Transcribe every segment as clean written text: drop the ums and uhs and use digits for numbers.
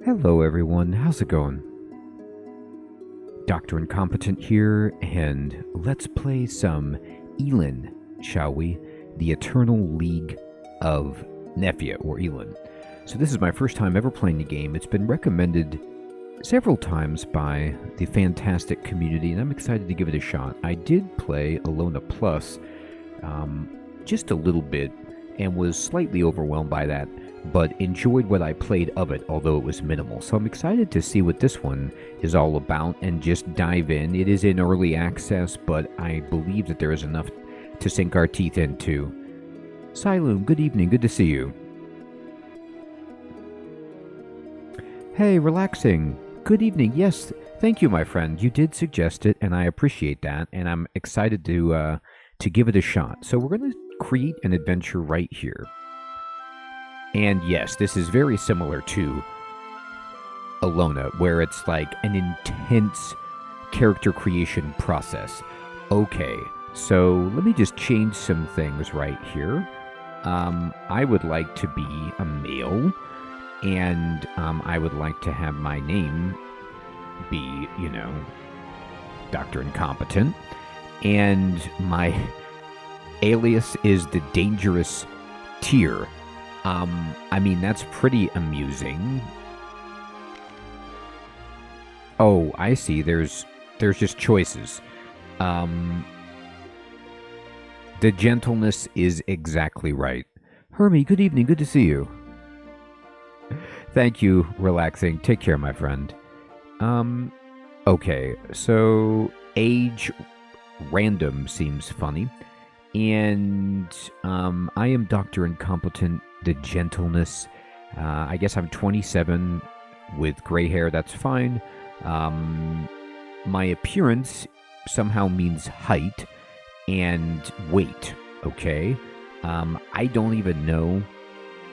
Hello everyone, how's it going? Dr. Incompetent here, and let's play some Elin, shall we? The Eternal League of Nephia, or Elin. So this is my first time ever playing the game. It's been recommended several times by the fantastic community, and I'm excited to give it a shot. I did play Elona Plus just a little bit, and was slightly overwhelmed by that, but enjoyed what I played of it, although it was minimal. So I'm excited to see what this one is all about and just dive in. It is in early access, but I believe that there is enough to sink our teeth into. Siloom, good evening, good to see you. Hey, relaxing. Good evening. Yes, thank you, my friend. You did suggest it, and I appreciate that, and I'm excited to give it a shot. So we're going to create an adventure right here. And yes, this is very similar to Elona, where it's like an intense character creation process. Okay, so let me just change some things right here. I would like to be a male, and I would like to have my name be, you know, Dr. Incompetent, and my alias is the Dangerous Tier. I mean, that's pretty amusing. Oh, I see. There's just choices. The gentleness is exactly right. Hermie, good evening. Good to see you. Thank you, relaxing. Take care, my friend. Okay, so age random seems funny. And I am Dr. Incompetent, the gentleness. I guess I'm 27 with gray hair. That's fine. My appearance somehow means height and weight. Okay. I don't even know.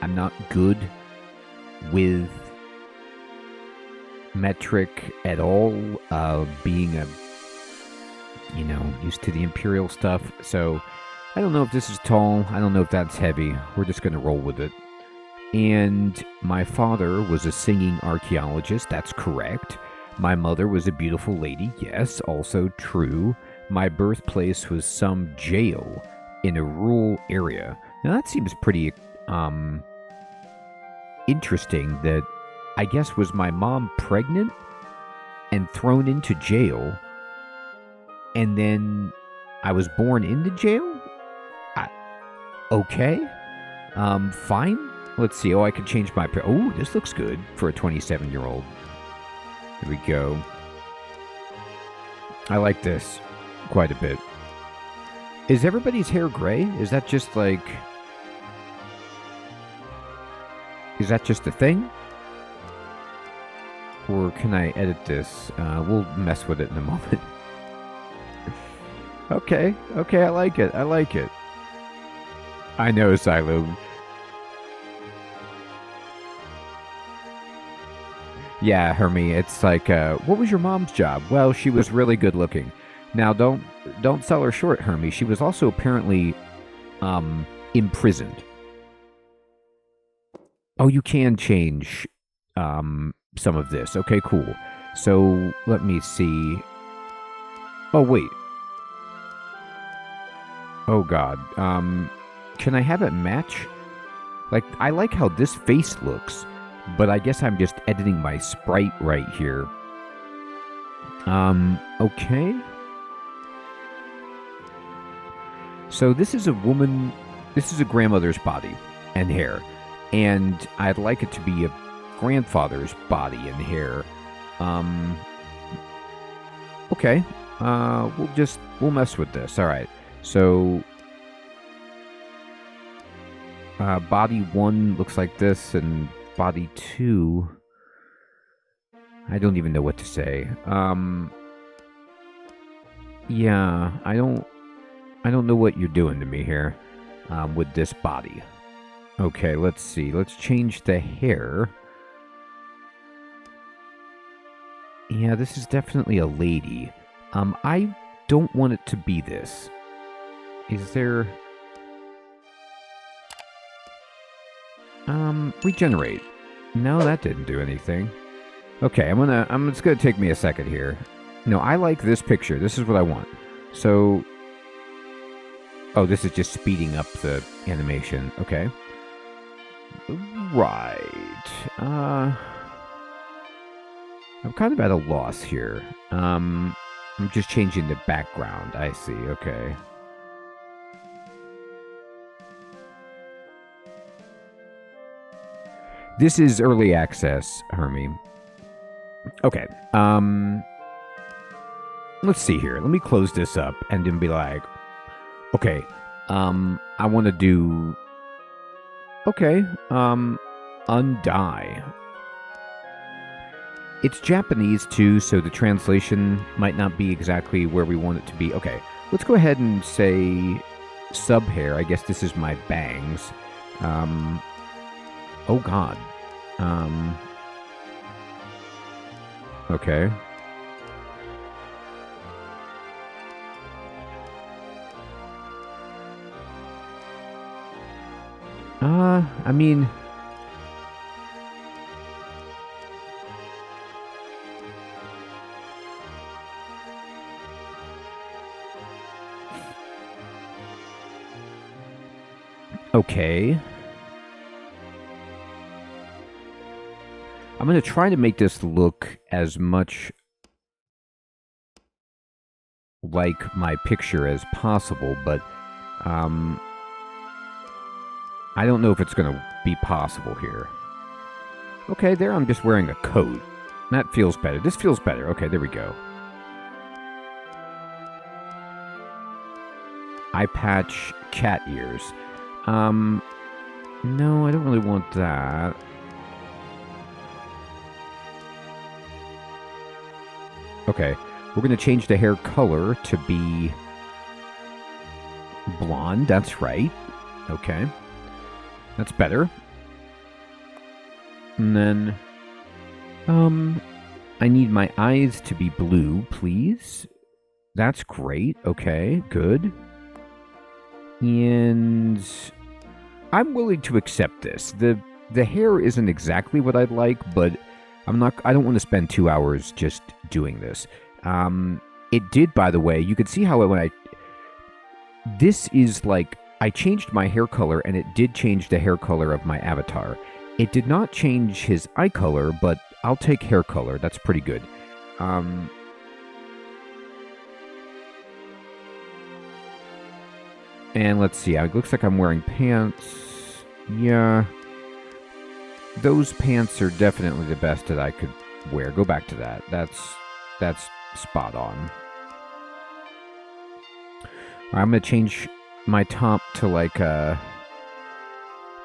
I'm not good with metric at all. Being a, you know, used to the Imperial stuff. So I don't know if this is tall. I don't know if that's heavy. We're just going to roll with it. And my father was a singing archaeologist. That's correct. My mother was a beautiful lady. Yes, also true. My birthplace was some jail in a rural area. Now that seems pretty interesting. That I guess was my mom pregnant and thrown into jail, and then I was born into jail? Okay. Fine. Let's see. Oh, I can change my... Oh, this looks good for a 27-year-old. Here we go. I like this quite a bit. Is everybody's hair gray? Is that just like... Is that just a thing? Or can I edit this? We'll mess with it in a moment. Okay. Okay, I like it. I like it. I know, Silo. Yeah, Hermie, it's like, what was your mom's job? Well, she was really good looking. Now, don't sell her short, Hermie. She was also apparently, imprisoned. Oh, you can change, some of this. Okay, cool. So, let me see. Oh, wait. Oh, God. Can I have it match? Like, I like how this face looks, but I guess I'm just editing my sprite right here. Okay. So this is a woman, this is a grandmother's body and hair, and I'd like it to be a grandfather's body and hair. Okay. We'll mess with this. All right. So... body 1 looks like this, and body 2... I don't even know what to say. Yeah, I don't know what you're doing to me here, with this body. Okay, let's see. Let's change the hair. Yeah, this is definitely a lady. I don't want it to be this. Is there... Regenerate. No, that didn't do anything. Okay, it's gonna take me a second here. No, I like this picture. This is what I want. So, oh, this is just speeding up the animation. Okay. Right. I'm kind of at a loss here. I'm just changing the background. I see. Okay. This is early access, Hermie. Okay. Let's see here. Let me close this up and then be like, okay. I want to do. Okay. Undie. It's Japanese too, so the translation might not be exactly where we want it to be. Okay. Let's go ahead and say sub hair. I guess this is my bangs. Oh God. Okay. I mean, okay. I'm going to try to make this look as much like my picture as possible, but I don't know if it's going to be possible here. Okay, there I'm just wearing a coat. That feels better. This feels better. Okay, there we go. Eye patch, cat ears. No, I don't really want that. Okay, we're going to change the hair color to be blonde. That's right. Okay. That's better. And then, I need my eyes to be blue, please. That's great. Okay, good. And I'm willing to accept this. The hair isn't exactly what I'd like, but I don't want to spend 2 hours just doing this. It did, by the way, you could see how this is like, I changed my hair color, and it did change the hair color of my avatar. It did not change his eye color, but I'll take hair color. That's pretty good. And let's see. It looks like I'm wearing pants. Yeah. Those pants are definitely the best that I could wear. Go back to that. That's spot on. I'm going to change my top to like a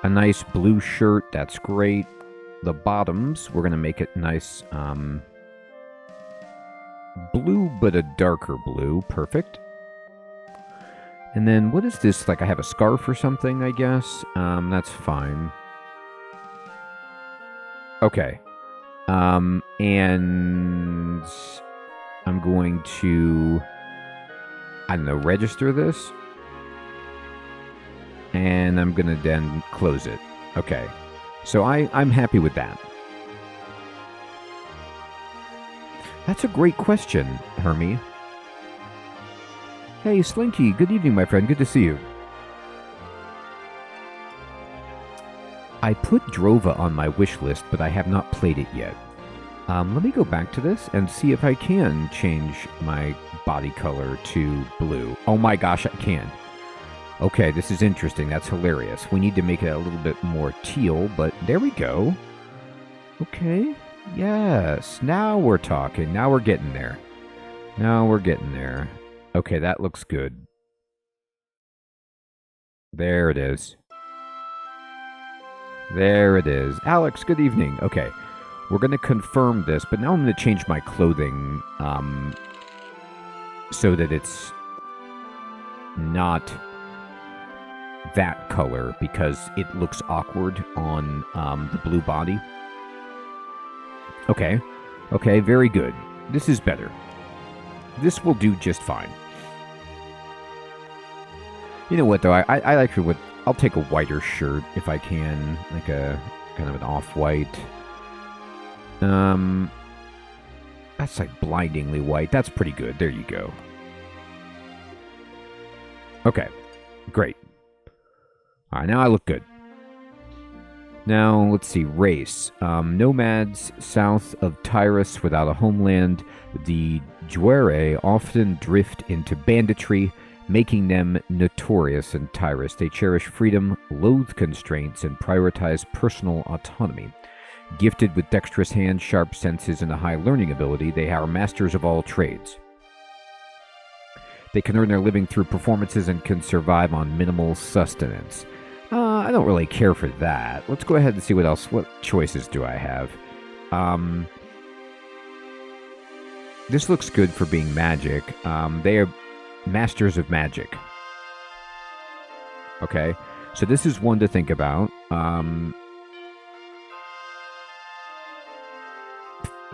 nice blue shirt. That's great. The bottoms, we're going to make it nice blue, but a darker blue. Perfect. And then what is this? Like I have a scarf or something, I guess. That's fine. Okay. And I'm going to, I don't know, register this. And I'm going to then close it. Okay. So I'm happy with that. That's a great question, Hermie. Hey, Slinky. Good evening, my friend. Good to see you. I put Drova on my wish list, but I have not played it yet. Let me go back to this and see if I can change my body color to blue. Oh my gosh, I can. Okay, this is interesting. That's hilarious. We need to make it a little bit more teal, but there we go. Okay. Yes. Now we're talking. Now we're getting there. Now we're getting there. Okay, that looks good. There it is. There it is. Alex, good evening. Okay, we're going to confirm this, but now I'm going to change my clothing so that it's not that color because it looks awkward on the blue body. Okay. Okay, very good. This is better. This will do just fine. You know what, though? I actually would... I'll take a whiter shirt if I can. Like a... kind of an off-white. That's like blindingly white. That's pretty good. There you go. Okay, great. All right, now I look good. Now, let's see, race. Nomads south of Tyrus without a homeland. The Juere often drift into banditry, making them notorious in Tyrus. They cherish freedom, loathe constraints, and prioritize personal autonomy. Gifted with dexterous hands, sharp senses, and a high learning ability, they are masters of all trades. They can earn their living through performances and can survive on minimal sustenance. I don't really care for that. Let's go ahead and see what else. What choices do I have? This looks good for being magic. They are masters of magic. Okay, so this is one to think about.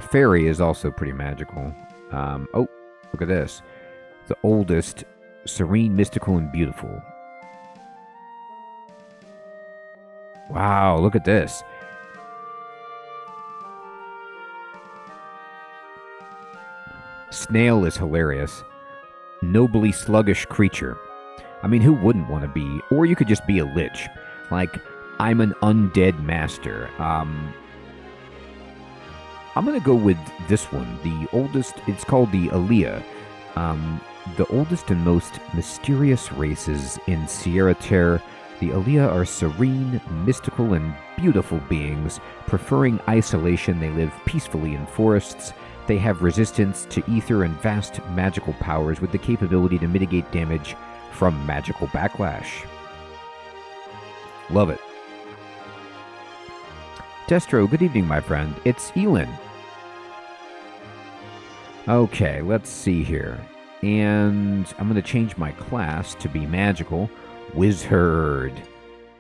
Fairy is also pretty magical. Oh, look at this. The oldest, serene, mystical, and beautiful. Wow, look at this. Snail is hilarious. Nobly sluggish creature. I mean, who wouldn't want to be? Or you could just be a lich. Like, I'm an undead master. I'm going to go with this one. The oldest, it's called the Elea. The oldest and most mysterious races in Sierra Terre. The Elea are serene, mystical, and beautiful beings. Preferring isolation, they live peacefully in forests. They have resistance to ether and vast magical powers with the capability to mitigate damage from magical backlash. Love it. Destro, good evening, my friend. It's Elin. Okay, let's see here. And I'm going to change my class to be magical. Wizard.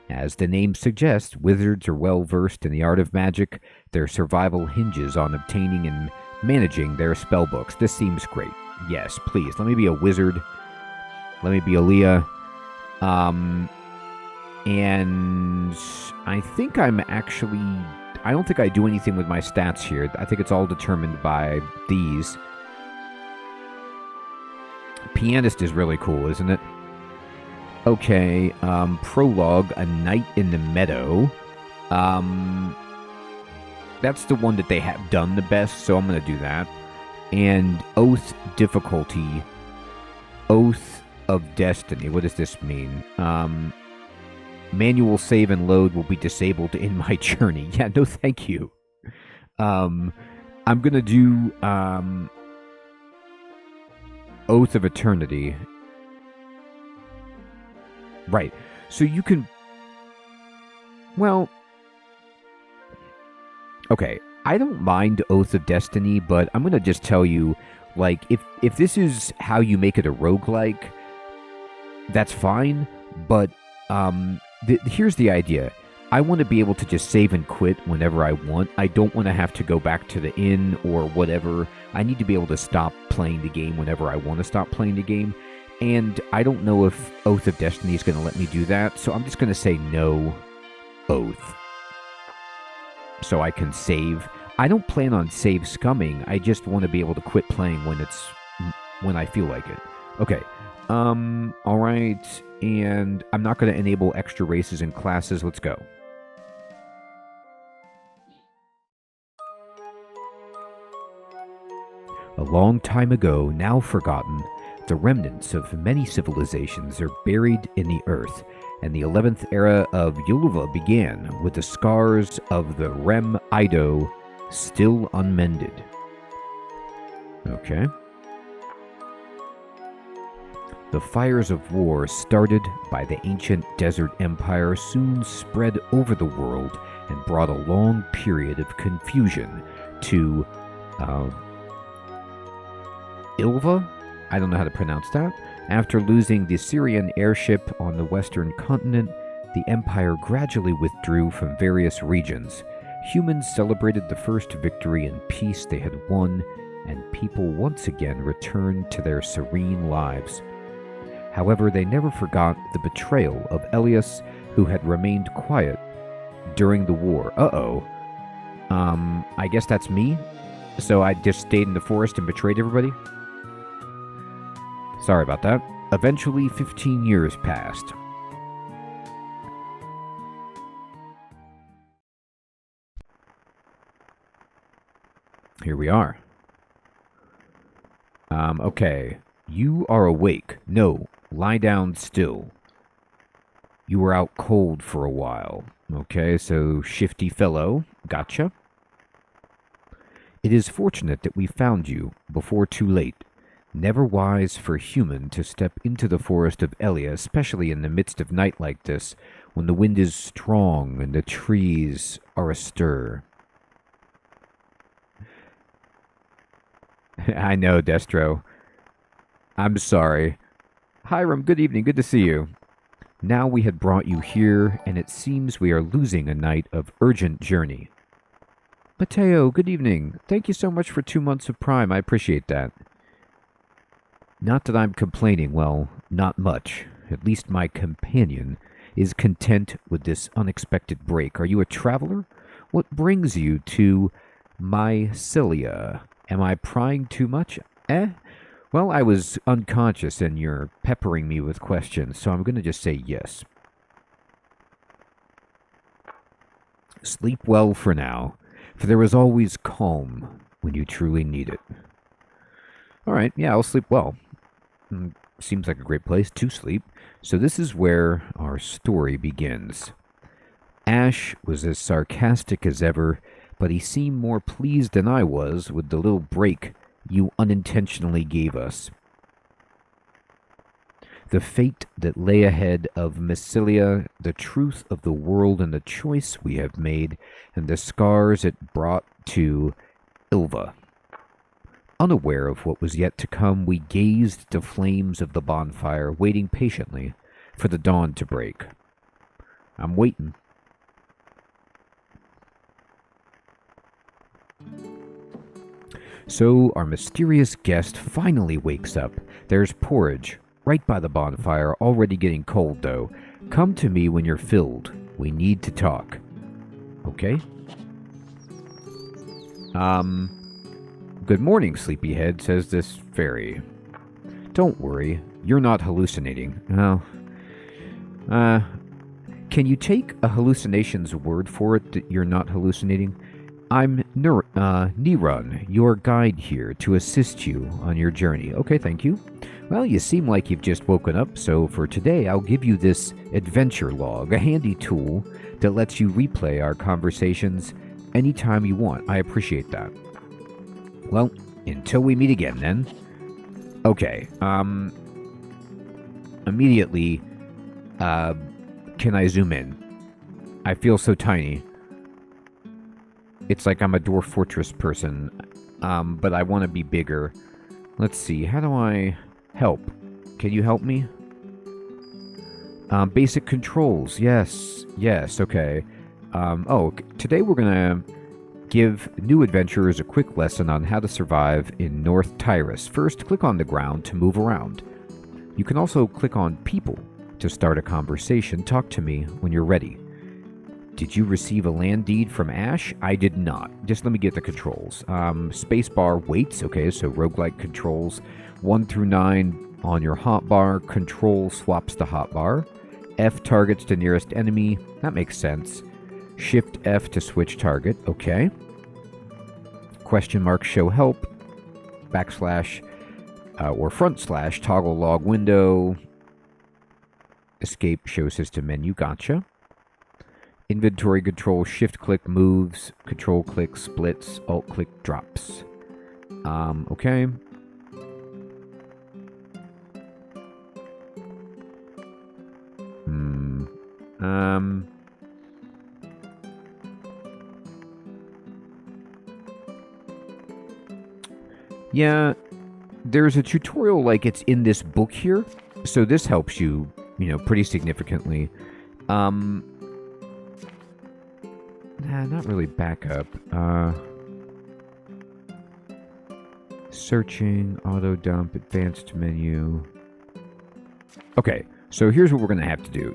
As the name suggests, wizards are well versed in the art of magic. Their survival hinges on obtaining and managing their spellbooks. This seems great. Yes, please. Let me be a wizard. Let me be Elea. And I think I'm actually... I don't think I do anything with my stats here. I think it's all determined by these. Pianist is really cool, isn't it? Okay, prologue, A Night in the Meadow. That's the one that they have done the best, so I'm going to do that. And Oath difficulty. Oath of Destiny. What does this mean? Manual save and load will be disabled in my journey. Yeah, no thank you. I'm going to do Oath of Eternity. Right. So you can... Well... Okay. I don't mind Oath of Destiny, but I'm going to just tell you, like, if this is how you make it a roguelike, that's fine, but here's the idea. I want to be able to just save and quit whenever I want. I don't want to have to go back to the inn or whatever. I need to be able to stop playing the game whenever I want to stop playing the game. And I don't know if Oath of Destiny is going to let me do that, so I'm just going to say no Oath. So I can save. I don't plan on save scumming. I just want to be able to quit playing when I feel like it. Okay. All right. And I'm not going to enable extra races and classes. Let's go. A long time ago, now forgotten, the remnants of many civilizations are buried in the earth, and the 11th era of Ylva began with the scars of the Rem Ido still unmended. Okay. The fires of war started by the ancient desert empire soon spread over the world and brought a long period of confusion to Ylva? I don't know how to pronounce that. After losing the Syrian airship on the western continent, the empire gradually withdrew from various regions. Humans celebrated the first victory and peace they had won, and people once again returned to their serene lives. However, they never forgot the betrayal of Elias, who had remained quiet during the war. Uh-oh. I guess that's me? So I just stayed in the forest and betrayed everybody? Sorry about that. Eventually, 15 years passed. Here we are. Okay. You are awake. No, lie down still. You were out cold for a while. Okay, so shifty fellow. Gotcha. It is fortunate that we found you before too late. Never wise for human to step into the forest of Elea, especially in the midst of night like this, when the wind is strong and the trees are astir. I know, Destro. I'm sorry. Hiram, good evening. Good to see you. Now we had brought you here, and it seems we are losing a night of urgent journey. Mateo, good evening. Thank you so much for 2 months of Prime. I appreciate that. Not that I'm complaining, well, not much. At least my companion is content with this unexpected break. Are you a traveler? What brings you to Mycelia? Am I prying too much? Well, I was unconscious and you're peppering me with questions, so I'm going to just say yes. Sleep well for now, for there is always calm when you truly need it. All right, yeah, I'll sleep well. Seems like a great place to sleep. So this is where our story begins. Ash was as sarcastic as ever, but he seemed more pleased than I was with the little break you unintentionally gave us. The fate that lay ahead of Mycelia, the truth of the world and the choice we have made, and the scars it brought to Ylva. Unaware of what was yet to come, we gazed at the flames of the bonfire, waiting patiently for the dawn to break. I'm waiting. So our mysterious guest finally wakes up. There's porridge right by the bonfire, already getting cold though. Come to me when you're filled. We need to talk. Okay? Good morning, sleepyhead, says this fairy. Don't worry, you're not hallucinating. Can you take a hallucination's word for it that you're not hallucinating? I'm Niran, your guide here, to assist you on your journey. Okay, thank you. Well, you seem like you've just woken up, so for today I'll give you this adventure log, a handy tool that lets you replay our conversations anytime you want. I appreciate that. Well, until we meet again, then. Okay, immediately, can I zoom in? I feel so tiny. It's like I'm a Dwarf Fortress person, but I want to be bigger. Let's see, how do I help? Can you help me? Basic controls, yes, okay. Today we're going to give new adventurers a quick lesson on how to survive in North Tyrus. First, click on the ground to move around. You can also click on people to start a conversation. Talk to me when you're ready. Did you receive a land deed from Ash? I did not. Just let me get the controls. Spacebar waits. Okay, so roguelike controls. 1 through 9 on your hotbar. Control swaps the hotbar. F targets the nearest enemy. That makes sense. Shift F to switch target. Okay. Question mark show help. Backslash or front slash toggle log window. Escape show system menu. Gotcha. Inventory control, shift click moves, control click splits, alt click drops. Okay. Yeah, there's a tutorial like it's in this book here, so this helps you, pretty significantly. Not really backup. Searching, auto dump, advanced menu. Okay, so here's what we're gonna have to do.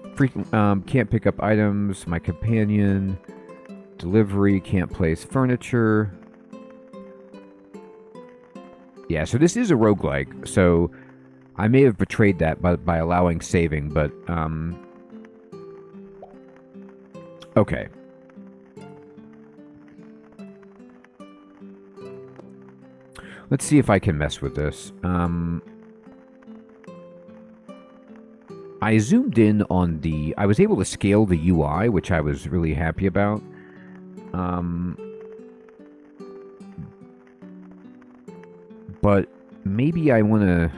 Can't pick up items, my companion, delivery, can't place furniture. Yeah, so this is a roguelike, so I may have betrayed that by allowing saving, but, okay. Let's see if I can mess with this. I zoomed in on the... I was able to scale the UI, which I was really happy about. But maybe I want to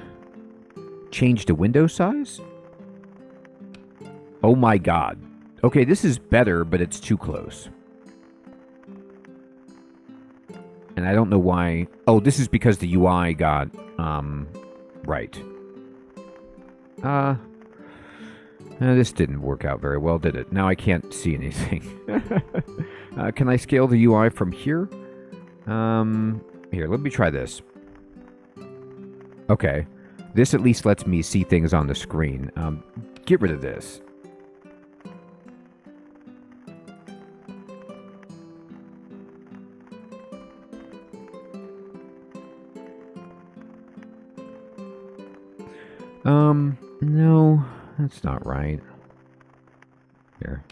change the window size? Oh my god. Okay, this is better, but it's too close. And I don't know why... Oh, this is because the UI got, right. This didn't work out very well, did it? Now I can't see anything. Can I scale the UI from here? Here, let me try this. Okay. This at least lets me see things on the screen. Get rid of this. No, that's not right. Here.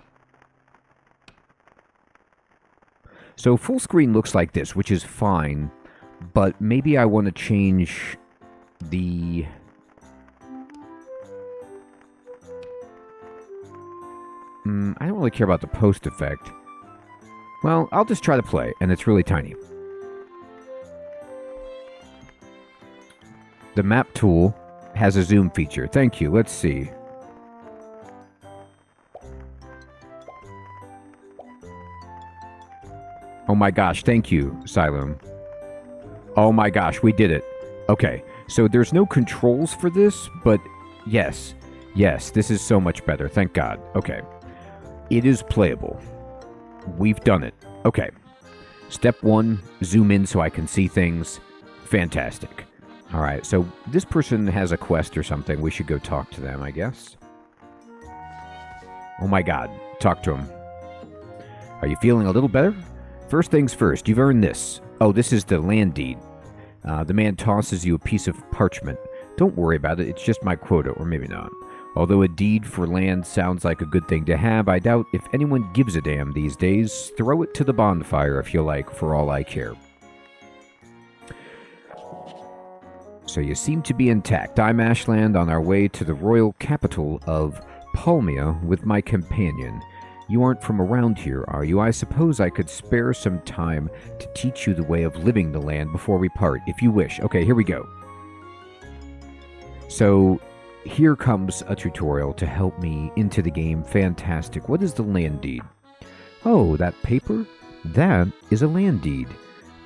So full screen looks like this, which is fine, but maybe I want to change the... I don't really care about the post effect. Well, I'll just try to play, and it's really tiny. The map tool has a zoom feature. Thank you. Let's see. Oh my gosh, thank you, Silum. Oh my gosh, we did it. Okay, so there's no controls for this, but yes. Yes, this is so much better, thank God. Okay. It is playable. We've done it. Okay. Step 1, zoom in so I can see things. Fantastic. Alright, so this person has a quest or something. We should go talk to them, I guess. Oh my god, talk to him. Are you feeling a little better? First things first, you've earned this. Oh, this is the land deed. The man tosses you a piece of parchment. Don't worry about it, it's just my quota, or maybe not. Although a deed for land sounds like a good thing to have, I doubt if anyone gives a damn these days. Throw it to the bonfire if you like, for all I care. So you seem to be intact. I'm Ashland on our way to the royal capital of Palmia with my companion. You aren't from around here, are you? I suppose I could spare some time to teach you the way of living the land before we part, if you wish. Okay, here we go. So, here comes a tutorial to help me into the game. Fantastic. What is the land deed? Oh, that paper? That is a land deed.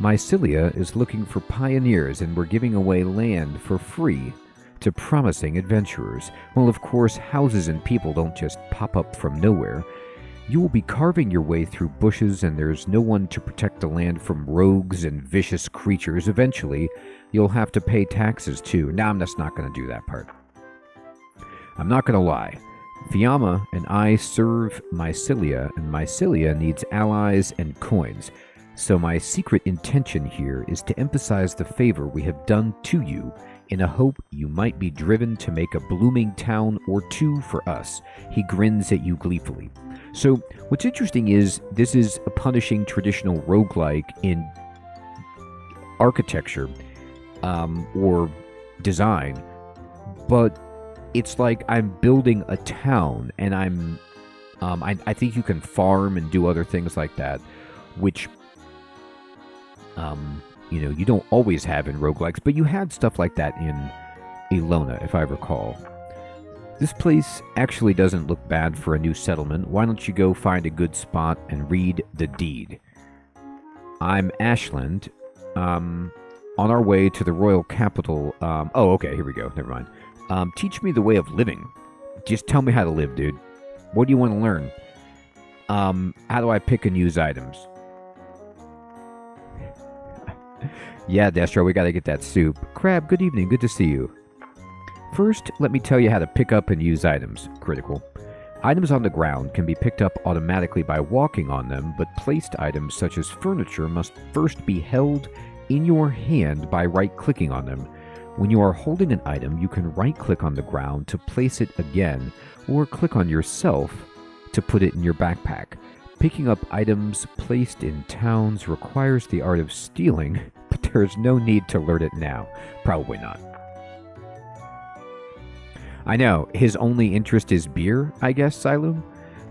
Mycilia is looking for pioneers, and we're giving away land for free to promising adventurers. Well, of course, houses and people don't just pop up from nowhere. You will be carving your way through bushes, and there's no one to protect the land from rogues and vicious creatures. Eventually, you'll have to pay taxes too. Now, I'm just not going to do that part. I'm not going to lie. Fiamma and I serve Mycilia, and Mycilia needs allies and coins. So my secret intention here is to emphasize the favor we have done to you in a hope you might be driven to make a blooming town or two for us. He grins at you gleefully. So what's interesting is this is a punishing traditional roguelike in architecture or design, but it's like I'm building a town, and I think you can farm and do other things like that, which you don't always have in roguelikes, but you had stuff like that in Elona, if I recall. This place actually doesn't look bad for a new settlement. Why don't you go find a good spot and read the deed? I'm Ashland, on our way to the royal capital. Oh, okay, here we go. Never mind. Teach me the way of living. Just tell me how to live, dude. What do you want to learn? How do I pick and use items? Yeah, Destro, we gotta get that soup. Crab, good evening, good to see you. First, let me tell you how to pick up and use items. Critical. Items on the ground can be picked up automatically by walking on them, but placed items such as furniture must first be held in your hand by right-clicking on them. When you are holding an item, you can right-click on the ground to place it again, or click on yourself to put it in your backpack. Picking up items placed in towns requires the art of stealing, but there is no need to learn it now. Probably not. I know, his only interest is beer, I guess, Silum?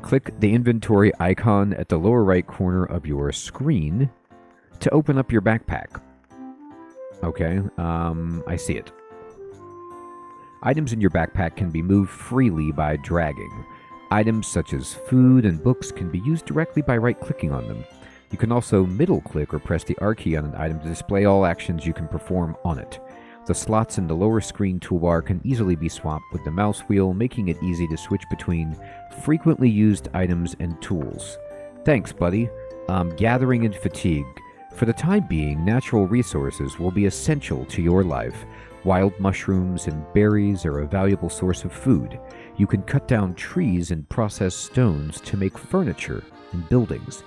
Click the inventory icon at the lower right corner of your screen to open up your backpack. Okay, I see it. Items in your backpack can be moved freely by dragging. Items such as food and books can be used directly by right-clicking on them. You can also middle-click or press the R key on an item to display all actions you can perform on it. The slots in the lower screen toolbar can easily be swapped with the mouse wheel, making it easy to switch between frequently used items and tools. Thanks, buddy. Gathering and fatigue. For the time being, natural resources will be essential to your life. Wild mushrooms and berries are a valuable source of food. You can cut down trees and process stones to make furniture and buildings.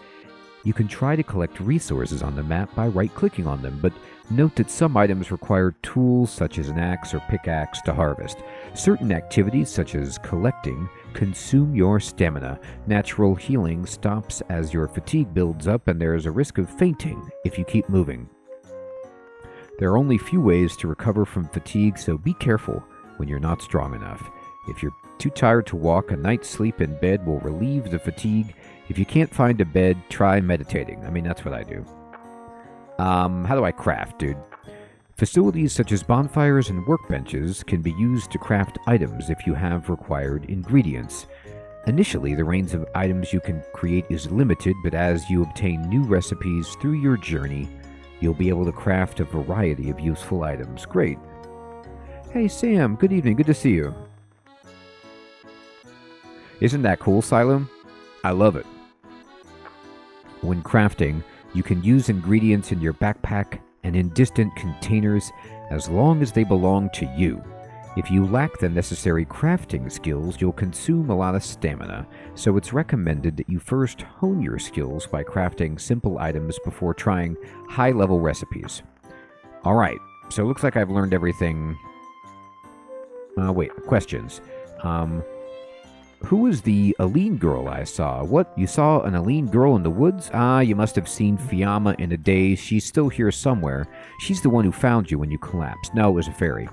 You can try to collect resources on the map by right-clicking on them, but note that some items require tools such as an axe or pickaxe to harvest. Certain activities, such as collecting, consume your stamina. Natural healing stops as your fatigue builds up, and there is a risk of fainting if you keep moving. There are only few ways to recover from fatigue, so be careful when you're not strong enough. If you're too tired to walk, a night's sleep in bed will relieve the fatigue. If you can't find a bed, try meditating. I mean, that's what I do. How do I craft, dude? Facilities such as bonfires and workbenches can be used to craft items if you have required ingredients. Initially, the range of items you can create is limited, but as you obtain new recipes through your journey, you'll be able to craft a variety of useful items. Great. Hey, Sam. Good evening. Good to see you. Isn't that cool, Silum? I love it. When crafting, you can use ingredients in your backpack and in distant containers as long as they belong to you. If you lack the necessary crafting skills, you'll consume a lot of stamina, so it's recommended that you first hone your skills by crafting simple items before trying high-level recipes. Alright, so it looks like I've learned everything. Wait, questions. Who was the Elin girl I saw? What? You saw an Elin girl in the woods? Ah, you must have seen Fiamma in a daze. She's still here somewhere. She's the one who found you when you collapsed. No, it was a fairy.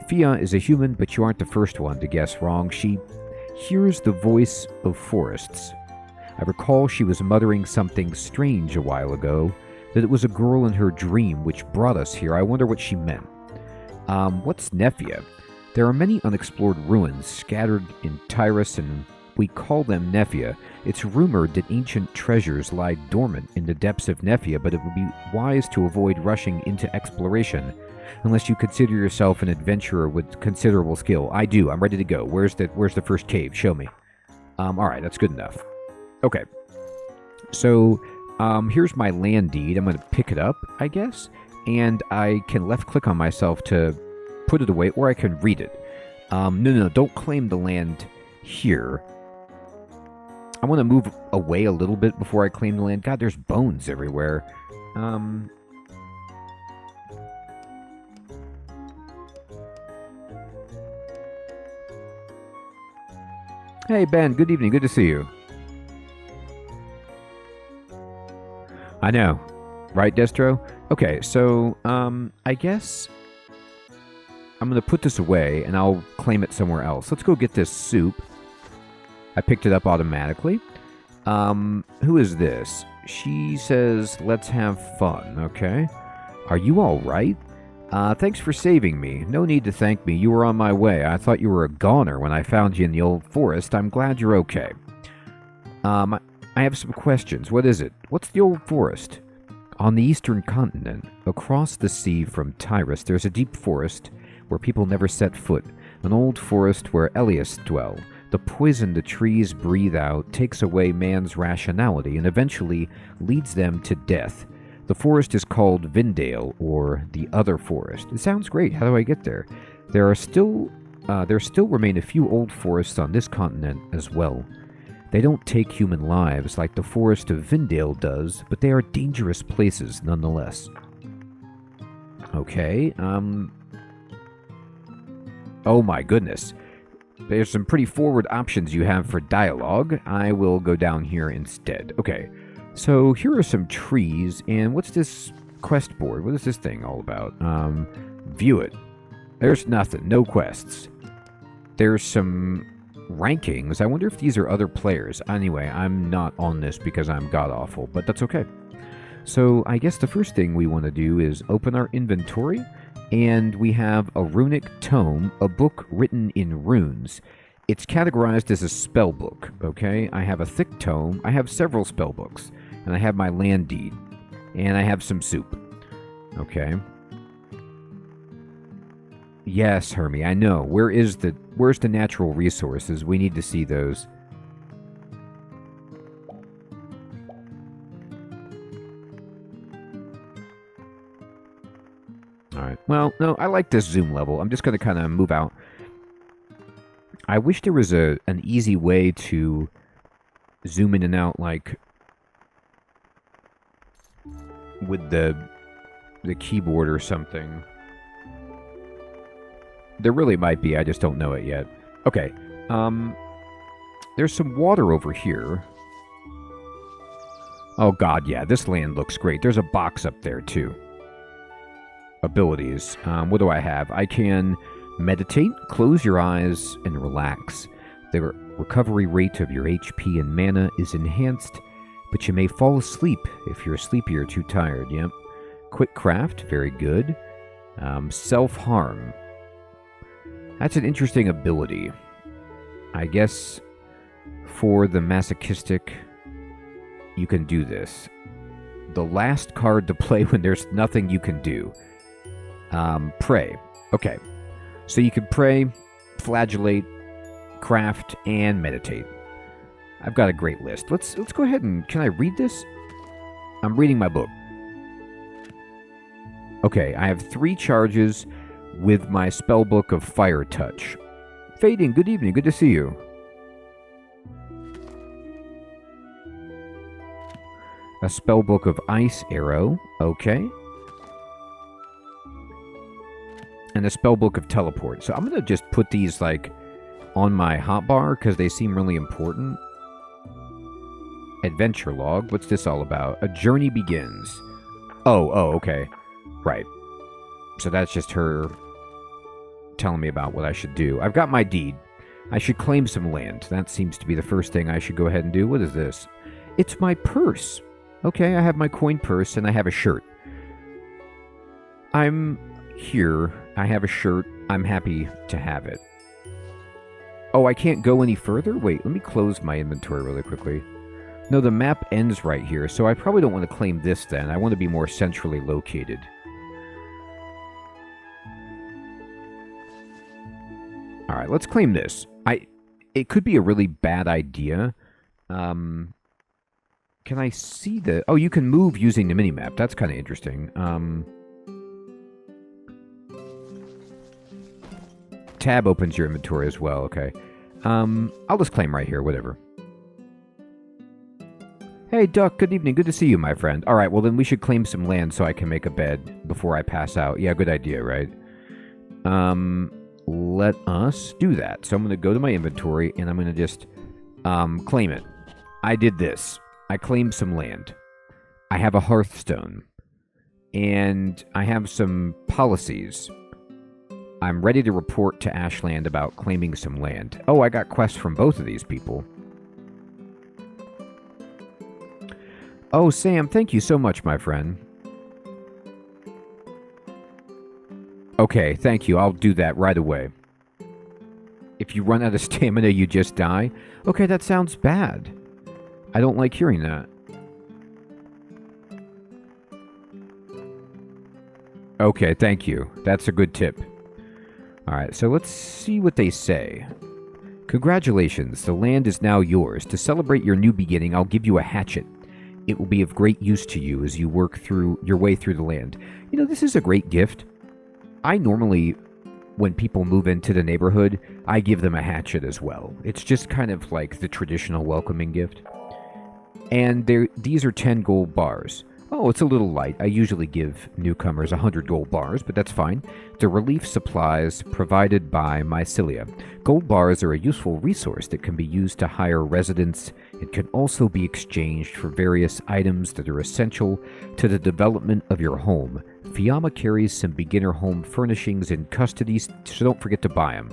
Fia is a human, but you aren't the first one to guess wrong. She hears the voice of forests. I recall she was muttering something strange a while ago, that it was a girl in her dream which brought us here. I wonder what she meant. What's Nephia? There are many unexplored ruins scattered in Tyrus, and we call them Nephia. It's rumored that ancient treasures lie dormant in the depths of Nephia, but it would be wise to avoid rushing into exploration, unless you consider yourself an adventurer with considerable skill. I do. I'm ready to go. Where's the first cave? Show me. Alright, that's good enough. Okay. So, here's my land deed. I'm going to pick it up, I guess, and I can left-click on myself to put it away, or I can read it. No, don't claim the land here. I want to move away a little bit before I claim the land. God, there's bones everywhere. Hey, Ben, good evening. Good to see you. I know. Right, Destro? Okay, so, I guess I'm going to put this away, and I'll claim it somewhere else. Let's go get this soup. I picked it up automatically. Who is this? She says, let's have fun, okay? Are you all right? Thanks for saving me. No need to thank me. You were on my way. I thought you were a goner when I found you in the old forest. I'm glad you're okay. I have some questions. What is it? What's the old forest? On the eastern continent, across the sea from Tyrus, there's a deep forest where people never set foot. An old forest where Elias dwell. The poison the trees breathe out takes away man's rationality and eventually leads them to death. The forest is called Vindale, or the Other Forest. It sounds great. How do I get there? There still remain a few old forests on this continent as well. They don't take human lives like the forest of Vindale does, but they are dangerous places nonetheless. Okay, oh my goodness. There's some pretty forward options you have for dialogue. I will go down here instead. Okay, so here are some trees, and what's this quest board? What is this thing all about? View it. There's nothing. No quests. There's some rankings. I wonder if these are other players. Anyway, I'm not on this because I'm god-awful, but that's okay. So I guess the first thing we want to do is open our inventory, and we have a runic tome, a book written in runes. It's categorized as a spell book, okay? I have a thick tome, I have several spell books, and I have my land deed, and I have some soup. Okay. Yes, Hermie, I know. Where's the natural resources? We need to see those. Alright, well, no, I like this zoom level. I'm just going to kind of move out. I wish there was an easy way to zoom in and out, like, with the keyboard or something. There really might be, I just don't know it yet. Okay, there's some water over here. Oh god, yeah, this land looks great. There's a box up there, too. Abilities. What do I have? I can meditate, close your eyes, and relax. The recovery rate of your HP and mana is enhanced, but you may fall asleep if you're sleepy or too tired. Yep. Quick craft, very good. Self-harm. That's an interesting ability. I guess for the masochistic, you can do this. The last card to play when there's nothing you can do. Pray. Okay. So you can pray, flagellate, craft, and meditate. I've got a great list. Let's go ahead and... Can I read this? I'm reading my book. Okay, I have 3 charges with my spellbook of Fire Touch. Fading, good evening, good to see you. A spellbook of Ice Arrow, okay. And a spellbook of Teleport. So I'm going to just put these, like, on my hotbar because they seem really important. Adventure log, what's this all about? A journey begins. Oh, okay. Right. So that's just her telling me about what I should do. I've got my deed. I should claim some land. That seems to be the first thing I should go ahead and do. What is this? It's my purse. Okay, I have my coin purse and I have a shirt. I'm here. I have a shirt. I'm happy to have it. Oh, I can't go any further? Wait, let me close my inventory really quickly. No, the map ends right here, so I probably don't want to claim this then. I want to be more centrally located. Alright, let's claim this. It could be a really bad idea. Can I see the... Oh, you can move using the minimap. That's kind of interesting. Tab opens your inventory as well, okay. I'll just claim right here, whatever. Hey, Duck, good evening. Good to see you, my friend. Alright, well then we should claim some land so I can make a bed before I pass out. Yeah, good idea, right? Let us do that. So I'm going to go to my inventory and I'm going to just claim it. I did this. I claimed some land. I have a hearthstone. And I have some policies. I'm ready to report to Ashland about claiming some land. Oh, I got quests from both of these people. Oh, Sam, thank you so much, my friend. Okay, thank you. I'll do that right away. If you run out of stamina, you just die? Okay, that sounds bad. I don't like hearing that. Okay, thank you. That's a good tip. Alright, so let's see what they say. Congratulations, the land is now yours. To celebrate your new beginning, I'll give you a hatchet. It will be of great use to you as you work through your way through the land. You know, this is a great gift. I normally, when people move into the neighborhood, I give them a hatchet as well. It's just kind of like the traditional welcoming gift. And these are 10 gold bars. Oh, it's a little light. I usually give newcomers 100 gold bars, but that's fine. The relief supplies provided by Mycelia. Gold bars are a useful resource that can be used to hire residents. It can also be exchanged for various items that are essential to the development of your home. Fiamma carries some beginner home furnishings in custody, so don't forget to buy them.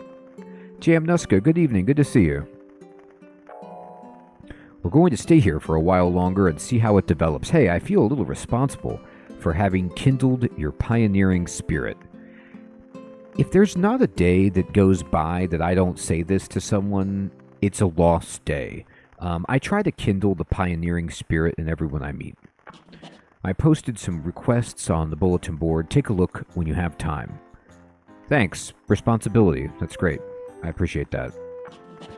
Jamnuska, good evening. Good to see you. We're going to stay here for a while longer and see how it develops. Hey, I feel a little responsible for having kindled your pioneering spirit. If there's not a day that goes by that I don't say this to someone, it's a lost day. I try to kindle the pioneering spirit in everyone I meet. I posted some requests on the bulletin board. Take a look when you have time. Thanks. Responsibility. That's great. I appreciate that.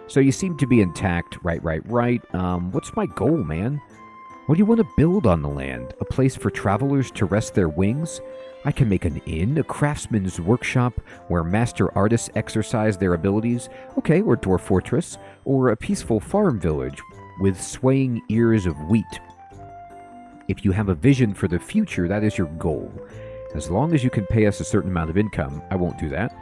So you seem to be intact. Right. What's my goal, man? What do you want to build on the land? A place for travelers to rest their wings? I can make an inn, a craftsman's workshop where master artists exercise their abilities. Okay, or dwarf fortress, or a peaceful farm village with swaying ears of wheat. If you have a vision for the future, that is your goal. As long as you can pay us a certain amount of income, I won't do that.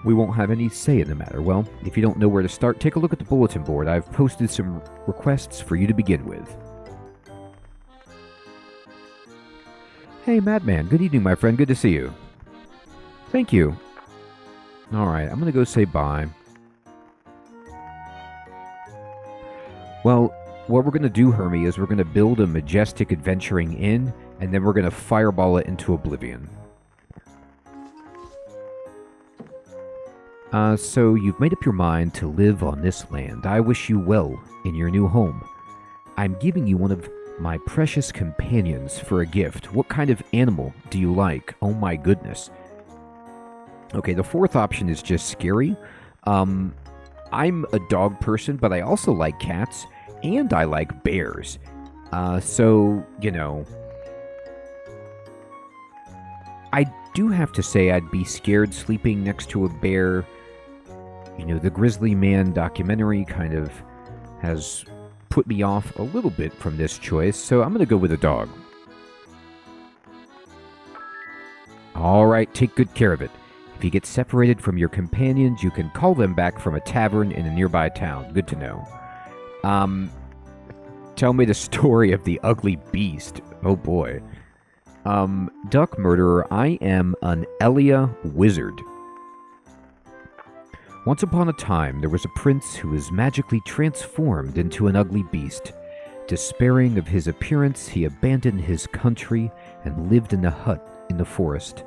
We won't have any say in the matter. Well, if you don't know where to start, take a look at the bulletin board. I've posted some requests for you to begin with. Hey, Madman. Good evening, my friend. Good to see you. Thank you. Alright, I'm going to go say bye. Well, what we're going to do, Hermie, is we're going to build a majestic adventuring inn, and then we're going to fireball it into oblivion. So you've made up your mind to live on this land. I wish you well in your new home. I'm giving you one of my precious companions for a gift. What kind of animal do you like? Oh my goodness. Okay, the fourth option is just scary. I'm a dog person, but I also like cats, and I like bears. So, you know, I do have to say I'd be scared sleeping next to a bear. You know, the Grizzly Man documentary kind of has put me off a little bit from this choice, so I'm going to go with a dog. Alright, take good care of it. If you get separated from your companions, you can call them back from a tavern in a nearby town. Good to know. Tell me the story of the ugly beast. Oh boy. Duck Murderer, I am an Elea wizard. Once upon a time, there was a prince who was magically transformed into an ugly beast. Despairing of his appearance, he abandoned his country and lived in a hut in the forest.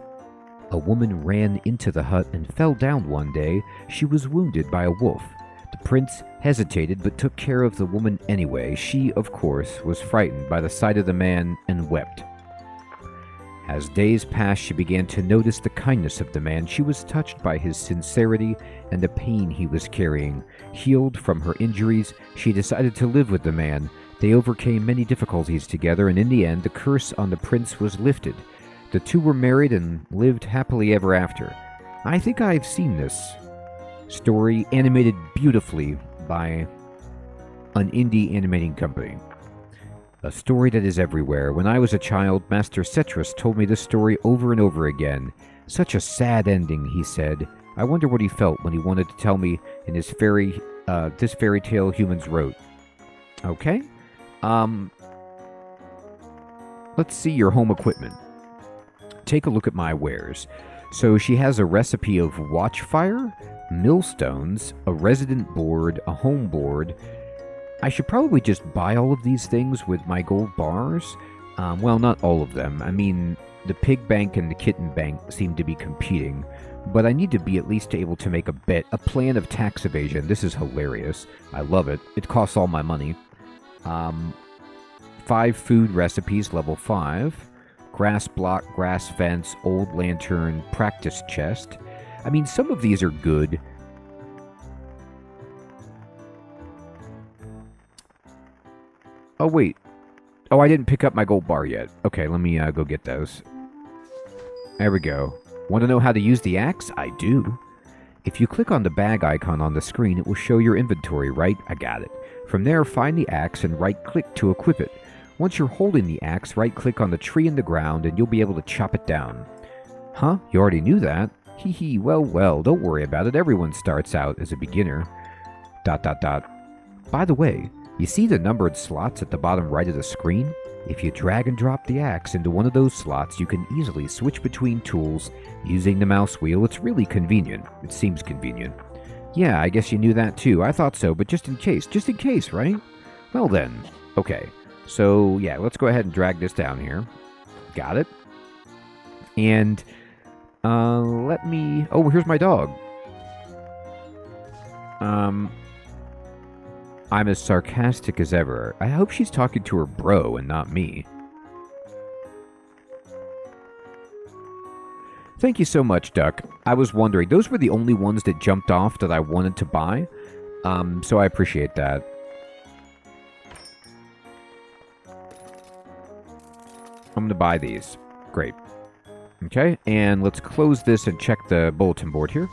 A woman ran into the hut and fell down one day. She was wounded by a wolf. The prince hesitated but took care of the woman anyway. She, of course, was frightened by the sight of the man and wept. As days passed, she began to notice the kindness of the man. She was touched by his sincerity and the pain he was carrying. Healed from her injuries, she decided to live with the man. They overcame many difficulties together, and in the end, the curse on the prince was lifted. The two were married and lived happily ever after. I think I've seen this story animated beautifully by an indie animating company. A story that is everywhere. When I was a child, Master Cetrus told me this story over and over again. Such a sad ending, he said. I wonder what he felt when he wanted to tell me in his this fairy tale humans wrote. Okay. Let's see your home equipment. Take a look at my wares. So she has a recipe of watchfire, millstones, a resident board, a home board. I should probably just buy all of these things with my gold bars. Well, not all of them. I mean, the pig bank and the kitten bank seem to be competing. But I need to be at least able to make a bet. A plan of tax evasion. This is hilarious. I love it. It costs all my money. 5 food recipes, level 5. Grass block, grass fence, old lantern, practice chest. I mean, some of these are good. Oh, wait. Oh, I didn't pick up my gold bar yet. Okay, let me go get those. There we go. Want to know how to use the axe? I do. If you click on the bag icon on the screen, it will show your inventory, right? I got it. From there, find the axe and right-click to equip it. Once you're holding the axe, right-click on the tree in the ground and you'll be able to chop it down. Huh? You already knew that? Hee hee, well, don't worry about it. Everyone starts out as a beginner. ... By the way, you see the numbered slots at the bottom right of the screen? If you drag and drop the axe into one of those slots, you can easily switch between tools using the mouse wheel. It's really convenient. It seems convenient. Yeah, I guess you knew that too. I thought so, but just in case, right? Well then, okay. So, yeah, let's go ahead and drag this down here. Got it. And, let me... Oh, here's my dog. I'm as sarcastic as ever. I hope she's talking to her bro and not me. Thank you so much, Duck. I was wondering, those were the only ones that jumped off that I wanted to buy. So I appreciate that. I'm going to buy these. Great. Okay, and let's close this and check the bulletin board here.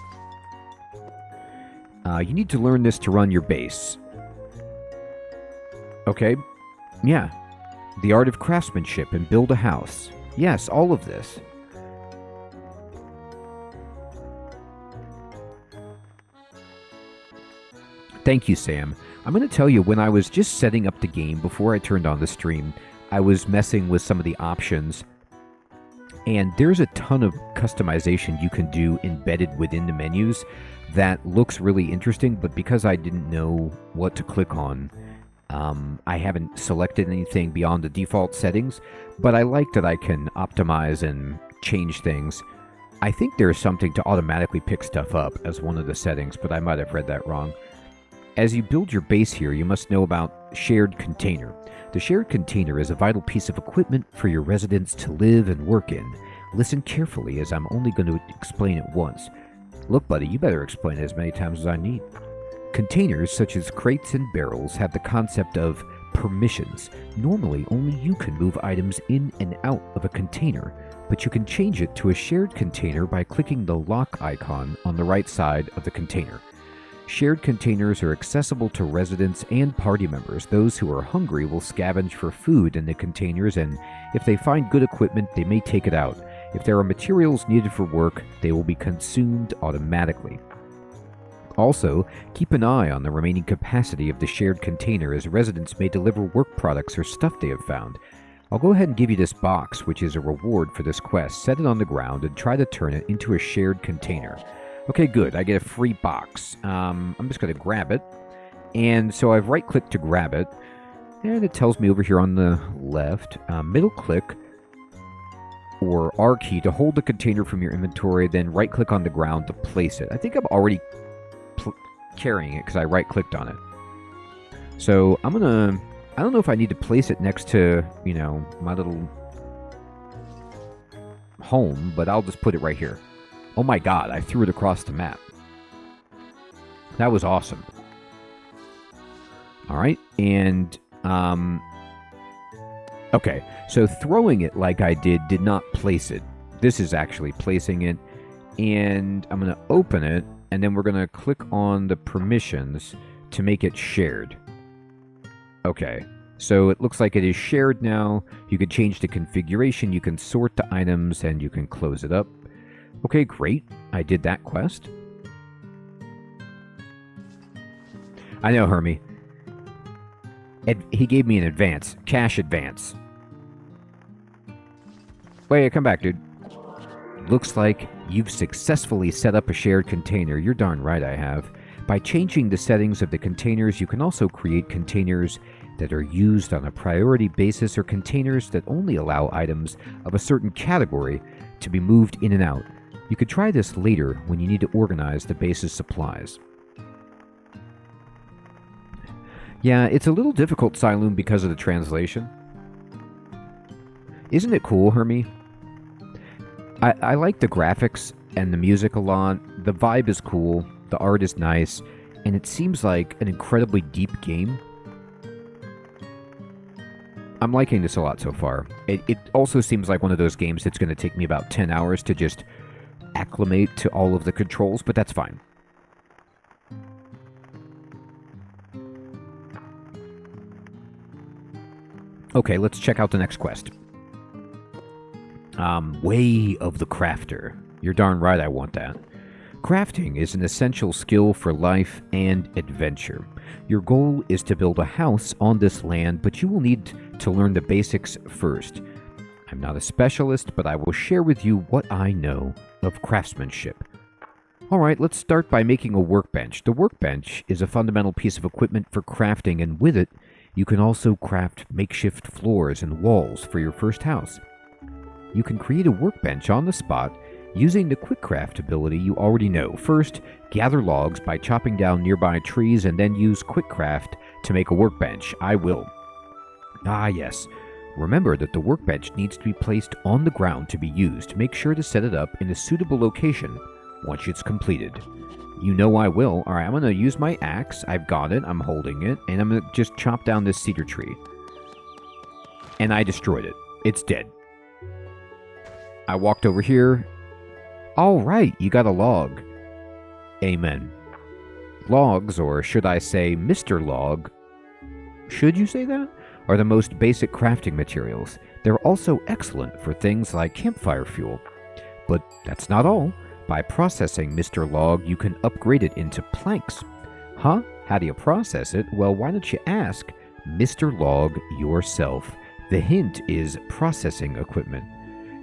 You need to learn this to run your base. Okay, yeah. The art of craftsmanship and build a house. Yes, all of this. Thank you, Sam. I'm going to tell you, when I was just setting up the game before I turned on the stream, I was messing with some of the options. And there's a ton of customization you can do embedded within the menus that looks really interesting, but because I didn't know what to click on, I haven't selected anything beyond the default settings, but I like that I can optimize and change things. I think there's something to automatically pick stuff up as one of the settings, but I might have read that wrong. As you build your base here, you must know about shared container. The shared container is a vital piece of equipment for your residents to live and work in. Listen carefully, as I'm only going to explain it once. Look, buddy, you better explain it as many times as I need. Containers, such as crates and barrels, have the concept of permissions. Normally, only you can move items in and out of a container, but you can change it to a shared container by clicking the lock icon on the right side of the container. Shared containers are accessible to residents and party members. Those who are hungry will scavenge for food in the containers, and if they find good equipment, they may take it out. If there are materials needed for work, they will be consumed automatically. Also, keep an eye on the remaining capacity of the shared container, as residents may deliver work products or stuff they have found. I'll go ahead and give you this box, which is a reward for this quest. Set it on the ground and try to turn it into a shared container. Okay, good. I get a free box. I'm just going to grab it. And so I've right-clicked to grab it. And it tells me over here on the left, middle-click or R key to hold the container from your inventory, then right-click on the ground to place it. I think I'm already carrying it because I right-clicked on it. So I'm going to... I don't know if I need to place it next to, you know, my little home, but I'll just put it right here. Oh my god, I threw it across the map. That was awesome. Alright, and, okay, so throwing it like I did not place it. This is actually placing it, and I'm going to open it, and then we're going to click on the permissions to make it shared. Okay, so it looks like it is shared now. You can change the configuration, you can sort the items, and you can close it up. Okay, great. I did that quest. I know, Hermie. He gave me an advance. Cash advance. Wait, come back, dude. Looks like you've successfully set up a shared container. You're darn right I have. By changing the settings of the containers, you can also create containers that are used on a priority basis, or containers that only allow items of a certain category to be moved in and out. You could try this later when you need to organize the base's supplies. Yeah, it's a little difficult, Siloon, because of the translation. Isn't it cool, Hermie? I like the graphics and the music a lot. The vibe is cool. The art is nice, and it seems like an incredibly deep game. I'm liking this a lot so far. It also seems like one of those games that's going to take me about 10 hours to just acclimate to all of the controls, but that's fine. Okay, let's check out the next quest. Way of the Crafter. You're darn right I want that. Crafting is an essential skill for life and adventure. Your goal is to build a house on this land, but you will need to learn the basics first. I'm not a specialist, but I will share with you what I know of craftsmanship. Alright, let's start by making a workbench. The workbench is a fundamental piece of equipment for crafting, and with it, you can also craft makeshift floors and walls for your first house. You can create a workbench on the spot using the quick craft ability you already know. First, gather logs by chopping down nearby trees and then use quick craft to make a workbench. I will. Ah, yes. Remember that the workbench needs to be placed on the ground to be used. Make sure to set it up in a suitable location once it's completed. You know I will. Alright, I'm going to use my axe. I've got it. I'm holding it. And I'm going to just chop down this cedar tree. And I destroyed it. It's dead. I walked over here. Alright, you got a log. Amen. Logs, or should I say Mr. Log, should you say that? Are the most basic crafting materials. They're also excellent for things like campfire fuel. But that's not all. By processing Mr. Log, you can upgrade it into planks. Huh? How do you process it? Well, why don't you ask Mr. Log yourself? The hint is processing equipment.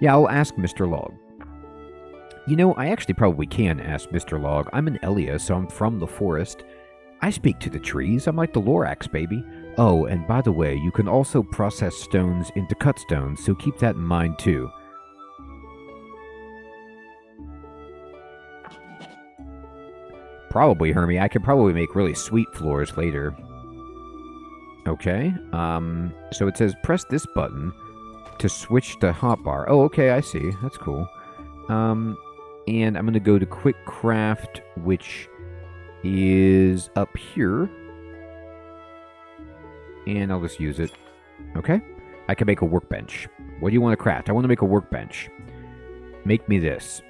Yeah, I'll ask Mr. Log. You know, I actually probably can ask Mr. Log. I'm an Elea, so I'm from the forest. I speak to the trees. I'm like the Lorax, baby. Oh, and by the way, you can also process stones into cut stones, so keep that in mind too. Probably, Hermie. I could probably make really sweet floors later. Okay. So it says press this button to switch to hotbar. Oh, okay, I see. That's cool. And I'm going to go to Quick Craft, which is up here. And I'll just use it. Okay. I can make a workbench. What do you want to craft? I want to make a workbench. Make me this.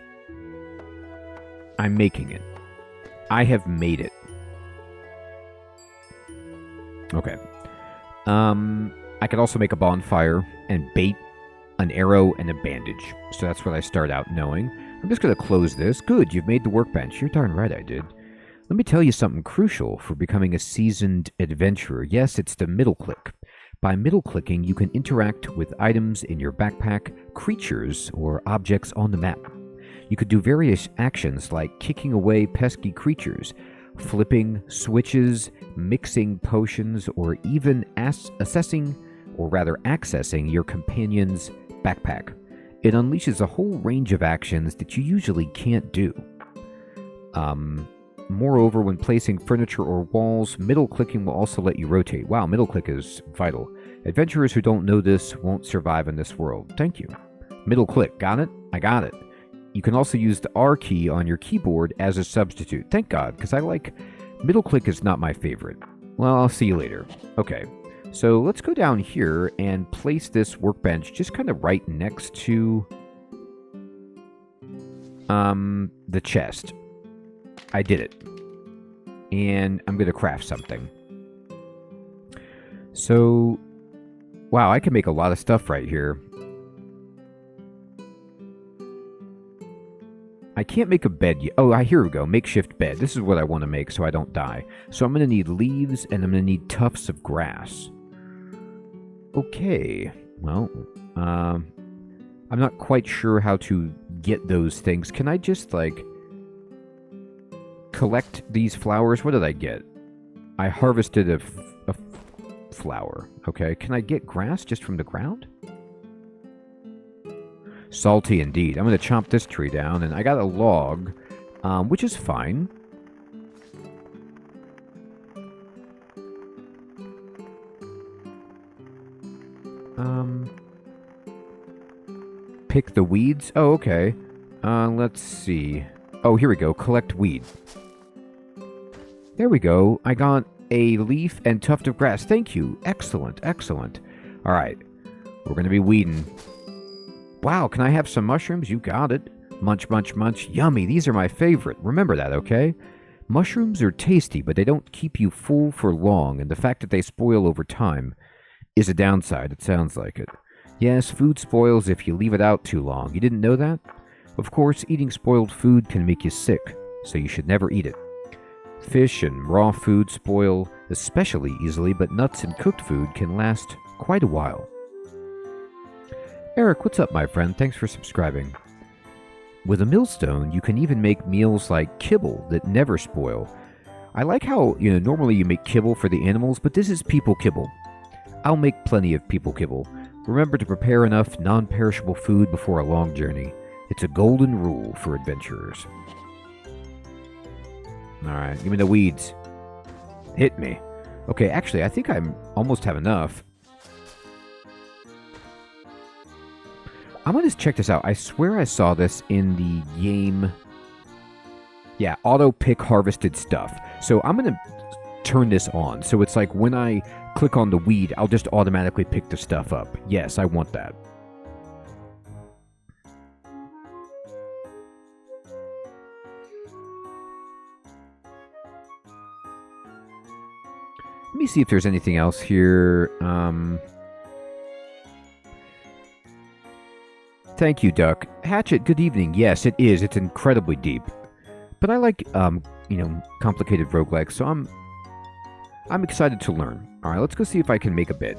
I'm making it. I have made it. Okay. I could also make a bonfire and bait, an arrow, and a bandage. So that's what I start out knowing. I'm just going to close this. Good, you've made the workbench. You're darn right I did. Let me tell you something crucial for becoming a seasoned adventurer. Yes, it's the middle click. By middle clicking, you can interact with items in your backpack, creatures, or objects on the map. You could do various actions like kicking away pesky creatures, flipping switches, mixing potions, or even accessing your companion's backpack. It unleashes a whole range of actions that you usually can't do. Moreover, when placing furniture or walls, middle clicking will also let you rotate. Wow, middle click is vital. Adventurers who don't know this won't survive in this world. Thank you. Middle click, got it? I got it. You can also use the R key on your keyboard as a substitute. Thank God, because middle click is not my favorite. Well, I'll see you later. Okay, so let's go down here and place this workbench just kind of right next to the chest. I did it. And I'm going to craft something. So, wow, I can make a lot of stuff right here. I can't make a bed yet. Oh, here we go. Makeshift bed. This is what I want to make so I don't die. So I'm going to need leaves and I'm going to need tufts of grass. Okay. Well, I'm not quite sure how to get those things. Can I just, collect these flowers? What did I get? I harvested a flower. Okay. Can I get grass just from the ground? Salty indeed. I'm going to chop this tree down, and I got a log, which is fine. Pick the weeds? Oh, okay. Let's see. Oh, here we go. Collect weed. There we go. I got a leaf and tuft of grass. Thank you. Excellent, excellent. All right. We're going to be weeding. Wow, can I have some mushrooms? You got it. Munch, munch, munch. Yummy. These are my favorite. Remember that, okay? Mushrooms are tasty, but they don't keep you full for long, and the fact that they spoil over time is a downside. It sounds like it. Yes, food spoils if you leave it out too long. You didn't know that? Of course, eating spoiled food can make you sick, so you should never eat it. Fish and raw food spoil especially easily, but nuts and cooked food can last quite a while. Eric, what's up, my friend? Thanks for subscribing. With a millstone, you can even make meals like kibble that never spoil. I like how, normally you make kibble for the animals, but this is people kibble. I'll make plenty of people kibble. Remember to prepare enough non-perishable food before a long journey. It's a golden rule for adventurers. Alright, give me the weeds. Hit me. Okay, actually, I think I almost have enough. I'm going to check this out. I swear I saw this in the game. Yeah, auto pick harvested stuff. So I'm going to turn this on. So it's like when I click on the weed, I'll just automatically pick the stuff up. Yes, I want that. Let me see if there's anything else here. Thank you, Duck. Hatchet, good evening. Yes, it is. It's incredibly deep. But I like, complicated roguelikes, so I'm excited to learn. All right, let's go see if I can make a bed.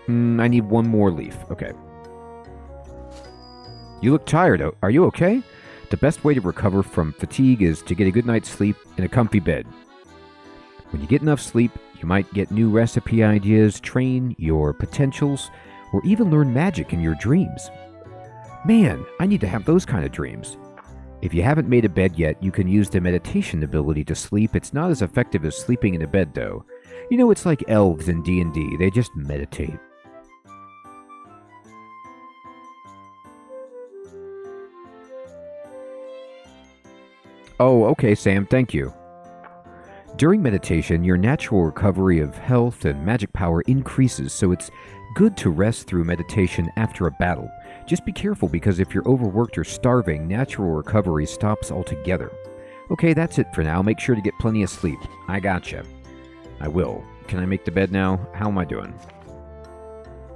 I need one more leaf. Okay. You look tired. Are you okay? The best way to recover from fatigue is to get a good night's sleep in a comfy bed. When you get enough sleep, you might get new recipe ideas, train your potentials, or even learn magic in your dreams. Man, I need to have those kind of dreams. If you haven't made a bed yet, you can use the meditation ability to sleep. It's not as effective as sleeping in a bed, though. It's like elves in D&D. They just meditate. Oh, okay, Sam, thank you. During meditation, your natural recovery of health and magic power increases, so it's good to rest through meditation after a battle. Just be careful, because if you're overworked or starving, natural recovery stops altogether. Okay, that's it for now. Make sure to get plenty of sleep. I gotcha. I will. Can I make the bed now? How am I doing?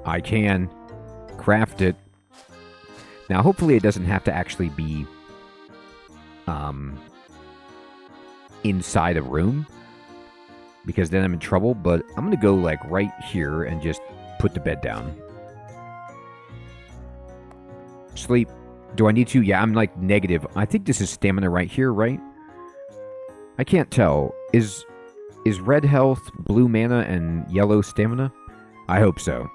I can. Craft it. Now, hopefully it doesn't have to actually be inside a room, because then I'm in trouble, but I'm going to go like right here and just put the bed down. Sleep. Do I need to? Yeah, I'm like negative. I think this is stamina right here, right? I can't tell. Is red health, blue mana, and yellow stamina? I hope so.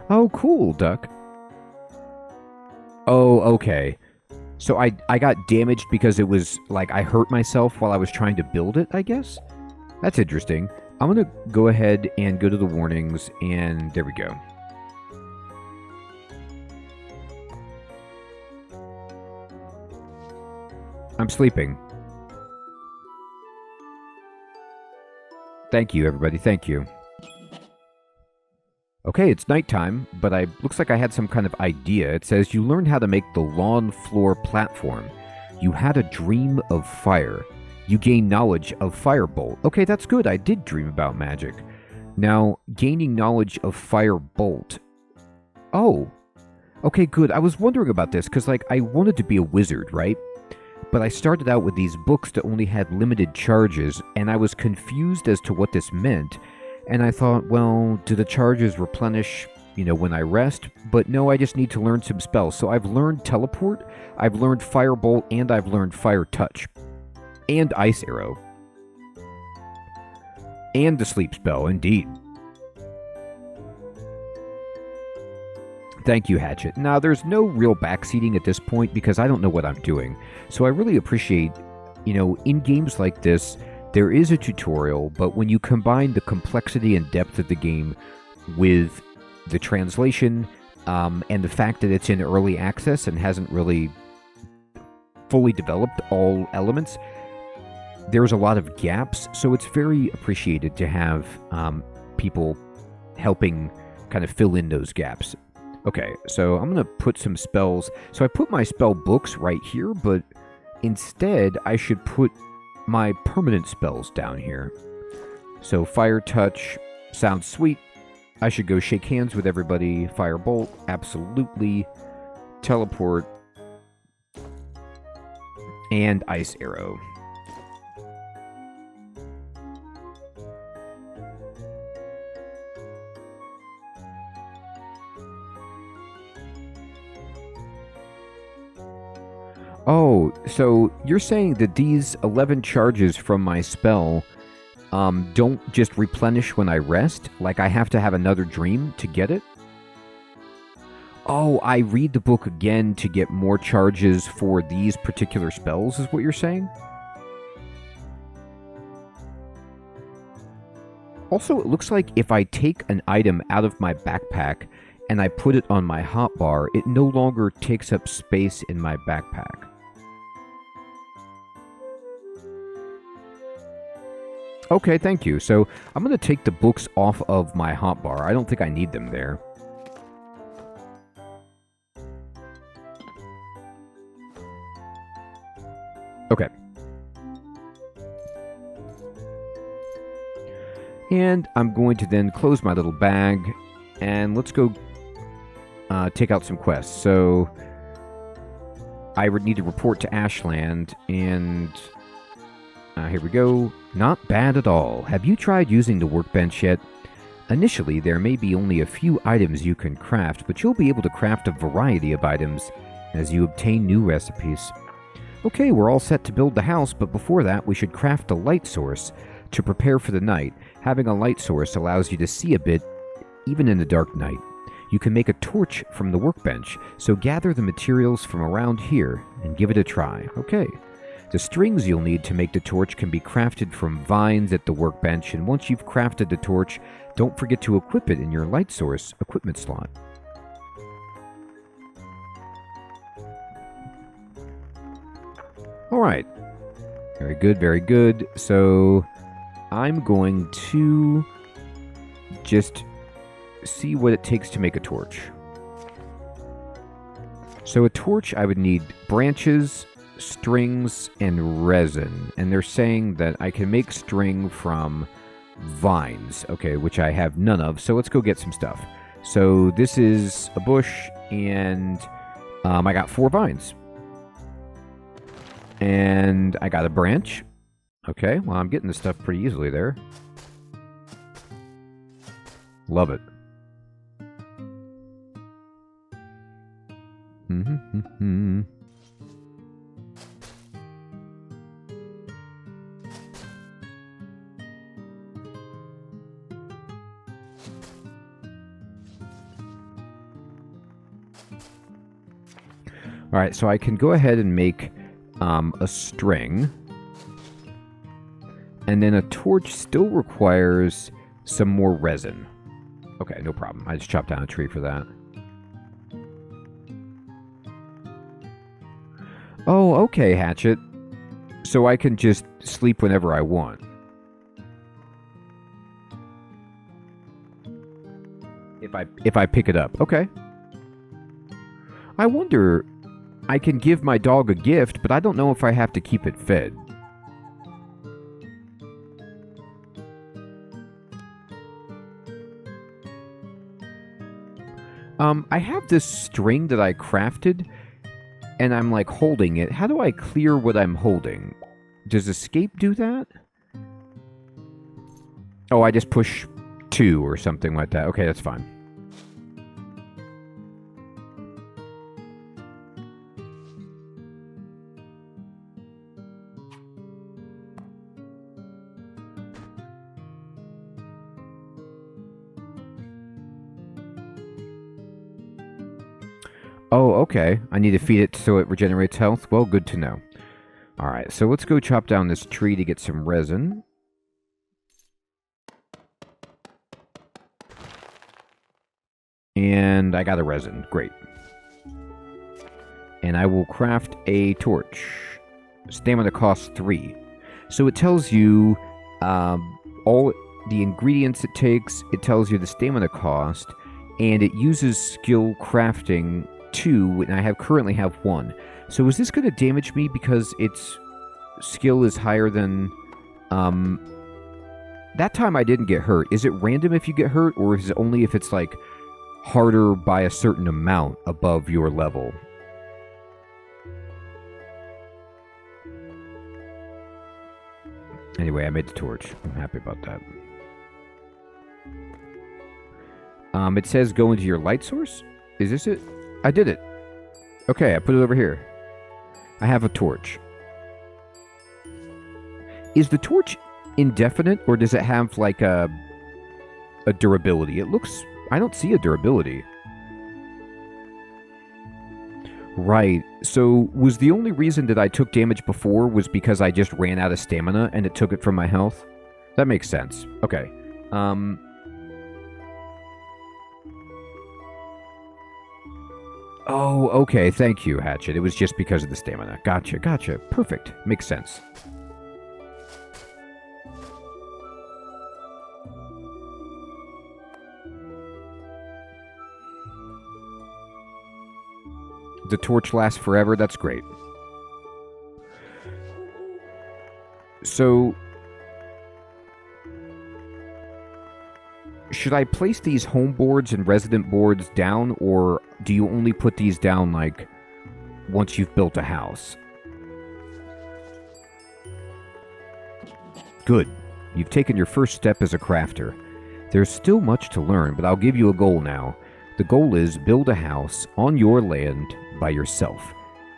Oh, cool, Duck. Oh, okay. So I got damaged because it was like I hurt myself while I was trying to build it, I guess? That's interesting. I'm going to go ahead and go to the warnings, and there we go. I'm sleeping. Thank you, everybody. Thank you. Okay, it's nighttime, but looks like I had some kind of idea. It says, you learned how to make the lawn floor platform. You had a dream of fire. You gain knowledge of firebolt. Okay, that's good. I did dream about magic. Now, gaining knowledge of firebolt. Oh, okay, good. I was wondering about this, because, I wanted to be a wizard, right? But I started out with these books that only had limited charges, and I was confused as to what this meant. And I thought, well, do the charges replenish, when I rest? But no, I just need to learn some spells. So I've learned Teleport, I've learned Firebolt, and I've learned Fire Touch. And Ice Arrow. And the Sleep Spell, indeed. Thank you, Hatchet. Now, there's no real backseating at this point because I don't know what I'm doing. So I really appreciate, in games like this, there is a tutorial, but when you combine the complexity and depth of the game with the translation and the fact that it's in early access and hasn't really fully developed all elements, there's a lot of gaps. So it's very appreciated to have people helping kind of fill in those gaps. Okay, so I'm going to put some spells. So I put my spell books right here, but instead I should put my permanent spells down here. So Fire Touch sounds sweet. I should go shake hands with everybody. Firebolt, absolutely. Teleport. And Ice Arrow. Oh, so you're saying that these 11 charges from my spell don't just replenish when I rest? Like I have to have another dream to get it? Oh, I read the book again to get more charges for these particular spells, is what you're saying? Also, it looks like if I take an item out of my backpack and I put it on my hotbar, it no longer takes up space in my backpack. Okay, thank you. So I'm going to take the books off of my hotbar. I don't think I need them there. Okay. And I'm going to then close my little bag, and let's go take out some quests. So I would need to report to Ashland, and here we go. Not bad at all. Have you tried using the workbench yet? Initially, there may be only a few items you can craft, but you'll be able to craft a variety of items as you obtain new recipes. Okay, we're all set to build the house, but before that, we should craft a light source to prepare for the night. Having a light source allows you to see a bit, even in the dark night. You can make a torch from the workbench, so gather the materials from around here and give it a try. Okay. The strings you'll need to make the torch can be crafted from vines at the workbench, and once you've crafted the torch, don't forget to equip it in your light source equipment slot. Alright. Very good, very good. So I'm going to just see what it takes to make a torch. So a torch, I would need branches, strings, and resin. And they're saying that I can make string from vines, okay, which I have none of. So let's go get some stuff. So this is a bush, and I got 4 vines. And I got a branch. Okay, well, I'm getting this stuff pretty easily there. Love it. All right, so I can go ahead and make a string. And then a torch still requires some more resin. Okay, no problem. I just chopped down a tree for that. Oh, okay, Hatchet. So I can just sleep whenever I want. If I pick it up. Okay. I wonder, I can give my dog a gift, but I don't know if I have to keep it fed. I have this string that I crafted, and I'm like holding it. How do I clear what I'm holding? Does escape do that? Oh, I just push 2 or something like that. Okay, that's fine. Oh, okay. I need to feed it so it regenerates health. Well, good to know. Alright, so let's go chop down this tree to get some resin. And I got a resin. Great. And I will craft a torch. Stamina costs 3. So it tells you all the ingredients it takes. It tells you the stamina cost. and it uses skill crafting 2, and I currently have 1. So is this going to damage me because its skill is higher than... That time I didn't get hurt. Is it random if you get hurt, or is it only if it's, like, harder by a certain amount above your level? Anyway, I made the torch. I'm happy about that. It says go into your light source? Is this it? I did it. Okay, I put it over here. I have a torch. Is the torch indefinite, or does it have, like, a durability? It looks... I don't see a durability. Right. So, was the only reason that I took damage before was because I just ran out of stamina and it took it from my health? That makes sense. Okay. Oh, okay. Thank you, Hatchet. It was just because of the stamina. Gotcha, gotcha. Perfect. Makes sense. The torch lasts forever. That's great. So, should I place these home boards and resident boards down, or do you only put these down, like, once you've built a house? Good. You've taken your first step as a crafter. There's still much to learn, but I'll give you a goal now. The goal is build a house on your land by yourself.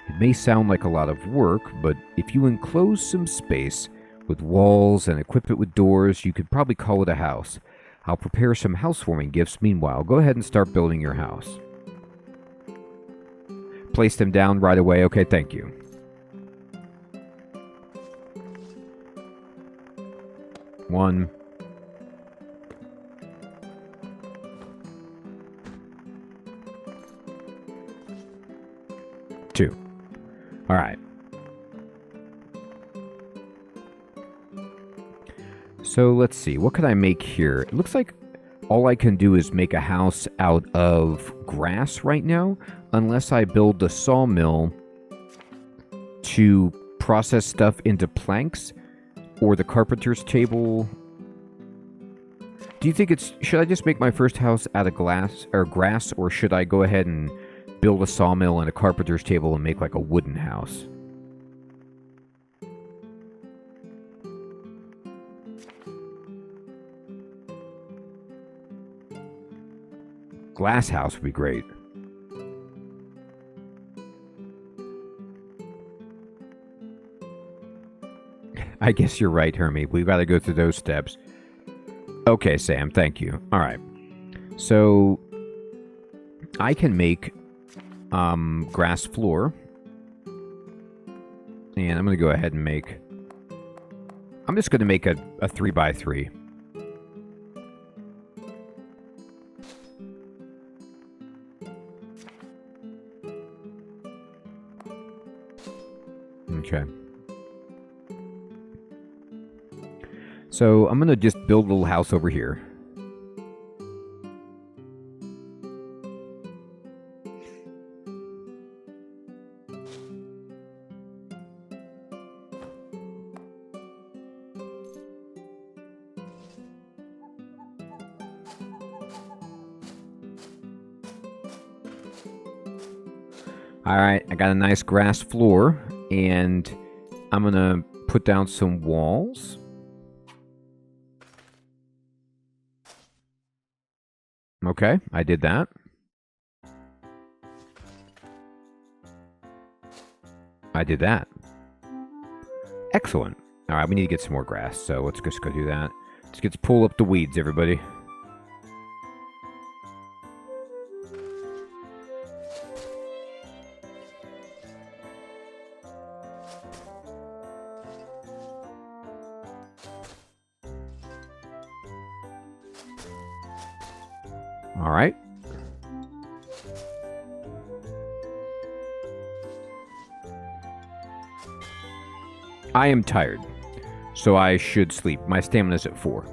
It may sound like a lot of work, but if you enclose some space with walls and equip it with doors, you could probably call it a house. I'll prepare some housewarming gifts meanwhile. Go ahead and start building your house. Place them down right away. Okay, thank you. One. Two. All right. So let's see. What can I make here? It looks like all I can do is make a house out of grass right now, unless I build the sawmill to process stuff into planks or the carpenter's table. Do you think should I just make my first house out of grass, or should I go ahead and build a sawmill and a carpenter's table and make like a wooden house? Glass house would be great. I guess you're right, Hermie. We've got to go through those steps. Okay, Sam, thank you. All right. So I can make grass floor. And I'm going to go ahead and make... I'm just going to make a 3x3. Okay. So I'm going to just build a little house over here. All right, I got a nice grass floor, and I'm going to put down some walls. Okay, I did that. I did that. Excellent. All right, we need to get some more grass, so let's just go do that. Let's pull up the weeds, everybody. All right. I am tired, so I should sleep. My stamina's at 4.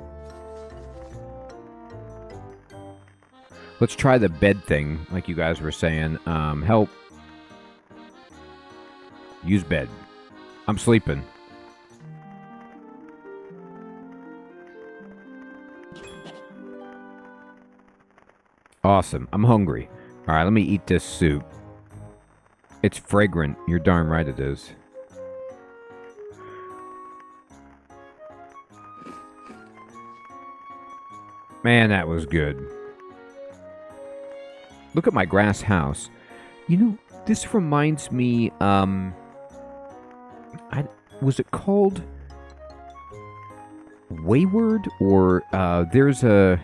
Let's try the bed thing, like you guys were saying. Help. Use bed. I'm sleeping. Awesome. I'm hungry. Alright, let me eat this soup. It's fragrant. You're darn right it is. Man, that was good. Look at my grass house. You know, this reminds me, was it called Wayward? Or, there's a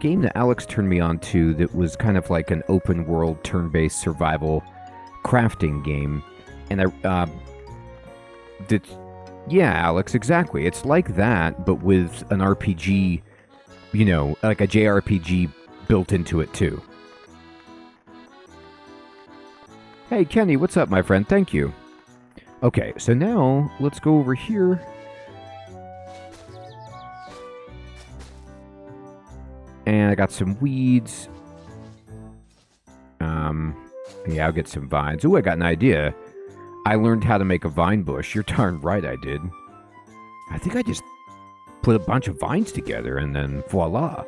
game that Alex turned me on to that was kind of like an open world turn-based survival crafting game. And yeah, Alex, exactly. It's like that, but with an RPG, you know, like a JRPG built into it too. Hey, Kenny, what's up, my friend? Thank you. Okay, so now let's go over here. And I got some weeds. Yeah, I'll get some vines. Ooh, I got an idea. I learned how to make a vine bush. You're darn right I did. I think I just put a bunch of vines together and then voila.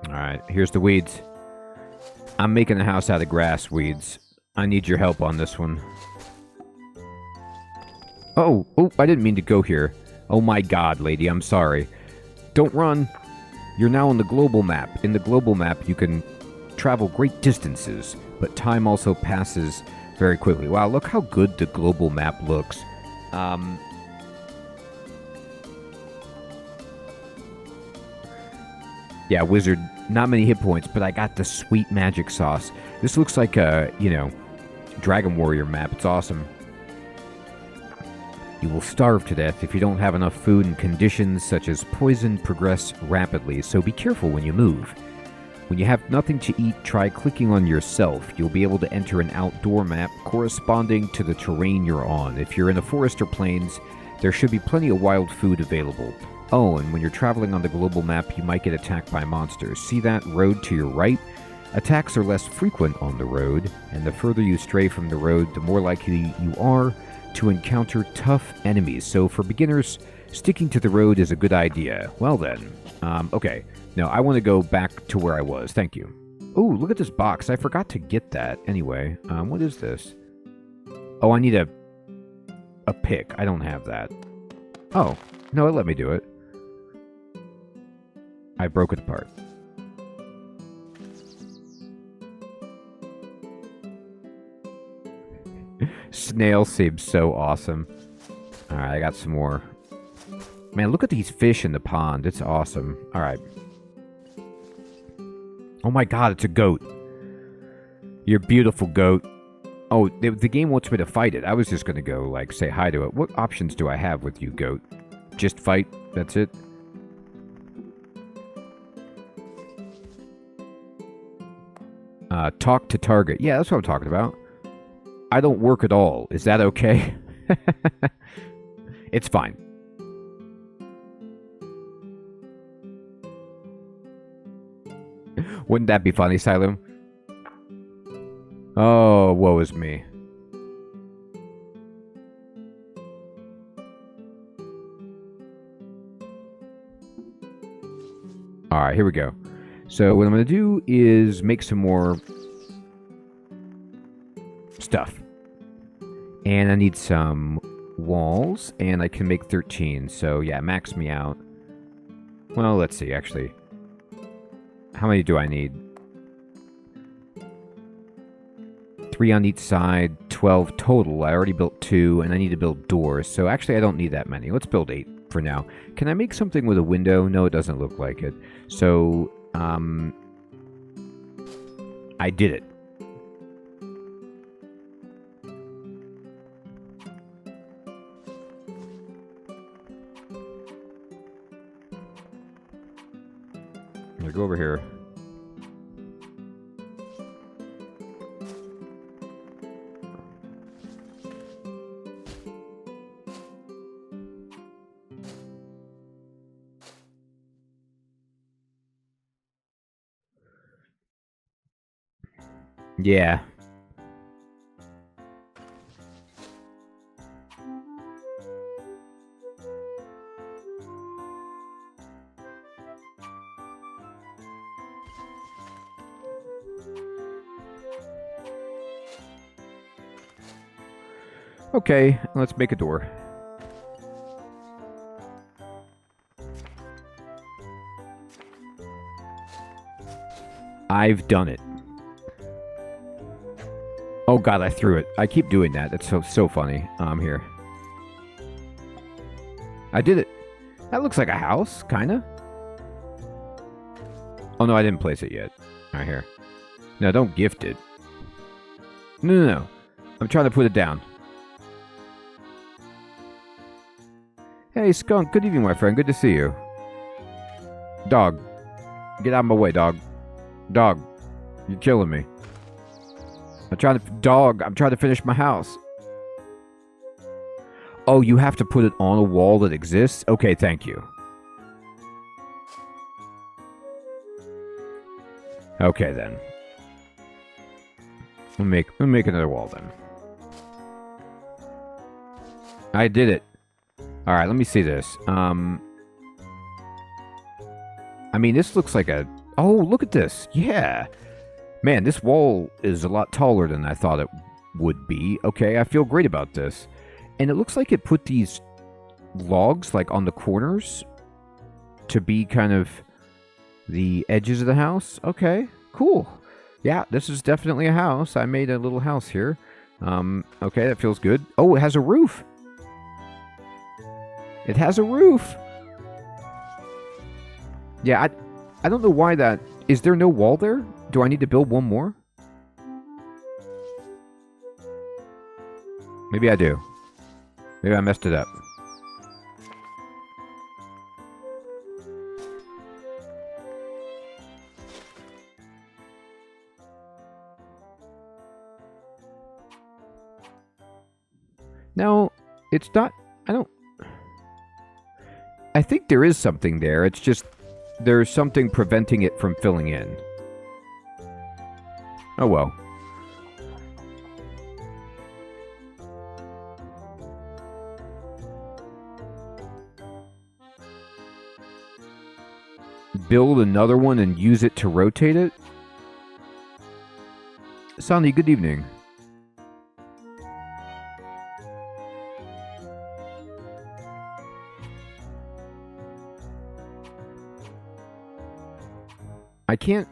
Alright, here's the weeds. I'm making a house out of grass weeds. I need your help on this one. Oh, I didn't mean to go here. Oh my god, lady, I'm sorry. Don't run. You're now on the global map. In the global map, you can travel great distances, but time also passes very quickly. Wow, look how good the global map looks. Yeah, wizard, not many hit points, but I got the sweet magic sauce. This looks like a, you know, Dragon Warrior map. It's awesome. You will starve to death if you don't have enough food, and conditions such as poison progress rapidly, so be careful when you move. When you have nothing to eat, try clicking on yourself. You'll be able to enter an outdoor map corresponding to the terrain you're on. If you're in the forest or plains, there should be plenty of wild food available. Oh, and when you're traveling on the global map, you might get attacked by monsters. See that road to your right? Attacks are less frequent on the road, and the further you stray from the road, the more likely you are to encounter tough enemies. So for beginners, sticking to the road is a good idea. Well then, okay. No, I want to go back to where I was. Thank you. Oh, look at this box. I forgot to get that. Anyway, what is this? Oh, I need a pick. I don't have that. Oh, no, it let me do it. I broke it apart. Snail seems so awesome. Alright, I got some more. Man, look at these fish in the pond. It's awesome. Alright. Oh my god, it's a goat. You're beautiful, goat. Oh, the game wants me to fight it. I was just gonna go, like, say hi to it. What options do I have with you, goat? Just fight? That's it? Talk to target. Yeah, that's what I'm talking about. I don't work at all. Is that okay? It's fine. Wouldn't that be funny, Silum? Oh, woe is me. Alright, here we go. So what I'm going to do is make some more stuff. And I need some walls, and I can make 13. So yeah, max me out. Well, let's see, actually. How many do I need? 3 on each side, 12 total. I already built 2, and I need to build doors. So actually, I don't need that many. Let's build 8 for now. Can I make something with a window? No, it doesn't look like it. So, I did it. I'm gonna go over here. Yeah. Okay, let's make a door. I've done it. Oh god, I threw it. I keep doing that. That's so funny. I'm here. I did it. That looks like a house, kinda. Oh no, I didn't place it yet. Right here. No, don't gift it. No. I'm trying to put it down. Hey, Skunk. Good evening, my friend. Good to see you. Dog. Get out of my way, dog. Dog. You're killing me. I'm trying to finish my house. Oh, you have to put it on a wall that exists? Okay, thank you. Okay, then. Let me make another wall, then. I did it. Alright, let me see this. I mean, this looks like a... Oh, look at this. Yeah. Man, this wall is a lot taller than I thought it would be. Okay, I feel great about this. And it looks like it put these logs, like, on the corners to be kind of the edges of the house. Okay, cool. Yeah, this is definitely a house. I made a little house here. Okay, that feels good. Oh, it has a roof. It has a roof. Yeah, I don't know why that... Is there no wall there? Do I need to build one more? Maybe I do. Maybe I messed it up. No, it's not... I think there is something there. It's just... There's something preventing it from filling in. Oh well. Build another one and use it to rotate it? Sandy, good evening. I can't...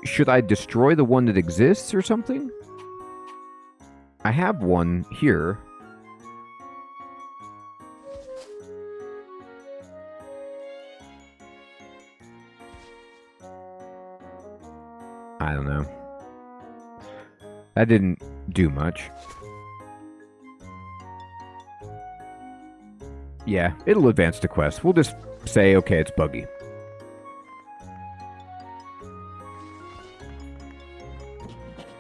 Should I destroy the one that exists or something? I have one here. I don't know. That didn't do much. Yeah, it'll advance the quest. We'll just say, okay, it's buggy.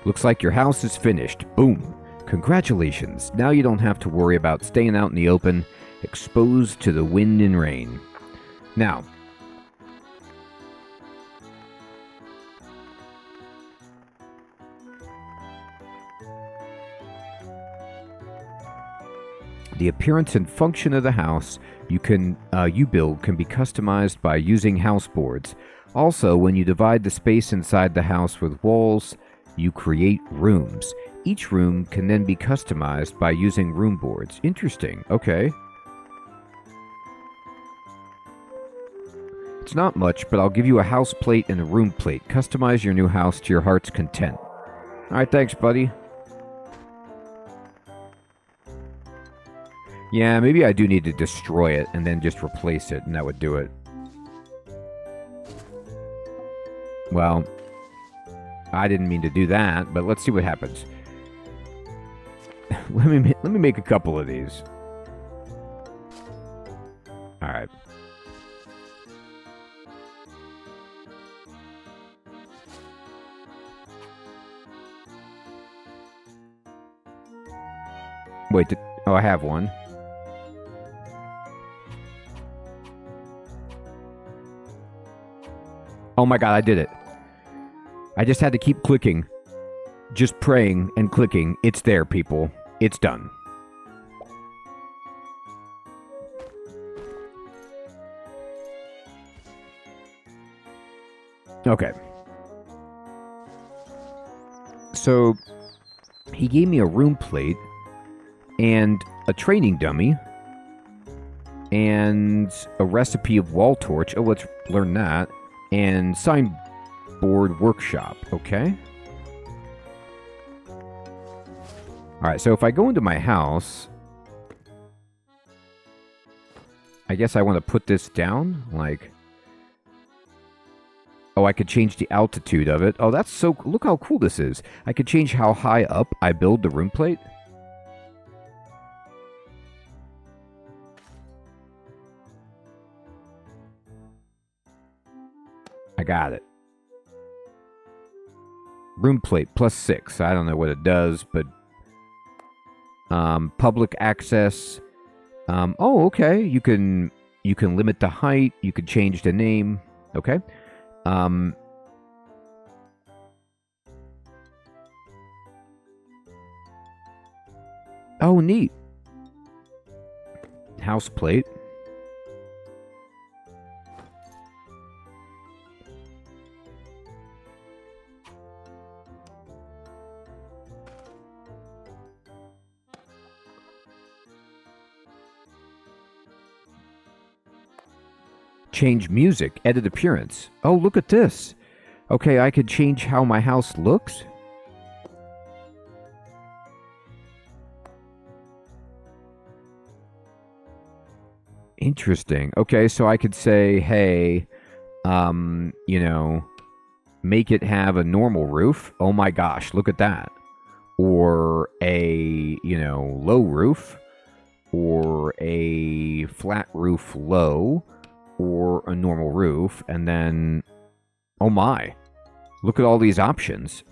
Looks like your house is finished. Boom. Congratulations. Now you don't have to worry about staying out in the open, exposed to the wind and rain. Now, the appearance and function of the house you build can be customized by using house boards. Also, when you divide the space inside the house with walls, you create rooms. Each room can then be customized by using room boards. Interesting. Okay. It's not much, but I'll give you a house plate and a room plate. Customize your new house to your heart's content. Alright, thanks, buddy. Yeah, maybe I do need to destroy it and then just replace it, and that would do it. Well, I didn't mean to do that, but let's see what happens. let me make a couple of these. All right. Wait, oh, I have one. Oh my god, I did it. I just had to keep clicking. Just praying and clicking. It's there, people. It's done. Okay. So, he gave me a room plate and a training dummy and a recipe of wall torch. Oh, let's learn that. And signboard workshop. Okay. Alright, so if I go into my house, I guess I want to put this down, like... Oh, I could change the altitude of it. Oh, that's so... Look how cool this is. I could change how high up I build the room plate. I got it. Room plate +6. I don't know what it does, but... public access. Oh, okay. You can limit the height. You can change the name. Okay. Oh, neat. House plate. Change music, edit appearance. Oh, look at this. Okay, I could change how my house looks. Interesting. Okay, so I could say, hey, you know, make it have a normal roof. Oh my gosh, look at that. Or a, you know, low roof. Or a flat roof low. Or a normal roof. And then, oh my, look at all these options.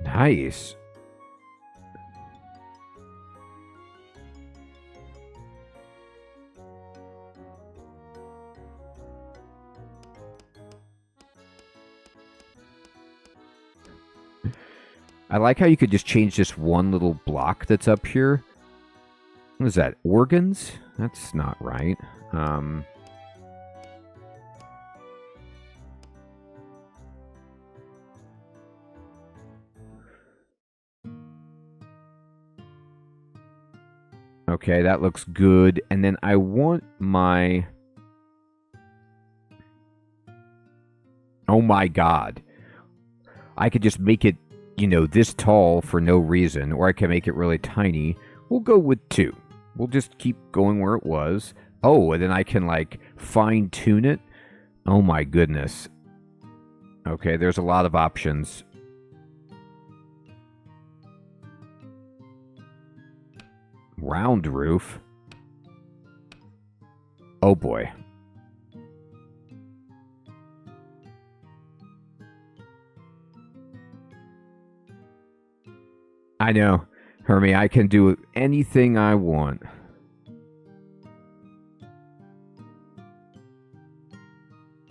Nice. I like how you could just change this one little block that's up here. What is that? Organs? That's not right. Okay, that looks good. And then I want my... Oh my god. I could just make it, you know, this tall for no reason, or I can make it really tiny. We'll go with 2. We'll just keep going where it was. Oh, and then I can, like, fine-tune it. Oh my goodness. Okay, there's a lot of options. Round roof. Oh boy. I know, Hermie, I can do anything I want.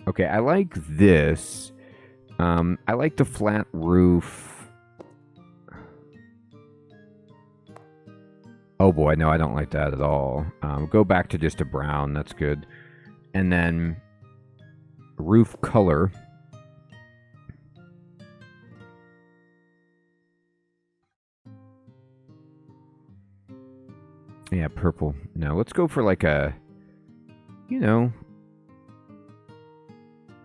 Okay, I like this. I like the flat roof. Oh boy, no, I don't like that at all. Go back to just a brown, that's good. And then roof color. Yeah, purple. No, let's go for like a, you know,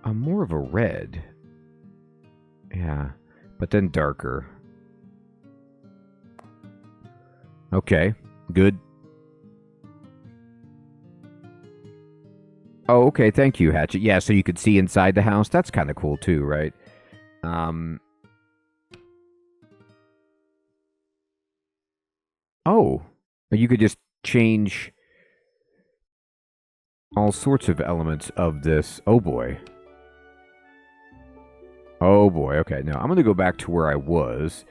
a more of a red. Yeah, but then darker. Okay, good. Oh, okay, thank you, Hatchet. Yeah, so you could see inside the house. That's kind of cool too, right? Oh, you could just change all sorts of elements of this. Oh boy. Oh boy. Okay, now I'm going to go back to where I was.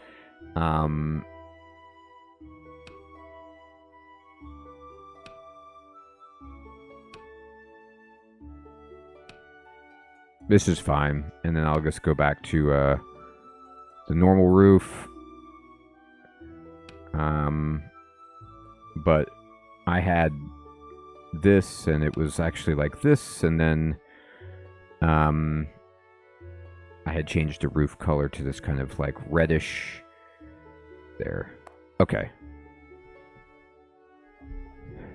This is fine. And then I'll just go back to the normal roof. But I had this, and it was actually like this, and then I had changed the roof color to this kind of like reddish there. Okay.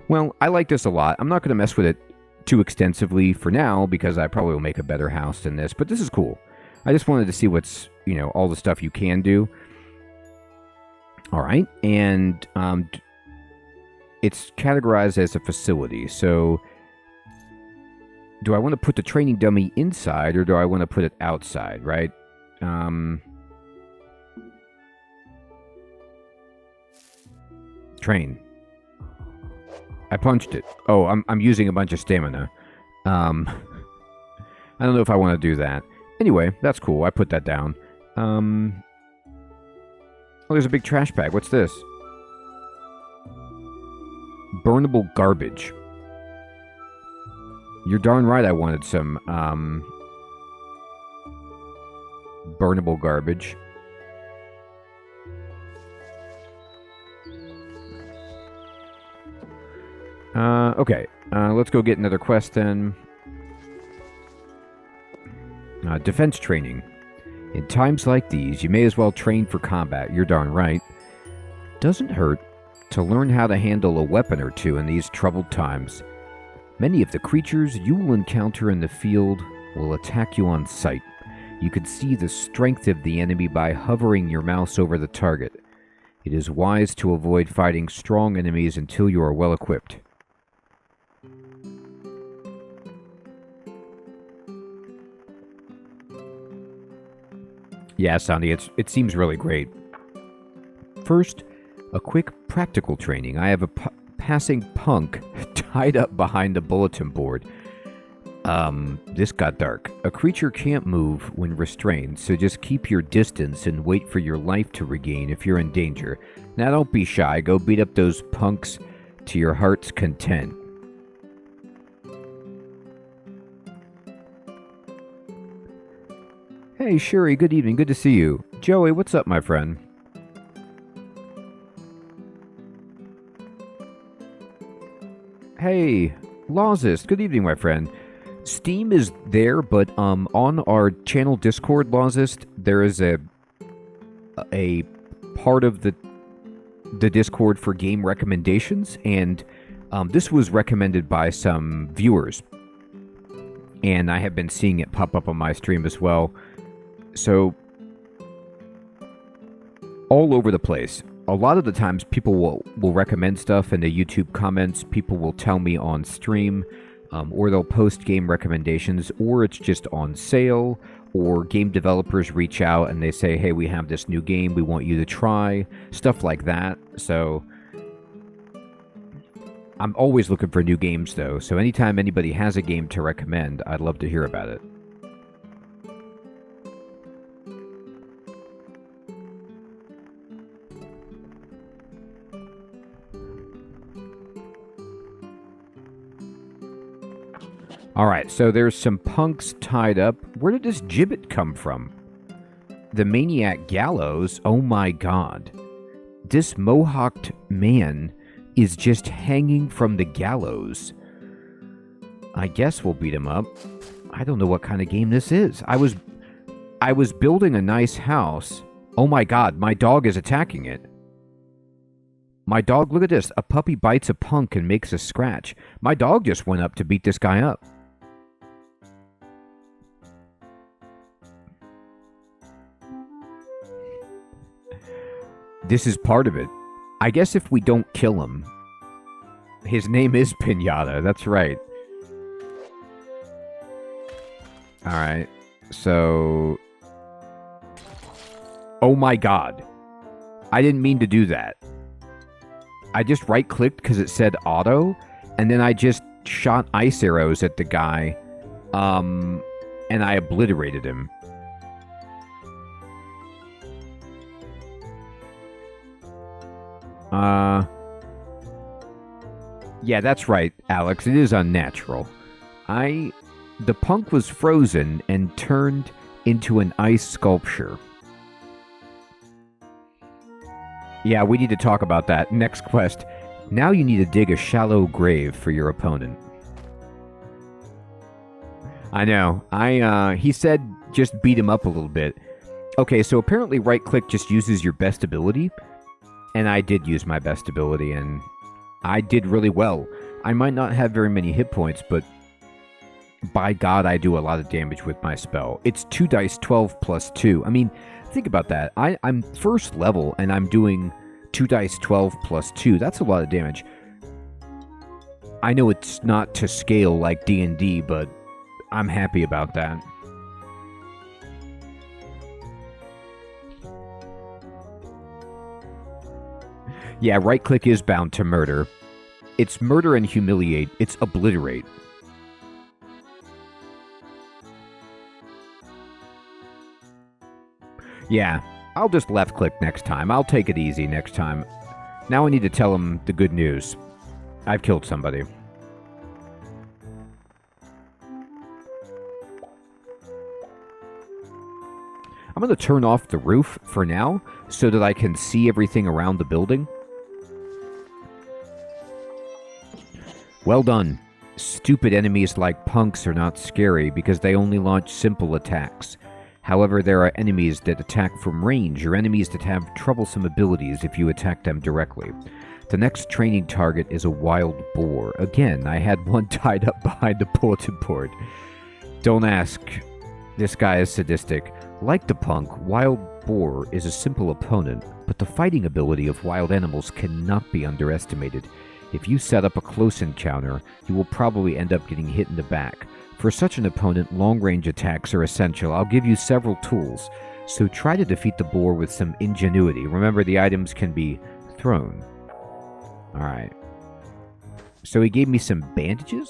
Well, I like this a lot. I'm not going to mess with it too extensively for now because I probably will make a better house than this, but this is cool. I just wanted to see what's, you know, all the stuff you can do. All right, and it's categorized as a facility, so do I want to put the training dummy inside or do I want to put it outside, right? Train. I punched it. Oh, I'm using a bunch of stamina. I don't know if I want to do that. Anyway, that's cool. I put that down. Oh, there's a big trash bag. What's this? Burnable garbage. You're darn right I wanted some burnable garbage. Okay. Let's go get another quest then. Defense training. In times like these, you may as well train for combat. You're darn right. Doesn't hurt to learn how to handle a weapon or two in these troubled times. Many of the creatures you will encounter in the field will attack you on sight. You can see the strength of the enemy by hovering your mouse over the target. It is wise to avoid fighting strong enemies until you are well equipped. Yeah, Sandy, it seems really great. First, a quick practical training. I have a passing punk tied up behind the bulletin board. This got dark. A creature can't move when restrained, so just keep your distance and wait for your life to regain if you're in danger. Now don't be shy. Go beat up those punks to your heart's content. Hey, Shuri, good evening. Good to see you. Joey, what's up, my friend? Hey, Lawsist, good evening, my friend. Steam is there, but on our channel Discord, Lawsist, there is a part of the Discord for game recommendations, and this was recommended by some viewers, and I have been seeing it pop up on my stream as well. So, all over the place. A lot of the times people will recommend stuff in the YouTube comments. People will tell me on stream, or they'll post game recommendations, or it's just on sale, or game developers reach out and they say, hey, we have this new game we want you to try, stuff like that. So I'm always looking for new games, though, so anytime anybody has a game to recommend, I'd love to hear about it. Alright, so there's some punks tied up. Where did this gibbet come from? The maniac gallows? Oh my god. This mohawked man is just hanging from the gallows. I guess we'll beat him up. I don't know what kind of game this is. I was building a nice house. Oh my god, my dog is attacking it. My dog, look at this. A puppy bites a punk and makes a scratch. My dog just went up to beat this guy up. This is part of it. I guess if we don't kill him. His name is Pinata, that's right. Alright, so... Oh my god. I didn't mean to do that. I just right-clicked because it said auto, and then I just shot ice arrows at the guy, and I obliterated him. Yeah, that's right, Alex. It is unnatural. I The punk was frozen and turned into an ice sculpture. Yeah, we need to talk about that. Next quest. Now you need to dig a shallow grave for your opponent. I know. He said just beat him up a little bit. Okay, so apparently right-click just uses your best ability. And I did use my best ability, and I did really well. I might not have very many hit points, but by God, I do a lot of damage with my spell. It's 2 dice 12 plus 2. I mean, think about that. I'm first level, and I'm doing 2 dice 12 plus 2. That's a lot of damage. I know it's not to scale like D&D, but I'm happy about that. Yeah, right-click is bound to murder. It's murder and humiliate. It's obliterate. Yeah, I'll just left-click next time. I'll take it easy next time. Now I need to tell him the good news. I've killed somebody. I'm going to turn off the roof for now so that I can see everything around the building. Well done. Stupid enemies like punks are not scary because they only launch simple attacks. However, there are enemies that attack from range or enemies that have troublesome abilities if you attack them directly. The next training target is a wild boar. Again, I had one tied up behind the bulletin board. Don't ask. This guy is sadistic. Like the punk, wild boar is a simple opponent, but the fighting ability of wild animals cannot be underestimated. If you set up a close encounter, you will probably end up getting hit in the back. For such an opponent, long-range attacks are essential. I'll give you several tools, so try to defeat the boar with some ingenuity. Remember, the items can be thrown. Alright. So he gave me some bandages?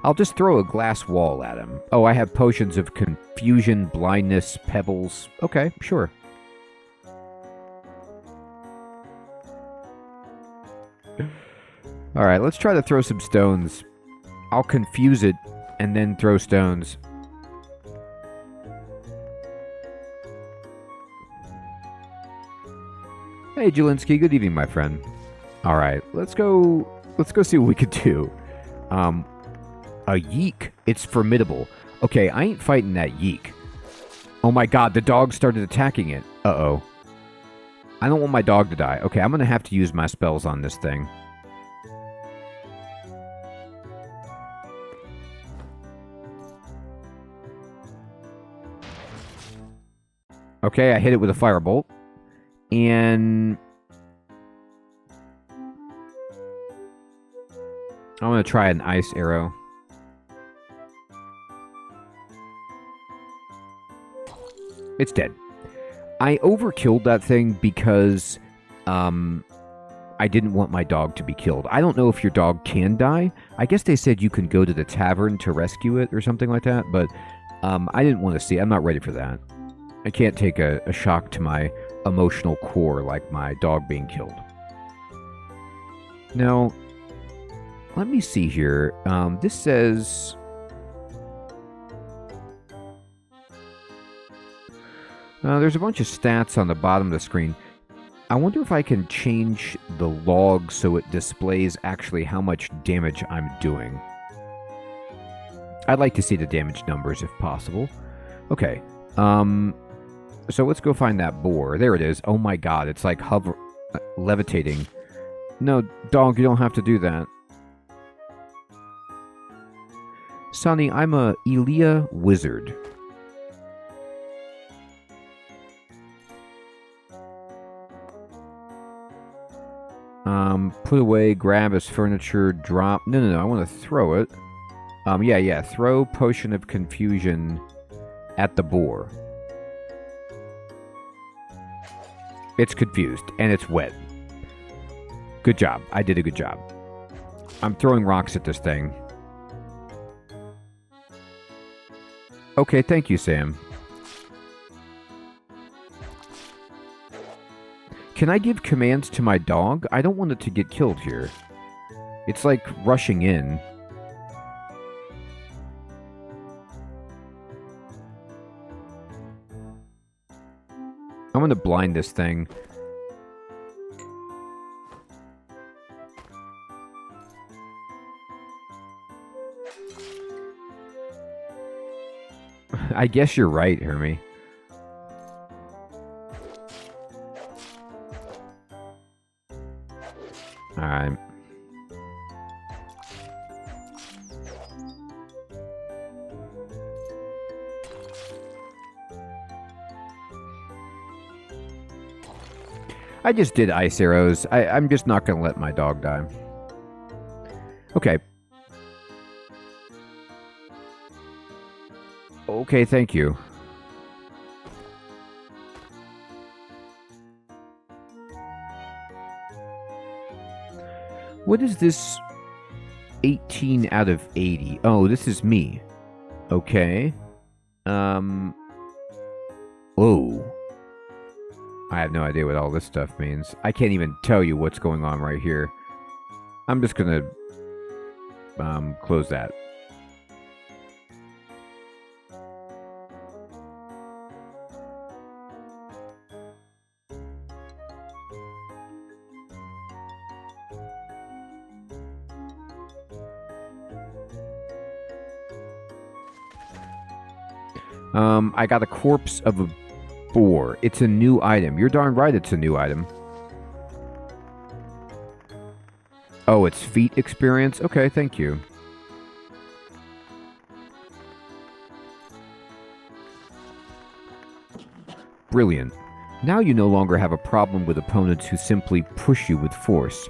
I'll just throw a glass wall at him. Oh, I have potions of confusion, blindness, pebbles. Okay, sure. Alright, let's try to throw some stones. I'll confuse it and then throw stones. Hey, Jelinski, good evening, my friend. Alright, let's go see what we could do. A yeek. It's formidable. Okay, I ain't fighting that yeek. Oh my god, the dog started attacking it. Uh-oh. I don't want my dog to die. Okay, I'm gonna have to use my spells on this thing. Okay, I hit it with a firebolt. And I'm gonna try an ice arrow. It's dead. I overkilled that thing because I didn't want my dog to be killed. I don't know if your dog can die. I guess they said you can go to the tavern to rescue it or something like that, but I didn't want to see it. I'm not ready for that. I can't take a shock to my emotional core like my dog being killed. Now, let me see here. This says... there's a bunch of stats on the bottom of the screen. I wonder if I can change the log so it displays actually how much damage I'm doing. I'd like to see the damage numbers if possible. Okay. So let's go find that boar. There it is. Oh my god, it's like levitating. No, dog, you don't have to do that. Sonny, I'm a Elea wizard. Put away, grab as furniture, drop. No, I want to throw it. Yeah, throw potion of confusion at the boar. It's confused, and it's wet. Good job. I did a good job. I'm throwing rocks at this thing. Okay, thank you, Sam. Can I give commands to my dog? I don't want it to get killed here. It's like rushing in. I'm gonna blind this thing. I guess you're right, Hermie. Alright. I just did ice arrows. I'm just not going to let my dog die. Okay. Okay, thank you. What is this 18 out of 80? Oh, this is me. Okay. Whoa. I have no idea what all this stuff means. I can't even tell you what's going on right here. I'm just gonna close that. I got a corpse of a boar. It's a new item. You're darn right it's a new item. Oh, it's feat experience? Okay, thank you. Brilliant. Now you no longer have a problem with opponents who simply push you with force.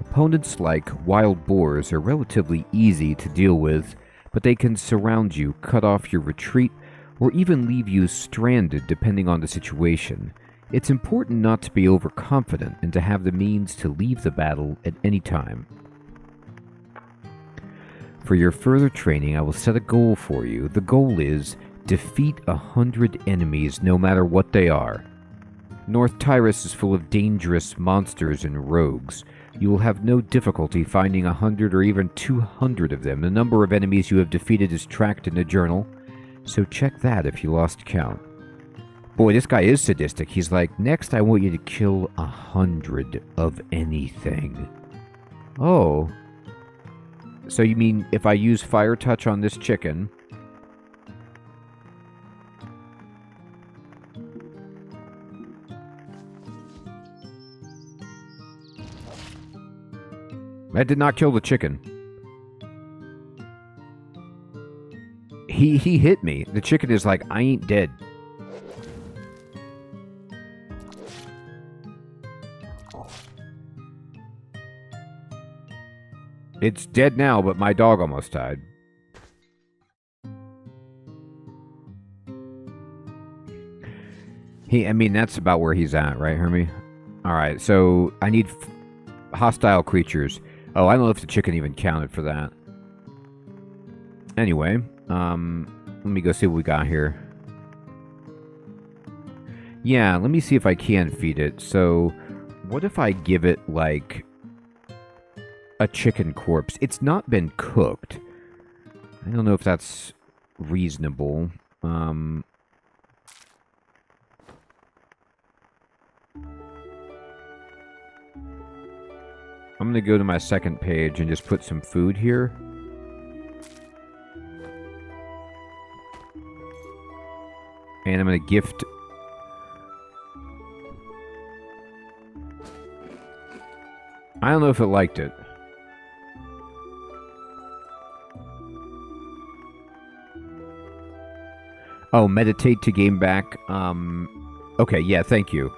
Opponents like wild boars are relatively easy to deal with, but they can surround you, cut off your retreat, or even leave you stranded depending on the situation. It's important not to be overconfident and to have the means to leave the battle at any time. For your further training, I will set a goal for you. The goal is defeat 100 enemies no matter what they are. North Tyrus is full of dangerous monsters and rogues. You will have no difficulty finding 100 or even 200 of them. The number of enemies you have defeated is tracked in a journal, so check that if you lost count. Boy, this guy is sadistic. He's like, next I want you to kill 100 of anything. Oh. So you mean if I use Fire Touch on this chicken... That did not kill the chicken. He hit me. The chicken is like, I ain't dead. It's dead now, but my dog almost died. I mean, that's about where he's at, right, Hermie? Alright, so I need hostile creatures. Oh, I don't know if the chicken even counted for that. Anyway, let me go see what we got here. Yeah, let me see if I can feed it. So, what if I give it, like, a chicken corpse? It's not been cooked. I don't know if that's reasonable. I'm going to go to my second page and just put some food here. And I'm going to gift... I don't know if it liked it. Oh, meditate to gain back. Okay, yeah, thank you.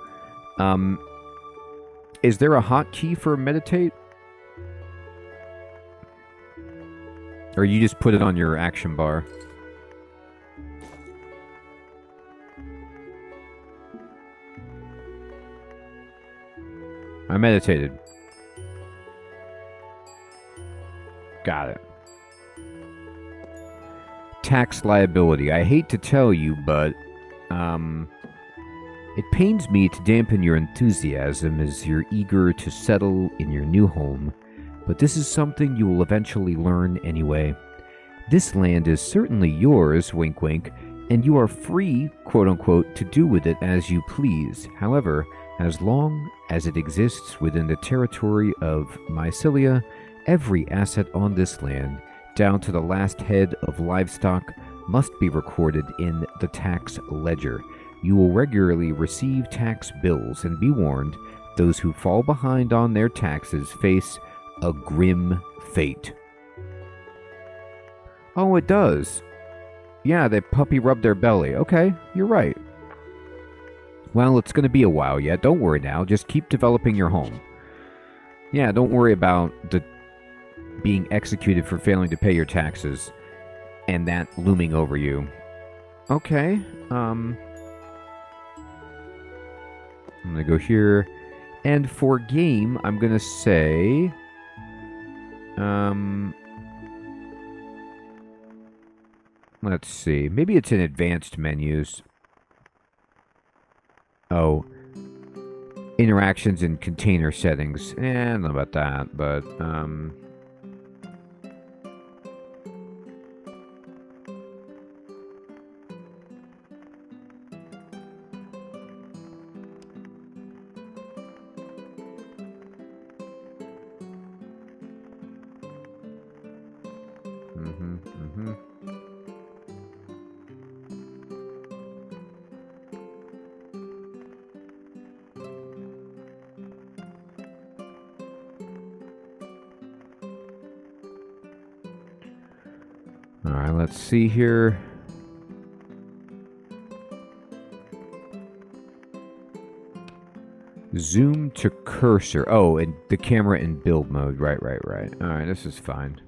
Is there a hotkey for meditate? Or you just put it on your action bar? I meditated. Got it. Tax liability. I hate to tell you, but It pains me to dampen your enthusiasm as you're eager to settle in your new home, but this is something you will eventually learn anyway. This land is certainly yours, wink wink, and you are free, quote-unquote, to do with it as you please. However, as long as it exists within the territory of Mycelia, every asset on this land, down to the last head of livestock, must be recorded in the tax ledger. You will regularly receive tax bills, and be warned, those who fall behind on their taxes face a grim fate. Oh, it does. Yeah, the puppy rubbed their belly. Okay, you're right. Well, it's going to be a while yet. Don't worry now. Just keep developing your home. Yeah, don't worry about the being executed for failing to pay your taxes and that looming over you. Okay. I'm going to go here. And for game, I'm going to say... let's see. Maybe it's in advanced menus. Oh. Interactions and container settings. I don't know about that, but... Alright, let's see here. Zoom to cursor. Oh, and the camera in build mode. Right. Alright, this is fine.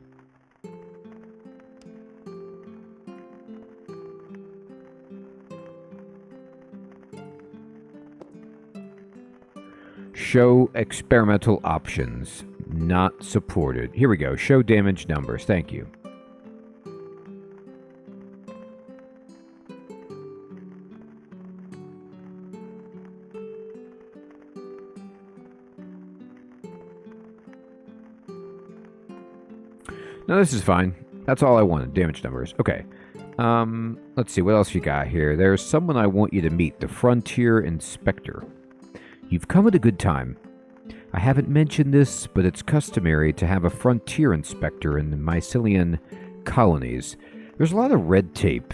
Show experimental options. Not supported. Here we go. Show damage numbers. Thank you. No, this is fine. That's all I wanted. Damage numbers. Okay. Let's see. What else you got here? There's someone I want you to meet. The Frontier Inspector. You've come at a good time. I haven't mentioned this, but it's customary to have a Frontier Inspector in the Mycelian colonies. There's a lot of red tape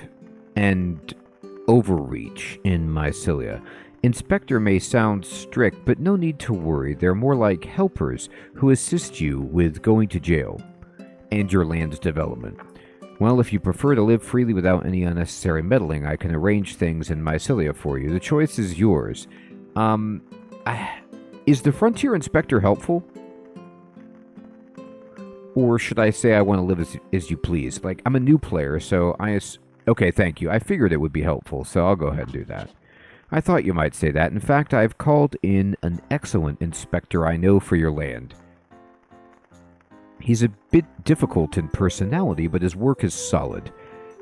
and overreach in Mycelia. Inspector may sound strict, but no need to worry. They're more like helpers who assist you with going to jail and your land's development. Well, if you prefer to live freely without any unnecessary meddling, I can arrange things in Mycelia for you. The choice is yours. Is the Frontier Inspector helpful? Or should I say I want to live as you please? Like, I'm a new player, so okay, thank you. I figured it would be helpful, so I'll go ahead and do that. I thought you might say that. In fact, I've called in an excellent inspector I know for your land. He's a bit difficult in personality, but his work is solid.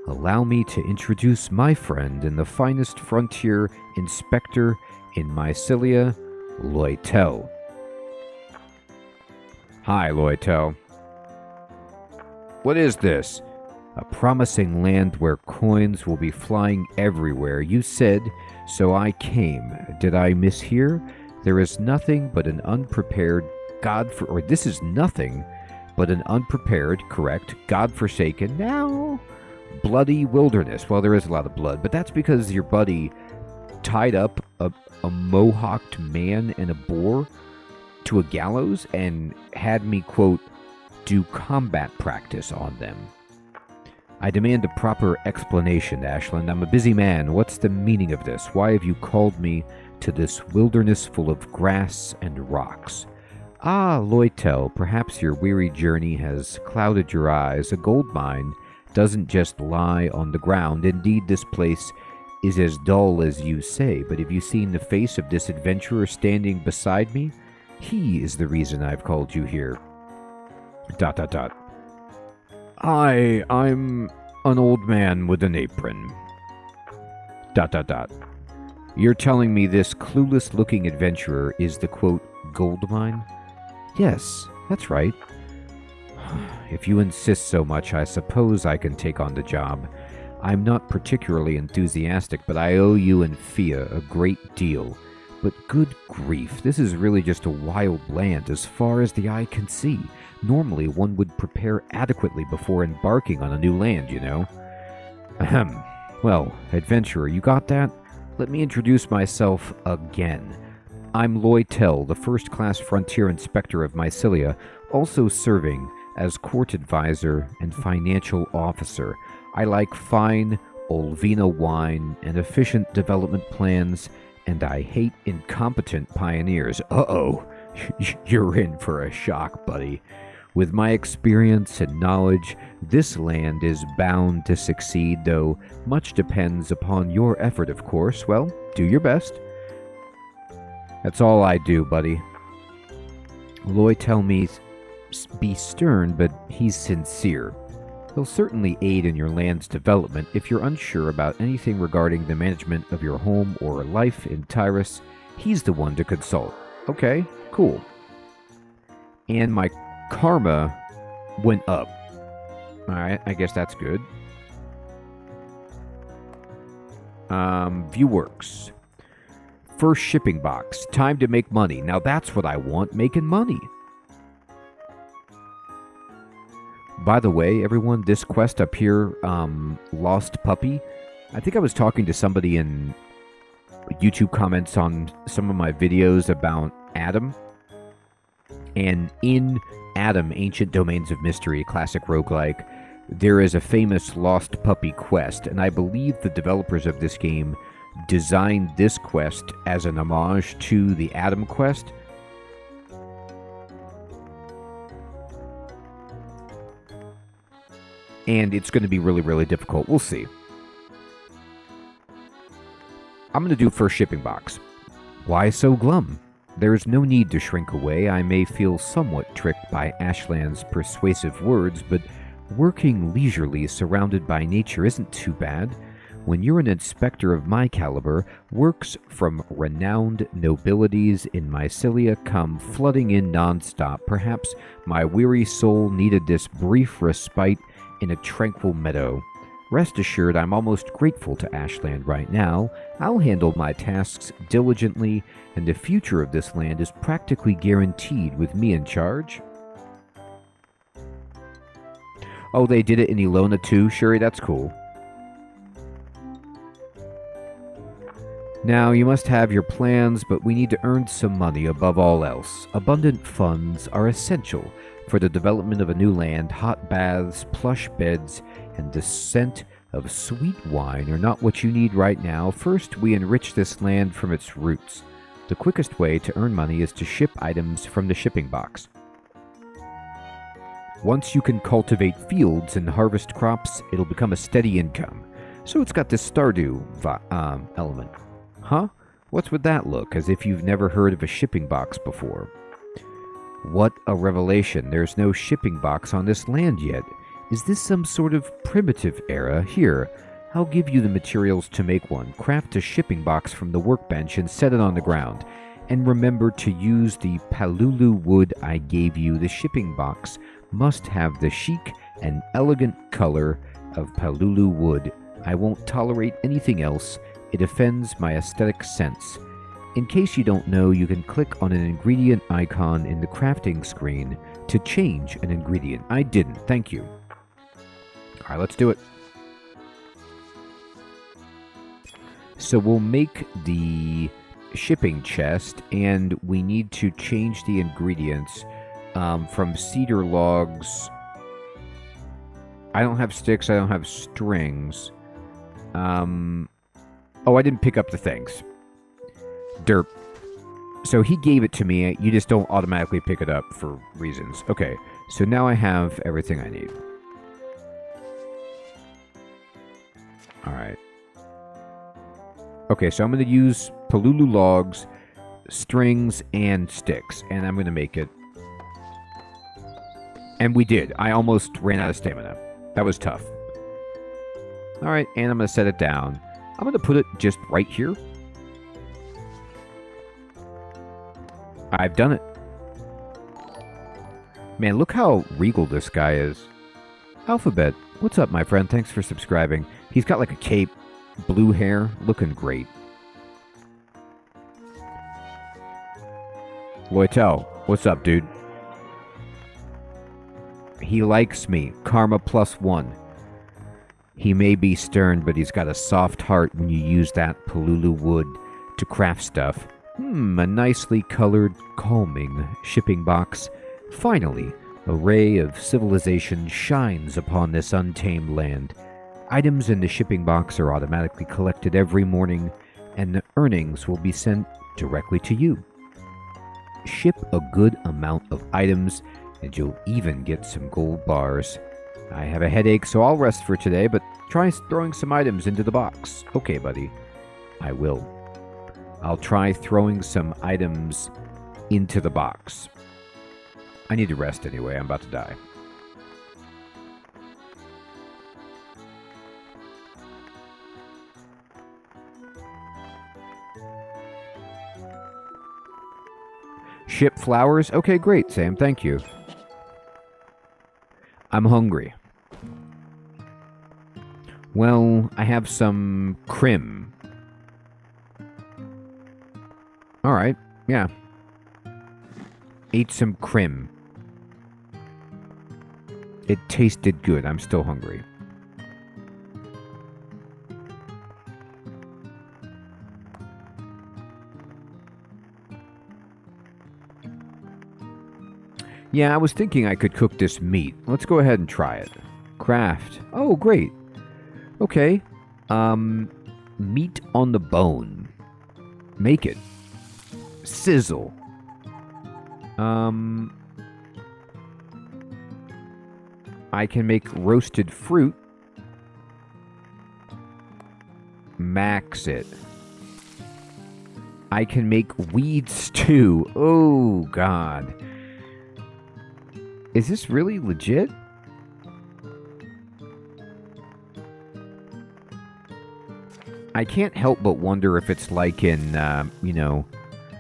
Allow me to introduce my friend and the finest Frontier Inspector in Mycelia, Loytel. Hi, Loytel. What is this? A promising land where coins will be flying everywhere. You said, so I came. Did I mishear? There is nothing but an unprepared, this is nothing but an unprepared, correct, God-forsaken, now bloody wilderness. Well, there is a lot of blood, but that's because your buddy tied up a mohawked man and a boar to a gallows and had me, quote, do combat practice on them. I demand a proper explanation, Ashland. I'm a busy man. What's the meaning of this? Why have you called me to this wilderness full of grass and rocks? Ah, Loytel, perhaps your weary journey has clouded your eyes. A gold mine doesn't just lie on the ground. Indeed, this place is as dull as you say, but have you seen the face of this adventurer standing beside me? He is the reason I've called you here. ... I'm an old man with an apron. ... You're telling me this clueless-looking adventurer is the, quote, gold mine? Yes, that's right. If you insist so much, I suppose I can take on the job. I'm not particularly enthusiastic, but I owe you and Fia a great deal. But good grief, this is really just a wild land as far as the eye can see. Normally, one would prepare adequately before embarking on a new land, you know. Ahem. Well, adventurer, you got that? Let me introduce myself again. I'm Loytel, the first-class frontier inspector of Mycelia, also serving as court advisor and financial officer. I like fine Olvina wine and efficient development plans, and I hate incompetent pioneers. Uh-oh, you're in for a shock, buddy. With my experience and knowledge, this land is bound to succeed, though much depends upon your effort, of course. Well, do your best. That's all I do, buddy. Loytel me be stern, but he's sincere. He'll certainly aid in your land's development if you're unsure about anything regarding the management of your home or life in Tyrus. He's the one to consult. Okay, cool. And my karma went up. Alright, I guess that's good. View works. First shipping box. Time to make money. Now that's what I want, making money. By the way, everyone, this quest up here, Lost Puppy, I think I was talking to somebody in YouTube comments on some of my videos about Adam. And in Adam, Ancient Domains of Mystery, classic roguelike, there is a famous Lost Puppy quest, and I believe the developers of this game designed this quest as an homage to the Adam quest. And it's going to be really, really difficult. We'll see. I'm going to do first shipping box. Why so glum? There's no need to shrink away. I may feel somewhat tricked by Ashland's persuasive words, but working leisurely surrounded by nature isn't too bad. When you're an inspector of my caliber, works from renowned nobilities in Mycelia come flooding in non-stop. Perhaps my weary soul needed this brief respite in a tranquil meadow. Rest assured, I'm almost grateful to Ashland right now. I'll handle my tasks diligently, and the future of this land is practically guaranteed with me in charge. Oh, they did it in Elona too, Shuri? That's cool. Now, you must have your plans, but we need to earn some money above all else. Abundant funds are essential for the development of a new land. Hot baths, plush beds, and the scent of sweet wine are not what you need right now. First, we enrich this land from its roots. The quickest way to earn money is to ship items from the shipping box. Once you can cultivate fields and harvest crops, it'll become a steady income. So it's got this Stardew element. Huh? What's with that look? As if you've never heard of a shipping box before. What a revelation. There's no shipping box on this land yet. Is this some sort of primitive era? Here, I'll give you the materials to make one. Craft a shipping box from the workbench and set it on the ground. And remember to use the palulu wood I gave you. The shipping box must have the chic and elegant color of palulu wood. I won't tolerate anything else. It offends my aesthetic sense. In case you don't know, you can click on an ingredient icon in the crafting screen to change an ingredient. I didn't. Thank you. All right, let's do it. So we'll make the shipping chest, and we need to change the ingredients from cedar logs. I don't have sticks. I don't have strings. Oh, I didn't pick up the things. Derp. So he gave it to me. You just don't automatically pick it up for reasons. Okay, so now I have everything I need. Alright. Okay, so I'm going to use palulu logs, strings, and sticks. And I'm going to make it. And we did. I almost ran out of stamina. That was tough. Alright, and I'm going to set it down. I'm going to put it just right here. I've done it. Man, look how regal this guy is. Alphabet, what's up, my friend? Thanks for subscribing. He's got like a cape, blue hair, looking great. Loitel, what's up, dude? He likes me. Karma +1. He may be stern, but he's got a soft heart when you use that Palulu wood to craft stuff. A nicely colored, calming shipping box. Finally, a ray of civilization shines upon this untamed land. Items in the shipping box are automatically collected every morning, and the earnings will be sent directly to you. Ship a good amount of items, and you'll even get some gold bars. I have a headache, so I'll rest for today, but try throwing some items into the box. Okay, buddy. I will. I'll try throwing some items into the box. I need to rest anyway. I'm about to die. Ship flowers? Okay, great, Sam. Thank you. I'm hungry. Well, I have some crim. Alright, yeah. Ate some crim. It tasted good. I'm still hungry. Yeah, I was thinking I could cook this meat. Let's go ahead and try it. Craft. Oh, great. Okay. Meat on the bone. Make it. Sizzle. I can make roasted fruit. Max it. I can make weed stew. Oh, God. Is this really legit? I can't help but wonder if it's like in,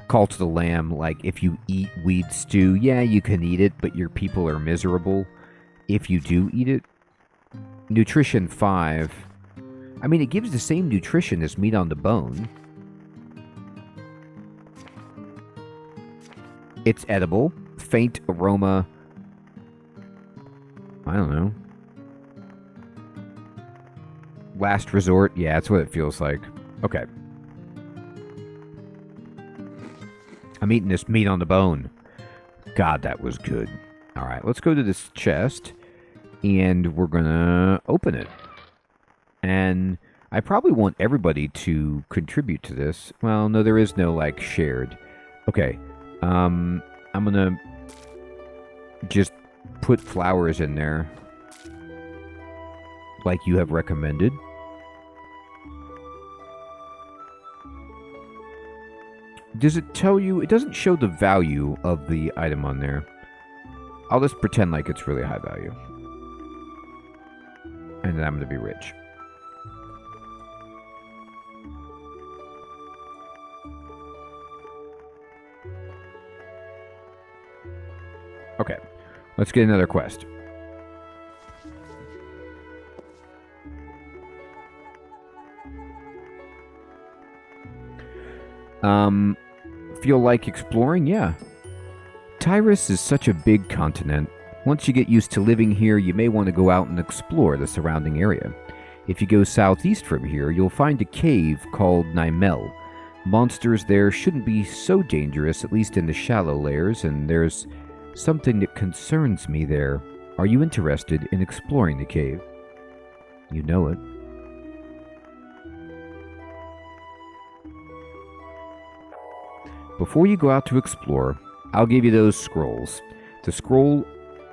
Call to the Lamb, like if you eat weed stew, yeah, you can eat it, but your people are miserable if you do eat it. Nutrition 5. I mean, it gives the same nutrition as meat on the bone. It's edible. Faint aroma. I don't know. Last resort. Yeah, that's what it feels like. Okay. I'm eating this meat on the bone. God, that was good. All right, let's go to this chest, and we're going to open it. And I probably want everybody to contribute to this. Well, no, there is no, like, shared. Okay. I'm going to just put flowers in there like you have recommended. Does it tell you? It doesn't show the value of the item on there. I'll just pretend like it's really high value. And then I'm going to be rich. Okay. Let's get another quest. Feel like exploring? Yeah. Tyrus is such a big continent. Once you get used to living here, you may want to go out and explore the surrounding area. If you go southeast from here, you'll find a cave called Nymel. Monsters there shouldn't be so dangerous, at least in the shallow layers, and there's something that concerns me there. Are you interested in exploring the cave? You know it. Before you go out to explore, I'll give you those scrolls. The scroll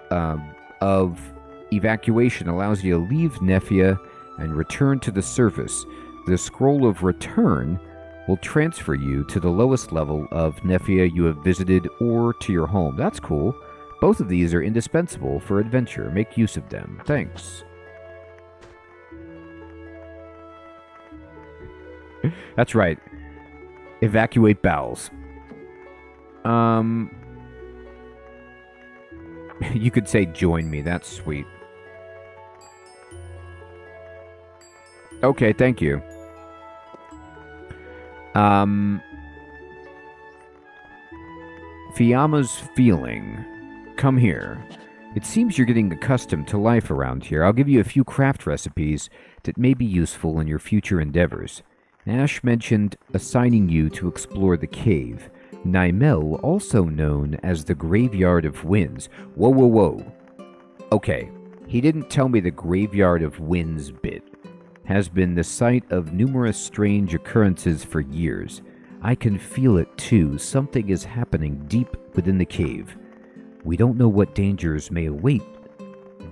of evacuation allows you to leave Nephia and return to the surface. The scroll of return will transfer you to the lowest level of Nephia you have visited or to your home. That's cool. Both of these are indispensable for adventure. Make use of them. Thanks. That's right. Evacuate bowels. You could say join me. That's sweet. Okay, thank you. Fiamma's feeling. Come here. It seems you're getting accustomed to life around here. I'll give you a few craft recipes that may be useful in your future endeavors. Ash mentioned assigning you to explore the cave. Nymel, also known as the Graveyard of Winds. Whoa, whoa, whoa. Okay, he didn't tell me the Graveyard of Winds bit. Has been the site of numerous strange occurrences for years. I can feel it too. Something is happening deep within the cave. We don't know what dangers may await.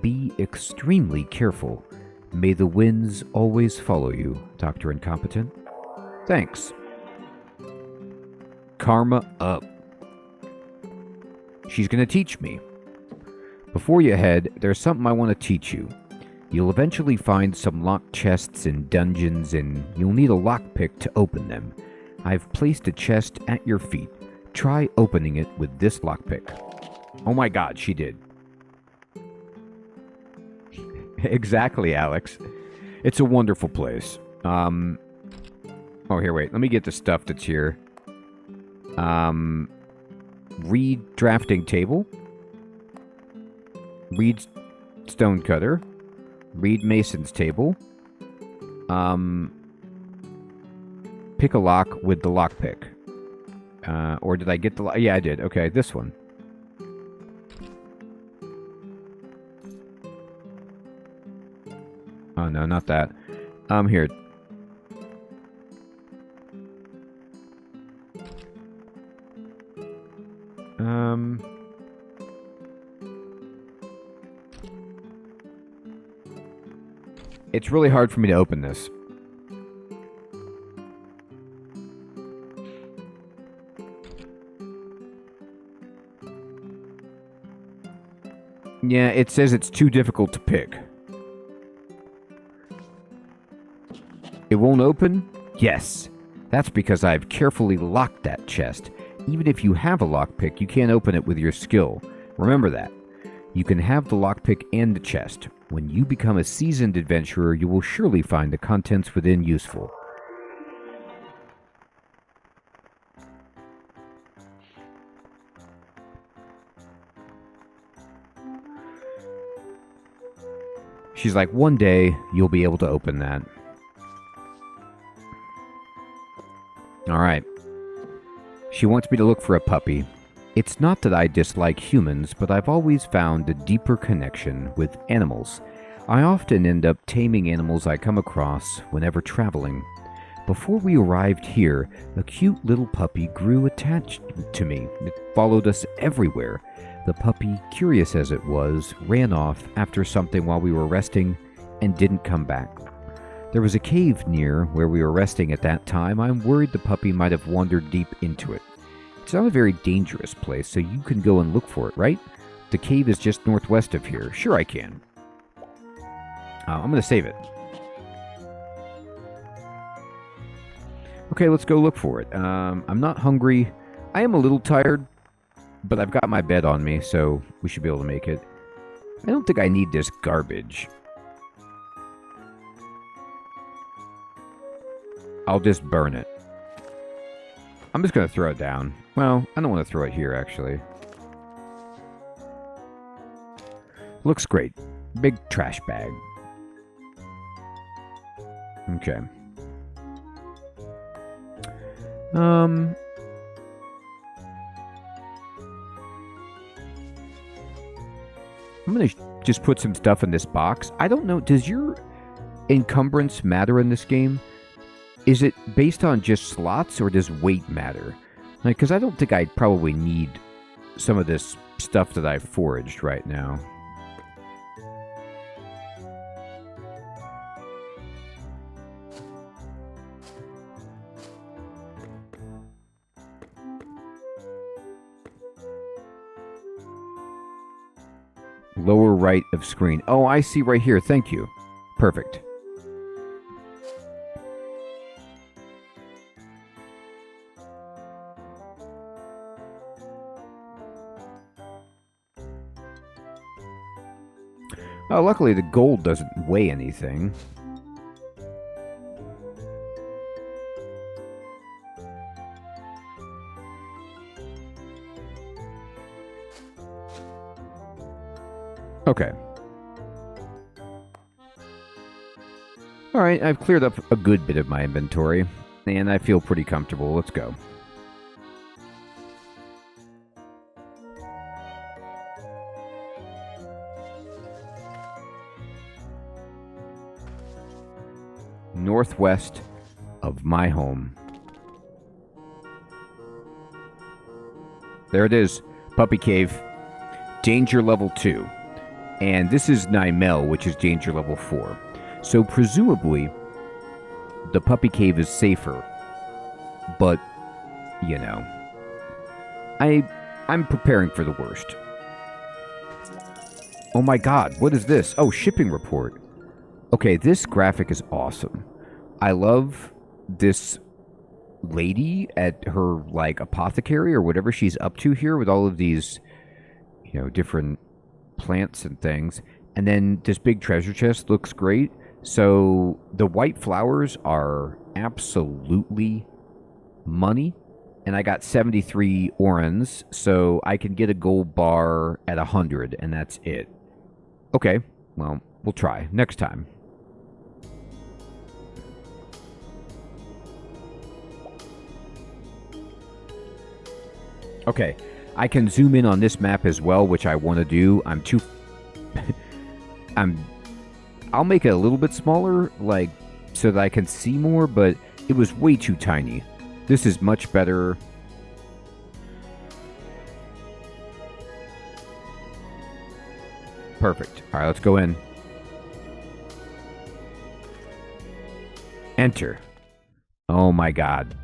Be extremely careful. May the winds always follow you, Dr. Incompetent. Thanks. Karma up. She's going to teach me. Before you head, there's something I want to teach you. You'll eventually find some locked chests in dungeons, and you'll need a lockpick to open them. I've placed a chest at your feet. Try opening it with this lockpick. Oh my god, she did. Exactly, Alex. It's a wonderful place. Oh, here, wait. Let me get the stuff that's here. Reed drafting table. Reed stonecutter. Reed mason's table. Pick a lock with the lockpick. Or did I get the... Yeah, I did. Okay, this one. Oh, no, not that. Here. It's really hard for me to open this. Yeah, it says it's too difficult to pick. It won't open? Yes. That's because I've carefully locked that chest. Even if you have a lockpick, you can't open it with your skill. Remember that. You can have the lockpick and the chest. When you become a seasoned adventurer, you will surely find the contents within useful. She's like, one day, you'll be able to open that. Alright. She wants me to look for a puppy. It's not that I dislike humans, but I've always found a deeper connection with animals. I often end up taming animals I come across whenever traveling. Before we arrived here, a cute little puppy grew attached to me. It followed us everywhere. The puppy, curious as it was, ran off after something while we were resting and didn't come back. There was a cave near where we were resting at that time. I'm worried the puppy might have wandered deep into it. It's not a very dangerous place, so you can go and look for it, right? The cave is just northwest of here. Sure I can. I'm going to save it. Okay, let's go look for it. I'm not hungry. I am a little tired, but I've got my bed on me, so we should be able to make it. I don't think I need this garbage. I'll just burn it. I'm just going to throw it down. Well, I don't want to throw it here, actually. Looks great. Big trash bag. Okay. I'm going to just put some stuff in this box. I don't know, does your encumbrance matter in this game? Is it based on just slots, or does weight matter? Like, because I don't think I'd probably need some of this stuff that I've foraged right now. Lower right of screen. Oh, I see right here. Thank you. Perfect. Oh, luckily the gold doesn't weigh anything. Okay. Alright, I've cleared up a good bit of my inventory, and I feel pretty comfortable. Let's go. Northwest of my home. There it is. Puppy Cave. Danger level 2. And this is Nymel, which is danger level 4. So presumably, the Puppy Cave is safer. But, you know, I'm preparing for the worst. Oh my god, what is this? Oh, shipping report. Okay, this graphic is awesome. I love this lady at her, like, apothecary or whatever she's up to here with all of these, you know, different plants and things. And then this big treasure chest looks great. So the white flowers are absolutely money. And I got 73 orans, so I can get a gold bar at 100, and that's it. Okay, well, we'll try next time. Okay, I can zoom in on this map as well, which I want to do. I'm too... I'll make it a little bit smaller, like, so that I can see more, but it was way too tiny. This is much better. Perfect. Alright, let's go in. Enter. Oh my god.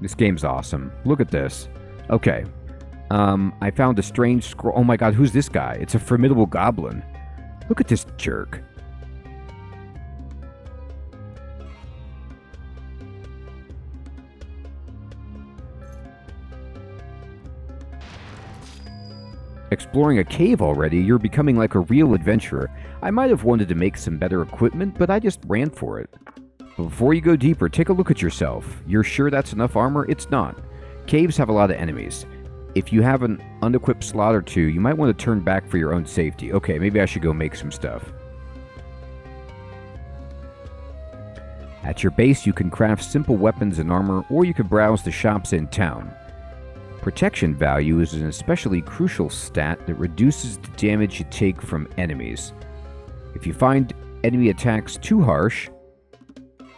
This game's awesome. Look at this. Okay. I found a strange scroll. Oh my god, who's this guy? It's a formidable goblin. Look at this jerk. Exploring a cave already? You're becoming like a real adventurer. I might have wanted to make some better equipment, but I just ran for it. Before you go deeper, take a look at yourself. You're sure that's enough armor? It's not. Caves have a lot of enemies. If you have an unequipped slot or two, you might want to turn back for your own safety. Okay, maybe I should go make some stuff. At your base, you can craft simple weapons and armor, or you can browse the shops in town. Protection value is an especially crucial stat that reduces the damage you take from enemies. If you find enemy attacks too harsh,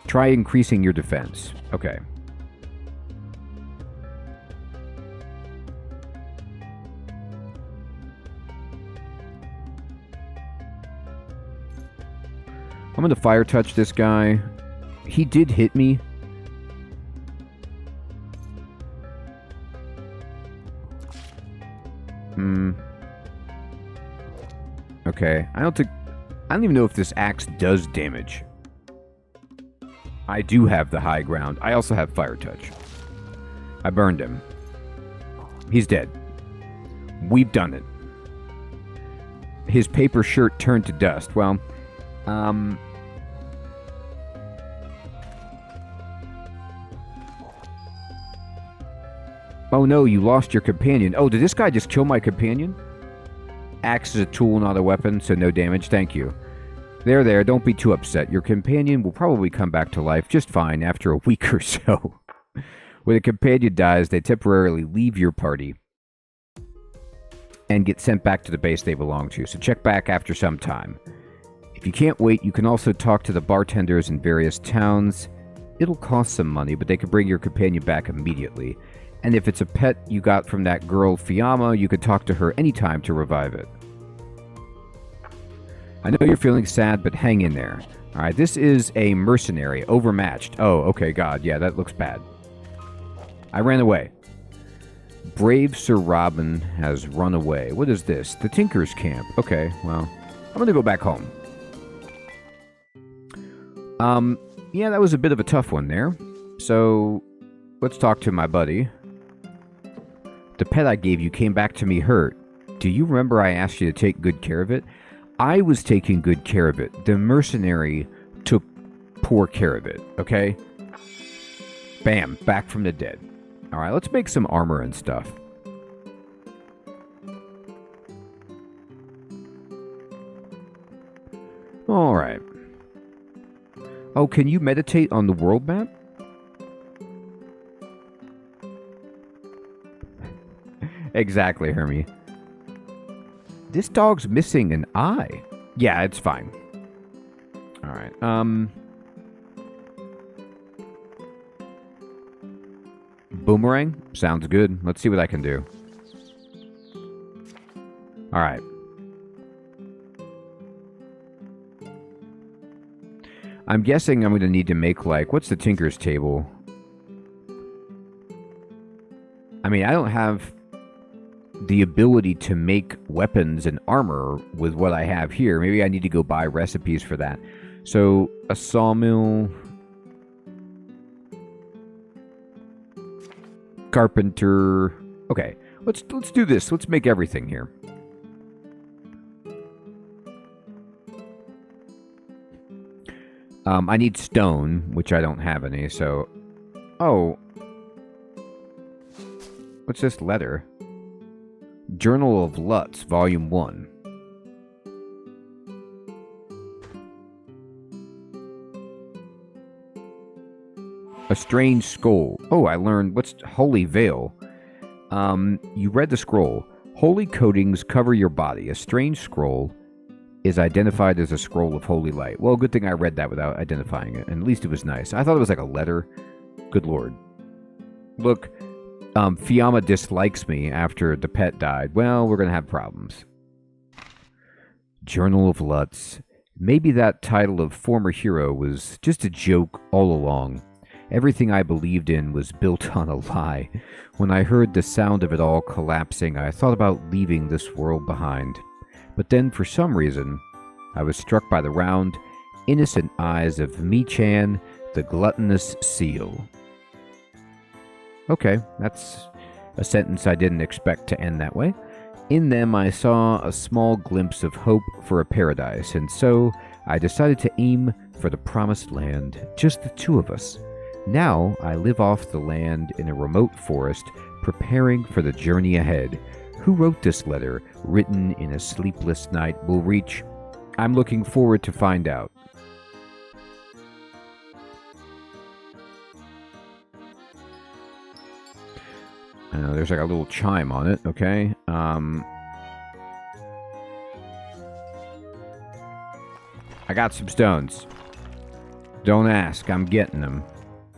try increasing your defense. Okay. I'm going to fire touch this guy. He did hit me. Okay. I don't even know if this axe does damage. I do have the high ground. I also have fire touch. I burned him. He's dead. We've done it. His paper shirt turned to dust. Well, oh no, you lost your companion. Oh, did this guy just kill my companion? Axe is a tool, not a weapon, so no damage. Thank you. There, don't be too upset. Your companion will probably come back to life just fine after a week or so. When a companion dies, they temporarily leave your party and get sent back to the base they belong to, so check back after some time. If you can't wait, you can also talk to the bartenders in various towns. It'll cost some money, but they can bring your companion back immediately. And if it's a pet you got from that girl Fiamma, you could talk to her anytime to revive it. I know you're feeling sad, but hang in there. Alright, this is a mercenary, overmatched. Oh, okay, god, yeah, that looks bad. I ran away. Brave Sir Robin has run away. What is this? The Tinker's Camp. Okay, well, I'm gonna go back home. Yeah, that was a bit of a tough one there. So, let's talk to my buddy. The pet I gave you came back to me hurt. Do you remember I asked you to take good care of it? I was taking good care of it. The mercenary took poor care of it, okay? Bam, back from the dead. Alright, let's make some armor and stuff. Alright. Oh, can you meditate on the world map? Exactly, Hermie. This dog's missing an eye. Yeah, it's fine. Alright, Boomerang? Sounds good. Let's see what I can do. Alright. I'm guessing I'm going to need to make, like, what's the Tinker's Table? I mean, I don't have the ability to make weapons and armor with what I have here. Maybe I need to go buy recipes for that. So, a sawmill, carpenter. Okay, let's do this. Let's make everything here. I need stone, which I don't have any, so... Oh. What's this letter? Journal of Lutz, Volume 1. A strange scroll. Oh, I learned what's Holy Veil. You read the scroll. Holy coatings cover your body. A strange scroll is identified as a scroll of holy light. Well, good thing I read that without identifying it, and at least it was nice. I thought it was like a letter. Good lord. Look, Fiamma dislikes me after the pet died. Well, we're going to have problems. Journal of Lutz. Maybe that title of former hero was just a joke all along. Everything I believed in was built on a lie. When I heard the sound of it all collapsing, I thought about leaving this world behind. But then, for some reason, I was struck by the round, innocent eyes of Mi-chan, the gluttonous seal. Okay, that's a sentence I didn't expect to end that way. In them, I saw a small glimpse of hope for a paradise, and so I decided to aim for the promised land, just the two of us. Now, I live off the land in a remote forest, preparing for the journey ahead. Who wrote this letter, written in a sleepless night, will reach? I'm looking forward to find out. I know there's like a little chime on it, okay? I got some stones. Don't ask, I'm getting them.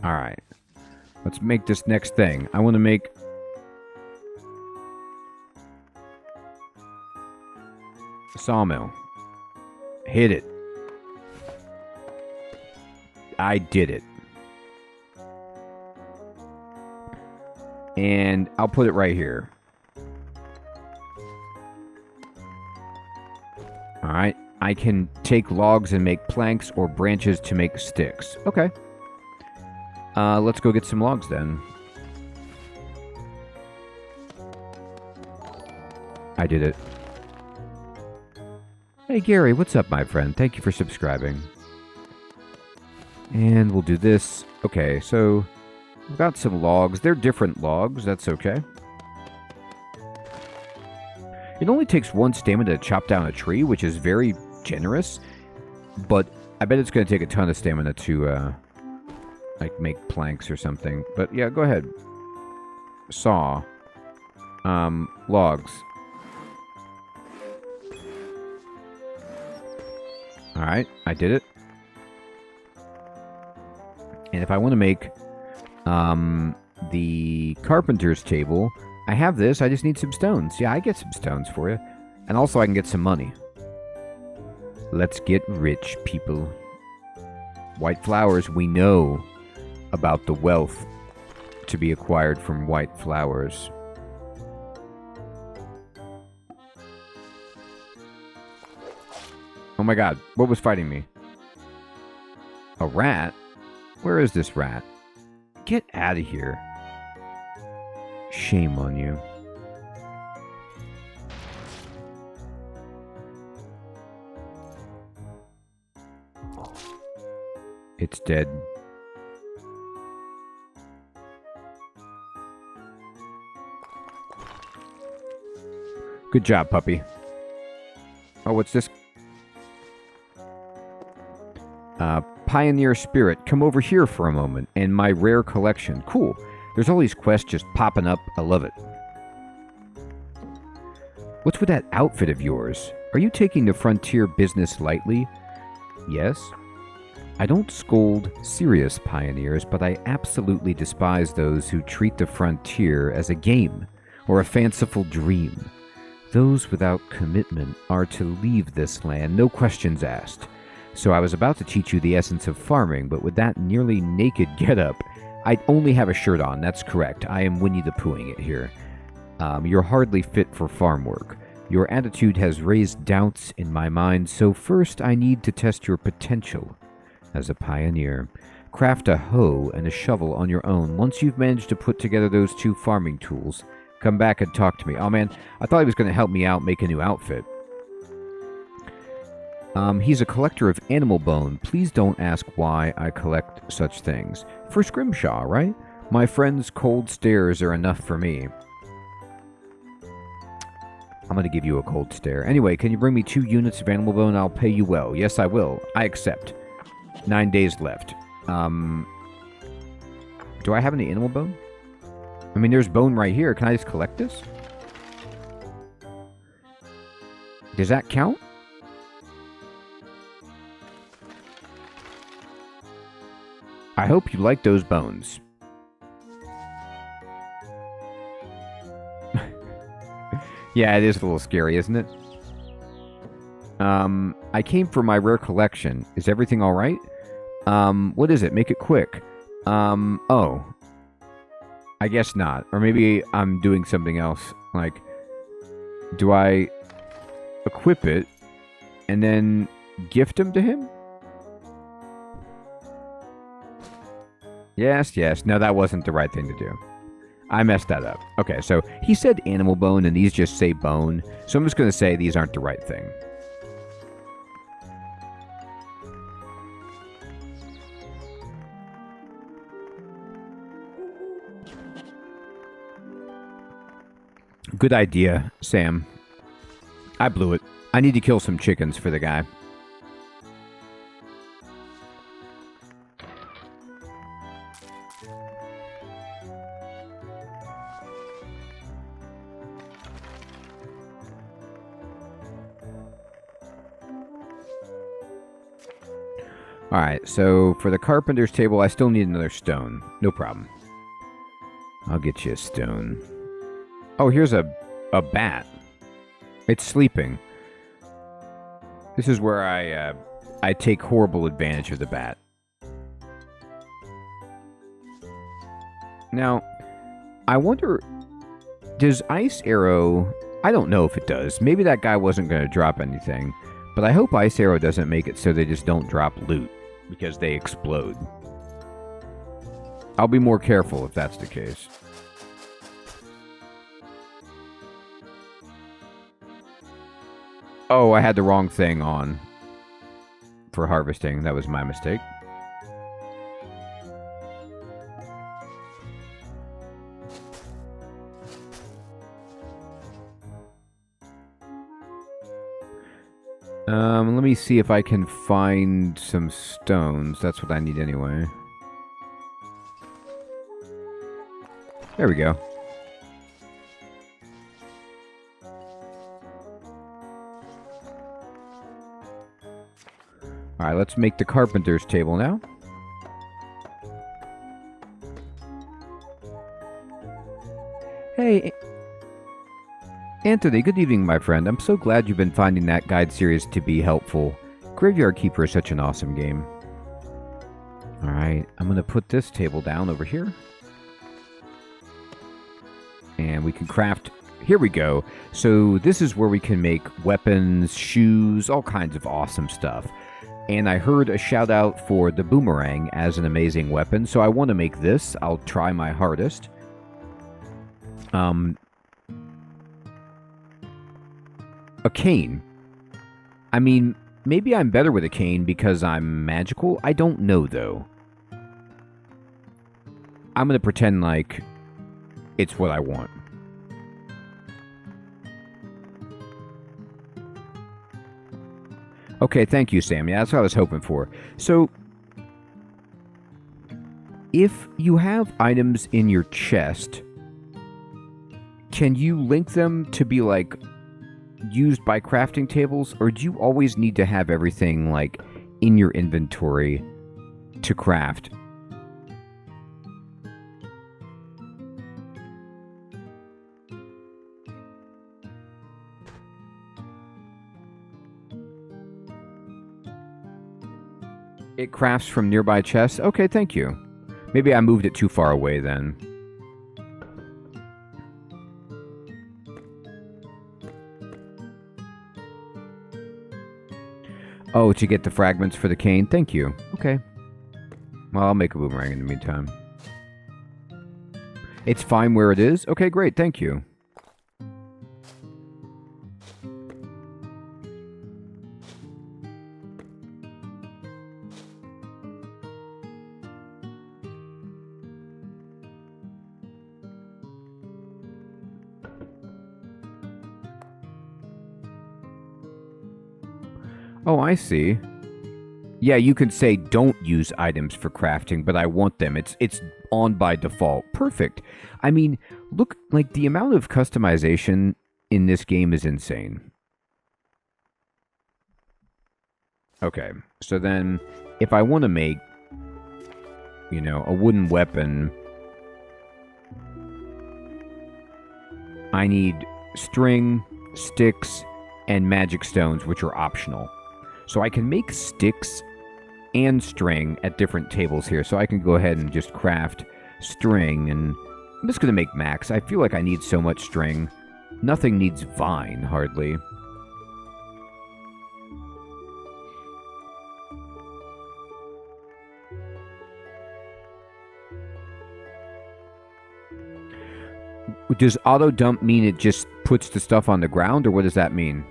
Alright. Let's make this next thing. I want to make... sawmill. Hit it. I did it. And I'll put it right here. Alright. I can take logs and make planks or branches to make sticks. Okay. Let's go get some logs then. I did it. Hey Gary, what's up my friend? Thank you for subscribing. And we'll do this. Okay, so we've got some logs. They're different logs, that's okay. It only takes 1 stamina to chop down a tree, which is very generous. But I bet it's going to take a ton of stamina to, like, make planks or something. But yeah, go ahead. Saw. Logs. Alright, I did it. And if I want to make the carpenter's table, I have this, I just need some stones. Yeah, I get some stones for you. And also I can get some money. Let's get rich, people. White flowers, we know about the wealth to be acquired from white flowers. Oh my god, what was fighting me? A rat? Where is this rat? Get out of here. Shame on you. It's dead. Good job, puppy. Oh, what's this? Pioneer Spirit, come over here for a moment. And my rare collection. Cool. There's all these quests just popping up. I love it. What's with that outfit of yours? Are you taking the frontier business lightly? Yes. I don't scold serious pioneers, but I absolutely despise those who treat the frontier as a game or a fanciful dream. Those without commitment are to leave this land, no questions asked. So I was about to teach you the essence of farming, but with that nearly naked getup, I'd only have a shirt on. That's correct. I am Winnie the Poohing it here. You're hardly fit for farm work. Your attitude has raised doubts in my mind, so first I need to test your potential as a pioneer. Craft a hoe and a shovel on your own. Once you've managed to put together those two farming tools, come back and talk to me. Oh man, I thought he was going to help me out make a new outfit. He's a collector of animal bone. Please don't ask why I collect such things. For Scrimshaw, right? My friend's cold stares are enough for me. I'm going to give you a cold stare. Anyway, can you bring me 2 units of animal bone? I'll pay you well. Yes, I will. I accept. 9 days left. Do I have any animal bone? I mean, there's bone right here. Can I just collect this? Does that count? I hope you like those bones. Yeah, it is a little scary, isn't it? I came for my rare collection. Is everything all right? What is it? Make it quick. Oh. I guess not. Or maybe I'm doing something else. Like, do I equip it and then gift them to him? Yes, yes. No, that wasn't the right thing to do. I messed that up. Okay, so he said animal bone, and these just say bone. So I'm just going to say these aren't the right thing. Good idea, Sam. I blew it. I need to kill some chickens for the guy. Alright, so for the carpenter's table, I still need another stone. No problem. I'll get you a stone. Oh, here's a bat. It's sleeping. This is where I take horrible advantage of the bat. Now, I wonder, does Ice Arrow... I don't know if it does. Maybe that guy wasn't going to drop anything. But I hope Ice Arrow doesn't make it so they just don't drop loot. Because they explode. I'll be more careful if that's the case. Oh, I had the wrong thing on for harvesting. That was my mistake. Let me see if I can find some stones. That's what I need anyway. There we go. Alright, let's make the carpenter's table now. Hey, Anthony, good evening, my friend. I'm so glad you've been finding that guide series to be helpful. Graveyard Keeper is such an awesome game. Alright, I'm going to put this table down over here. And we can craft... Here we go. So this is where we can make weapons, shoes, all kinds of awesome stuff. And I heard a shout out for the boomerang as an amazing weapon, so I want to make this. I'll try my hardest. A cane. I mean, Maybe I'm better with a cane because I'm magical. I don't know, though. I'm going to pretend like it's what I want. Okay, thank you, Sam. Yeah, that's what I was hoping for. So, if you have items in your chest, can you link them to be, like, used by crafting tables? Or do you always need to have everything, like, in your inventory to craft? It crafts from nearby chests? Okay, thank you. Maybe I moved it too far away then. Oh, to get the fragments for the cane? Thank you. Okay. Well, I'll make a boomerang in the meantime. It's fine where it is? Okay, great. Thank you. Oh, I see. Yeah, you can say don't use items for crafting, but I want them. It's on by default. Perfect. I mean, look, like the amount of customization in this game is insane. Okay, so then if I want to make, you know, a wooden weapon, I need string, sticks, and magic stones, which are optional. So I can make sticks and string at different tables here. So I can go ahead and just craft string, and I'm just going to make max. I feel like I need so much string. Nothing needs vine, hardly. Does auto dump mean it just puts the stuff on the ground, or what does that mean?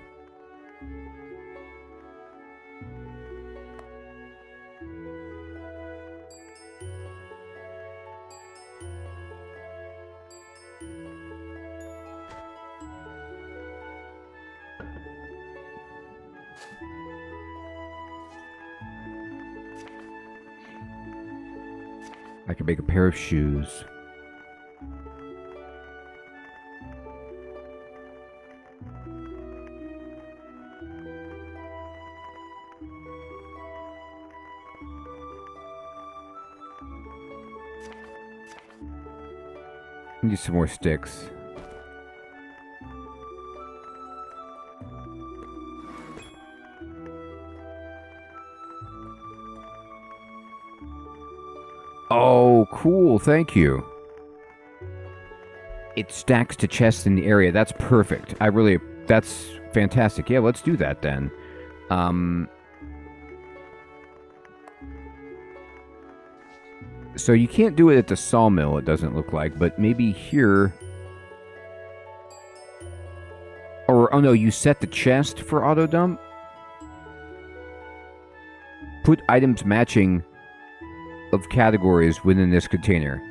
I can make a pair of shoes. Need some more sticks. Oh, cool. Thank you. It stacks to chests in the area. That's perfect. That's fantastic. Yeah, let's do that then. So you can't do it at the sawmill, it doesn't look like, but maybe here. Or, oh no, you set the chest for auto dump? Put items matching of categories within this container.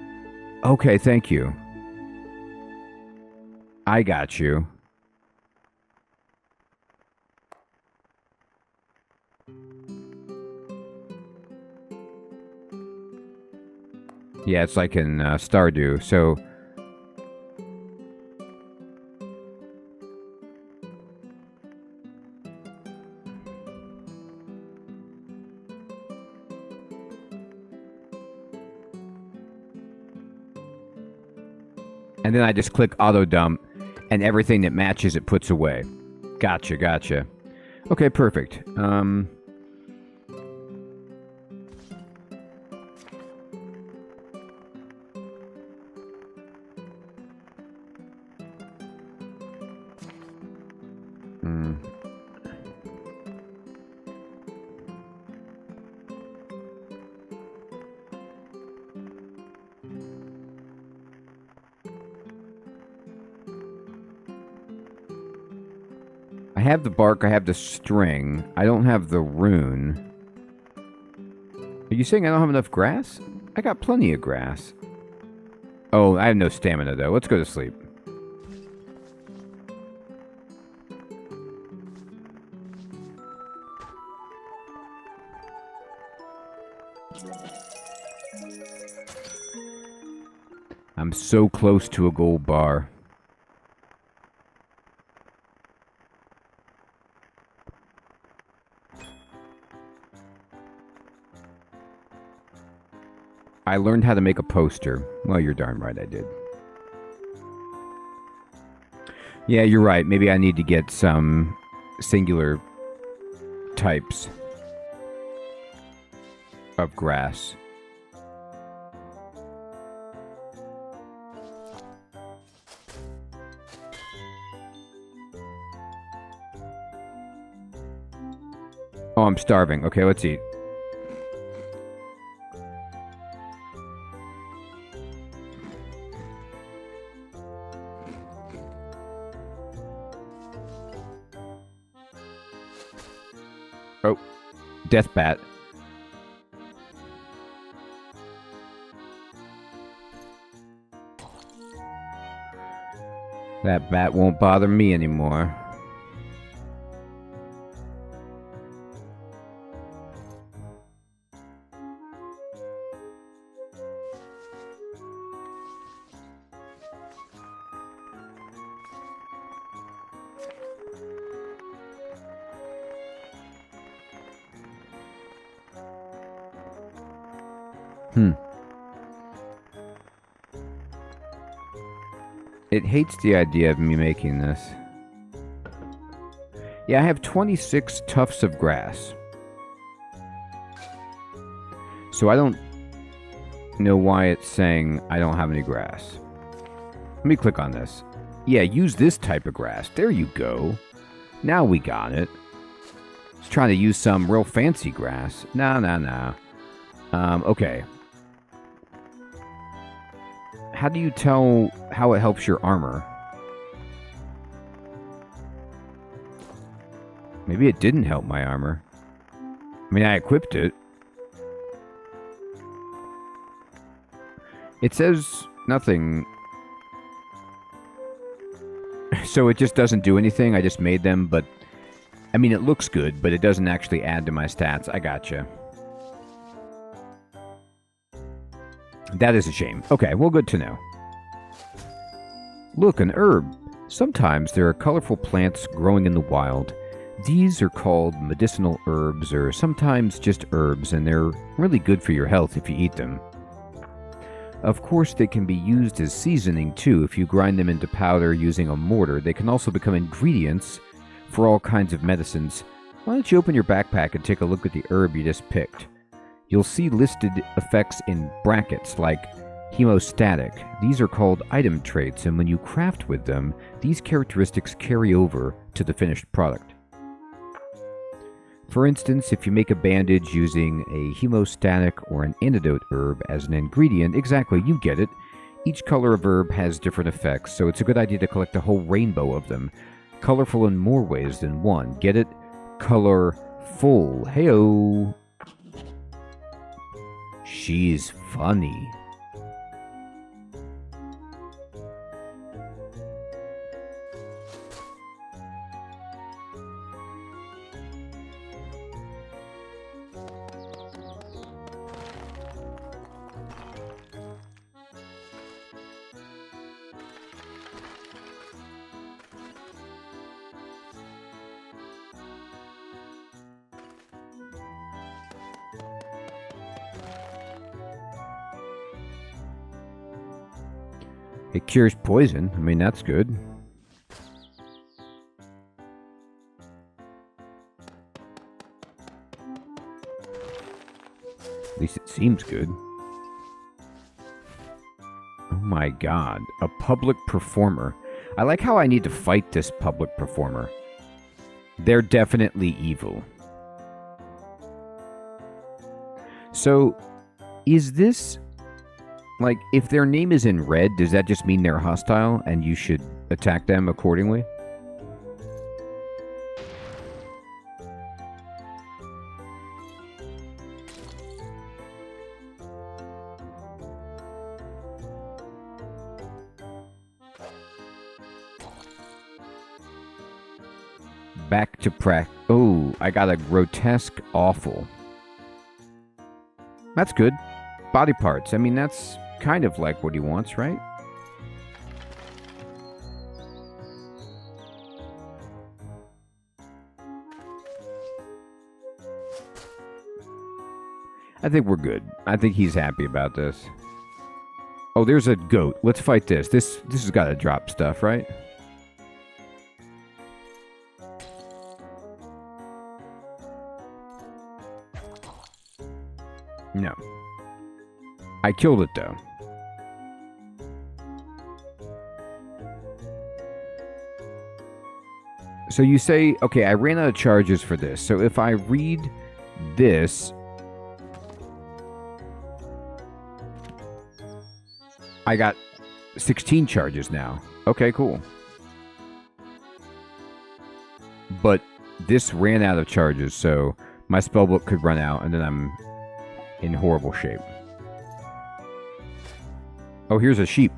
Okay, thank you. I got you. Yeah, it's like in Stardew, so... And then I just click auto dump, and everything that matches it puts away. Gotcha, gotcha. Okay, perfect. I have the bark, I have the string. I don't have the rune. Are you saying I don't have enough grass? I got plenty of grass. Oh, I have no stamina, though. Let's go to sleep. I'm so close to a gold bar. I learned how to make a poster. Well, you're darn right I did. Yeah, you're right. Maybe I need to get some singular types of grass. Oh, I'm starving. Okay, let's eat. Oh, death bat. That bat won't bother me anymore. It hates the idea of me making this. Yeah, I have 26 tufts of grass. So I don't know why it's saying I don't have any grass. Let me click on this. Yeah, use this type of grass. There you go. Now we got it. Just trying to use some real fancy grass. Nah. Okay. How do you tell how it helps your armor? Maybe it didn't help my armor. I mean, I equipped it. It says nothing. So it just doesn't do anything? I just made them, but... I mean, it looks good, but it doesn't actually add to my stats. I gotcha. That is a shame. Okay, well, good to know. Look, an herb. Sometimes there are colorful plants growing in the wild. These are called medicinal herbs, or sometimes just herbs, and they're really good for your health if you eat them. Of course, they can be used as seasoning too. If you grind them into powder using a mortar, they can also become ingredients for all kinds of medicines. Why don't you open your backpack and take a look at the herb you just picked? You'll see listed effects in brackets like hemostatic. These are called item traits, and when you craft with them, these characteristics carry over to the finished product. For instance, if you make a bandage using a hemostatic or an antidote herb as an ingredient, exactly, you get it. Each color of herb has different effects, so it's a good idea to collect a whole rainbow of them. Colorful in more ways than one. Get it? Colorful. Heyo. She's funny. It cures poison. I mean, that's good. At least it seems good. Oh my god. A public performer. I like how I need to fight this public performer. They're definitely evil. So, is this... like, if their name is in red, does that just mean they're hostile and you should attack them accordingly? Back to Oh, I got a grotesque awful. That's good. Body parts. I mean, that's kind of like what he wants, right? I think we're good. I think he's happy about this. Oh, there's a goat. Let's fight this. This has got to drop stuff, right? No. I killed it, though. So you say, okay, I ran out of charges for this. So if I read this, I got 16 charges now. Okay, cool. But this ran out of charges, so my spellbook could run out, and then I'm in horrible shape. Oh, here's a sheep.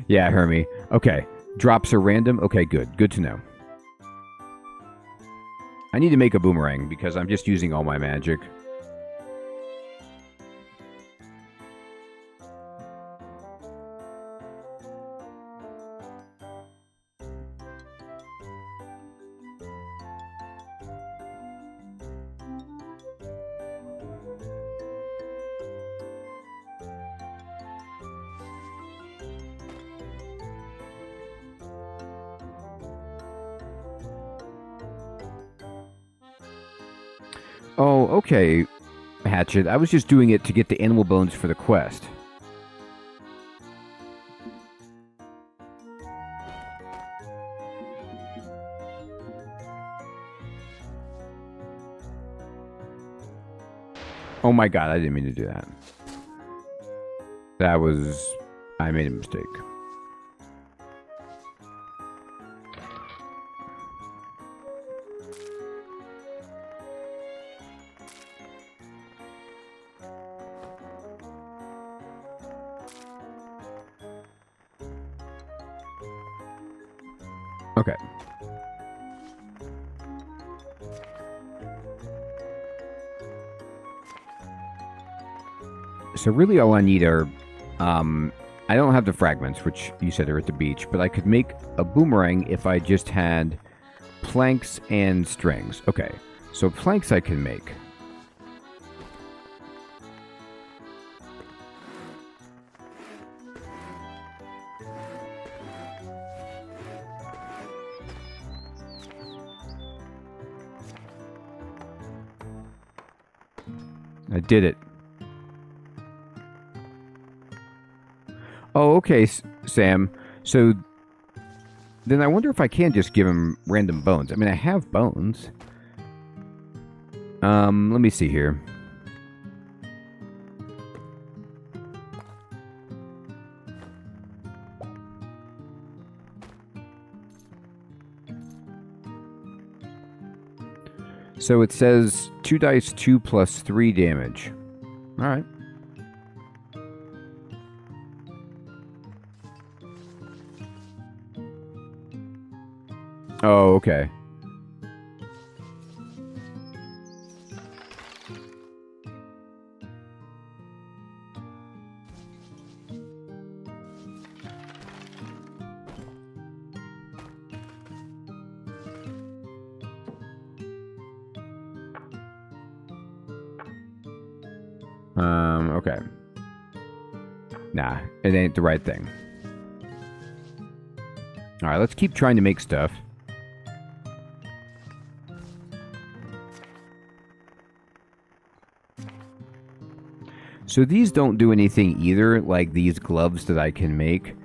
Yeah, Hermie. Okay. Drops are random? Okay, good. Good to know. I need to make a boomerang because I'm just using all my magic. Oh, okay, Hatchet. I was just doing it to get the animal bones for the quest. Oh my god, I didn't mean to do that. That was... I made a mistake. Okay. So really all I need are, I don't have the fragments, which you said are at the beach, but I could make a boomerang if I just had planks and strings. Okay, so planks I can make. I did it. Oh, okay, Sam. So then I wonder if I can just give him random bones. I mean, I have bones. Let me see here. So it says 2 dice, 2 plus 3 damage. All right. Oh, okay. Okay. Nah, it ain't the right thing. All right, let's keep trying to make stuff. So these don't do anything either, like these gloves that I can make.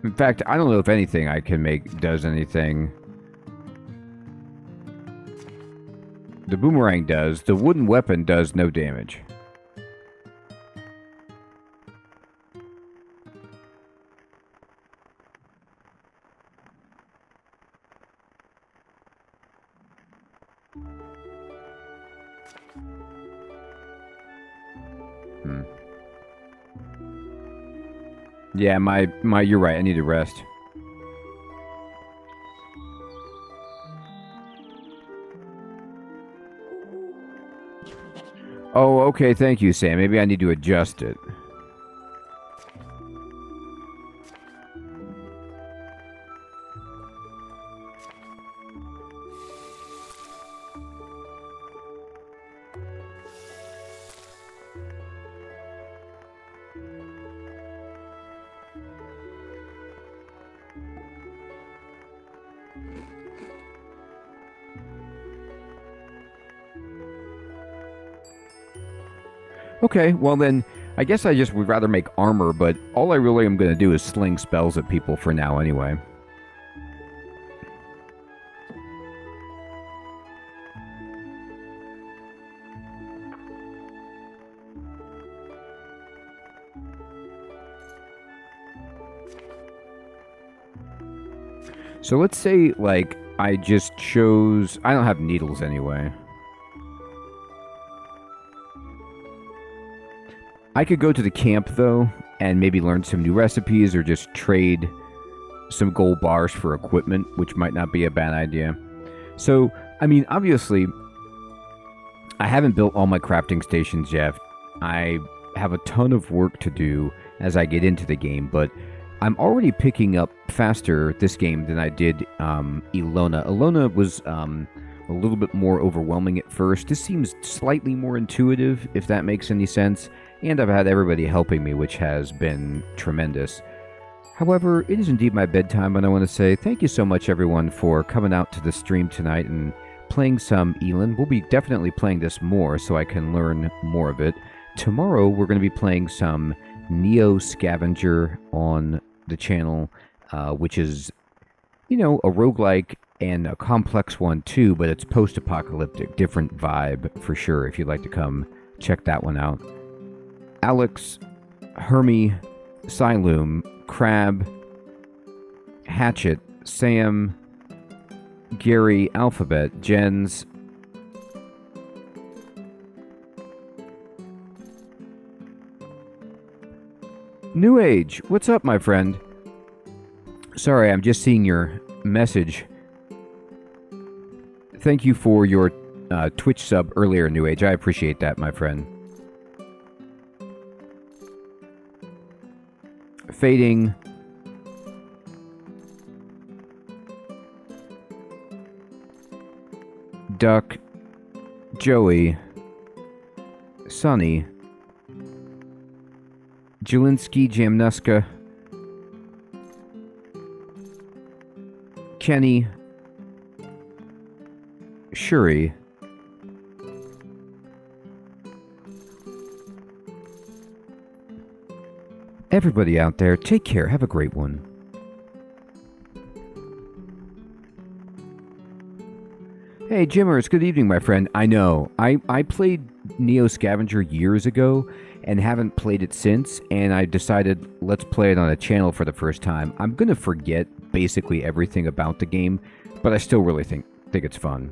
In fact, I don't know if anything I can make does anything. The boomerang does. The wooden weapon does no damage. Yeah, you're right. I need to rest. Oh, okay. Thank you, Sam. Maybe I need to adjust it. Okay, well then, I guess I just would rather make armor, but all I really am going to do is sling spells at people for now anyway. So let's say, like, I just chose... I don't have needles anyway. I could go to the camp, though, and maybe learn some new recipes or just trade some gold bars for equipment, which might not be a bad idea. So, I mean, obviously, I haven't built all my crafting stations yet. I have a ton of work to do as I get into the game, but I'm already picking up faster this game than I did Elona. Elona was a little bit more overwhelming at first. This seems slightly more intuitive, if that makes any sense. And I've had everybody helping me, which has been tremendous. However, it is indeed my bedtime, and I want to say thank you so much, everyone, for coming out to the stream tonight and playing some Elin. We'll be definitely playing this more so I can learn more of it. Tomorrow, we're going to be playing some Neo Scavenger on the channel, which is, you know, a roguelike and a complex one too, but it's post-apocalyptic. Different vibe, for sure, if you'd like to come check that one out. Alex, Hermie, Siloom, Crab, Hatchet, Sam, Gary, Alphabet, Jens, New Age, what's up, my friend? Sorry, I'm just seeing your message. Thank you for your Twitch sub earlier, New Age. I appreciate that, my friend. Fading. Duck. Joey. Sunny. Jelinski, Jamnuska. Kenny. Shuri. Everybody out there, take care. Have a great one. Hey, Jimmers. Good evening, my friend. I know. I played Neo Scavenger years ago and haven't played it since, and I decided let's play it on a channel for the first time. I'm going to forget basically everything about the game, but I still really think it's fun.